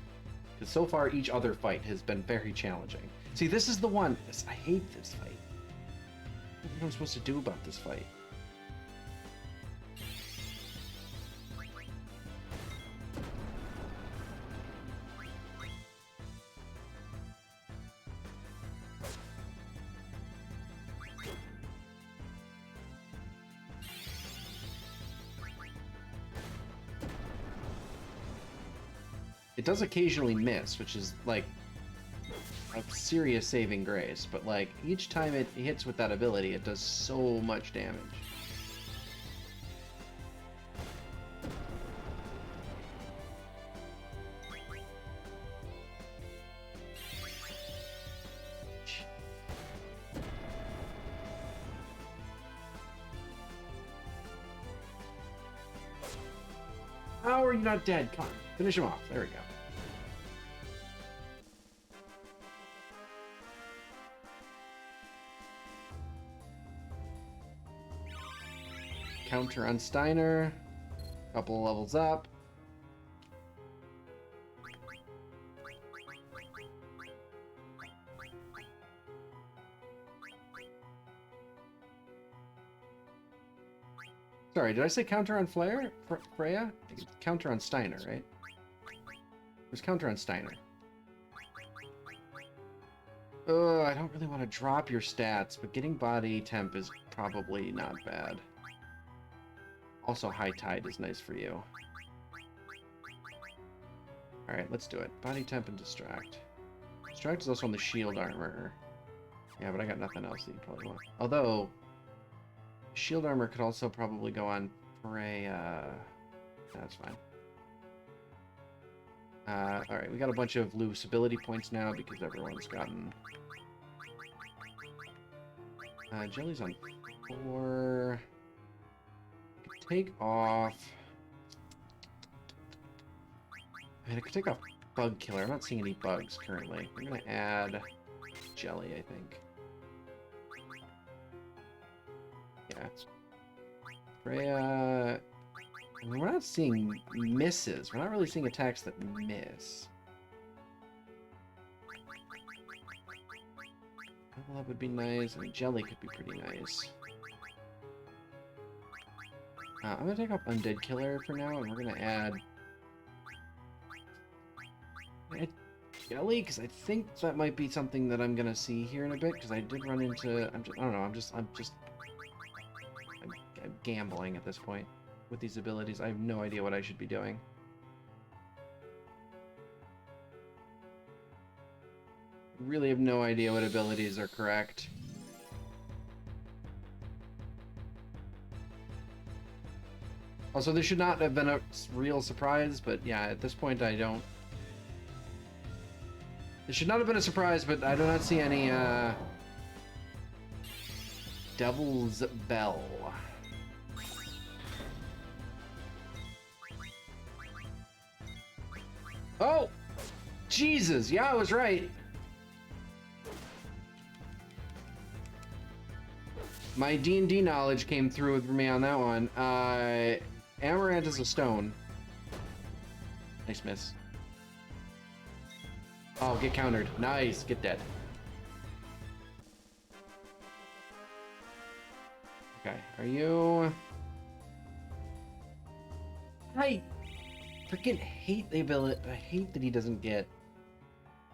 Because so far, each other fight has been very challenging. See, this is the one. I hate this fight. What am I supposed to do about this fight? It does occasionally miss, which is, like, a serious saving grace, but, like, each time it hits with that ability, it does so much damage. How are you not dead? Come on, finish him off. There we go. Counter on Steiner. Couple levels up. Sorry, did I say counter on Freya? Counter on Steiner, right? There's counter on Steiner. I don't really want to drop your stats, but getting body temp is probably not bad. Also, high tide is nice for you. Alright, let's do it. Body temp and distract. Distract is also on the shield armor. Yeah, but I got nothing else that you probably want. Although, shield armor could also probably go on Freya. That's fine. Alright, we got a bunch of loose ability points now because everyone's gotten... Jelly's on 4. Take off... I mean, I could take off Bug Killer. I'm not seeing any bugs currently. I'm gonna add Jelly, I think. Yeah. Freya... I mean, we're not seeing misses. We're not really seeing attacks that miss. Level up would be nice, and Jelly could be pretty nice. I'm gonna take off Undead Killer for now, and we're gonna add Jelly, because I think that might be something that I'm gonna see here in a bit, because I did run into... I don't know, I'm gambling at this point with these abilities. I have no idea what I should be doing. Really have no idea what abilities are correct. Also, this should not have been a real surprise, but yeah, at this point I don't... This should not have been a surprise, but I do not see any, Devil's Bell. Oh! Jesus! Yeah, I was right! My D&D knowledge came through with me on that one. Amaranth is a stone. Nice miss. Oh, get countered. Nice. Get dead. Okay, are you... I freaking hate the ability. I hate that he doesn't get...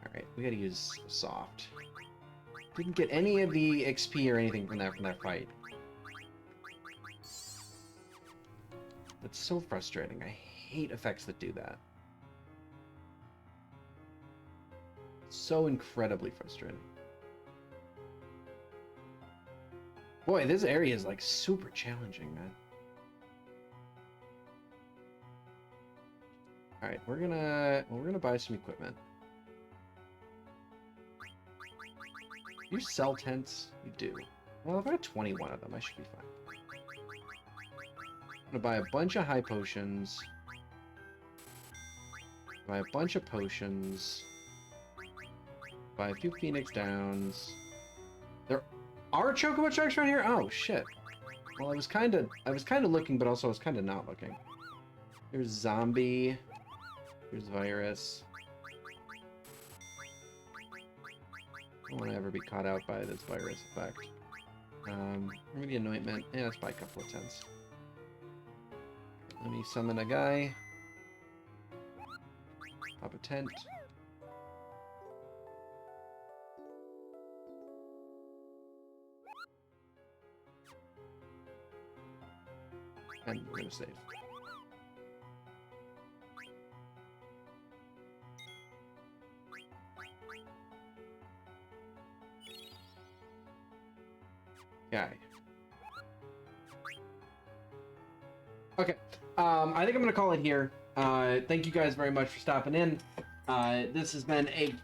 Alright, we gotta use soft. Didn't get any of the XP or anything from that fight. That's so frustrating. I hate effects that do that. So incredibly frustrating. Boy, this area is like super challenging, man. All right, we're gonna buy some equipment. You sell tents? You do. Well, if I got 21 of them, I should be fine. I'm gonna buy a bunch of high potions. Buy a bunch of potions. Buy a few Phoenix Downs. There are chocobo tracks around here? Oh shit. Well, I was kinda looking, but also I was kinda not looking. Here's zombie. Here's virus. I don't want to ever be caught out by this virus effect. Maybe anointment. Yeah, let's buy a couple of tents. Let me summon a guy. Pop a tent. And we're gonna save. Okay. I think I'm gonna call it here. Thank you guys very much for stopping in. This has been a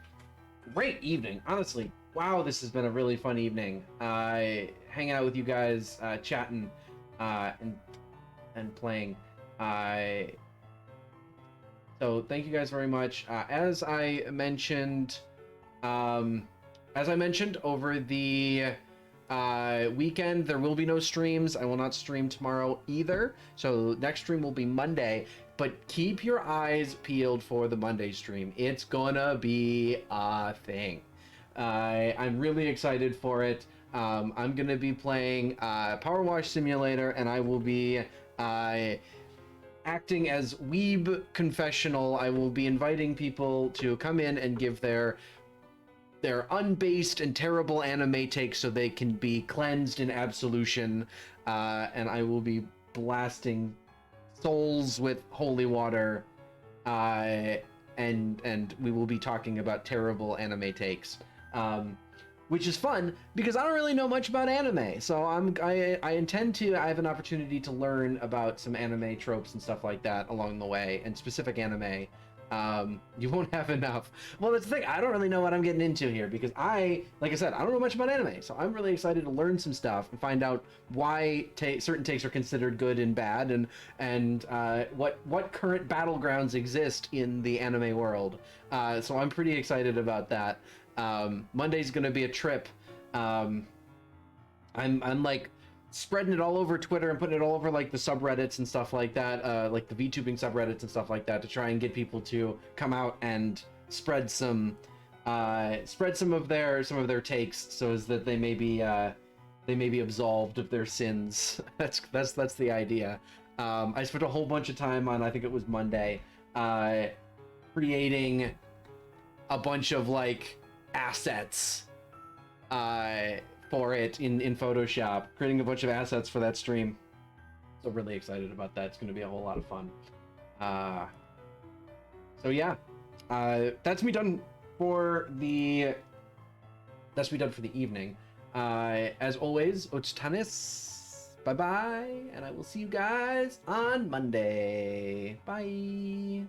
great evening, honestly. Wow, this has been a really fun evening. Hanging out with you guys, chatting, and playing. So thank you guys very much. As I mentioned over the weekend, there will be no streams. I will not stream tomorrow either. So next stream will be Monday, but keep your eyes peeled for the Monday stream. It's gonna be a thing. I'm really excited for it. I'm gonna be playing Power Wash Simulator, and I will be acting as Weeb Confessional. I will be inviting people to come in and give their they're unbased and terrible anime takes, so they can be cleansed in absolution, and I will be blasting souls with holy water, and we will be talking about terrible anime takes, which is fun because I don't really know much about anime. So I intend to. I have an opportunity to learn about some anime tropes and stuff like that along the way, and specific anime. You won't have enough. Well, that's the thing. I don't really know what I'm getting into here because like I said, I don't know much about anime. So I'm really excited to learn some stuff and find out why certain takes are considered good and bad, and what current battlegrounds exist in the anime world. So I'm pretty excited about that. Monday's gonna be a trip. I'm like spreading it all over Twitter and putting it all over like the subreddits and stuff like that, like the VTubing subreddits and stuff like that, to try and get people to come out and spread some of their takes, so as that they may be absolved of their sins. That's the idea. I spent a whole bunch of time on, I think it was Monday, creating a bunch of like assets for it in Photoshop, creating a bunch of assets for that stream. So really excited about that. It's going to be a whole lot of fun. So yeah, that's me done for the evening. As always, Ochtanis, bye bye, and I will see you guys on Monday. Bye.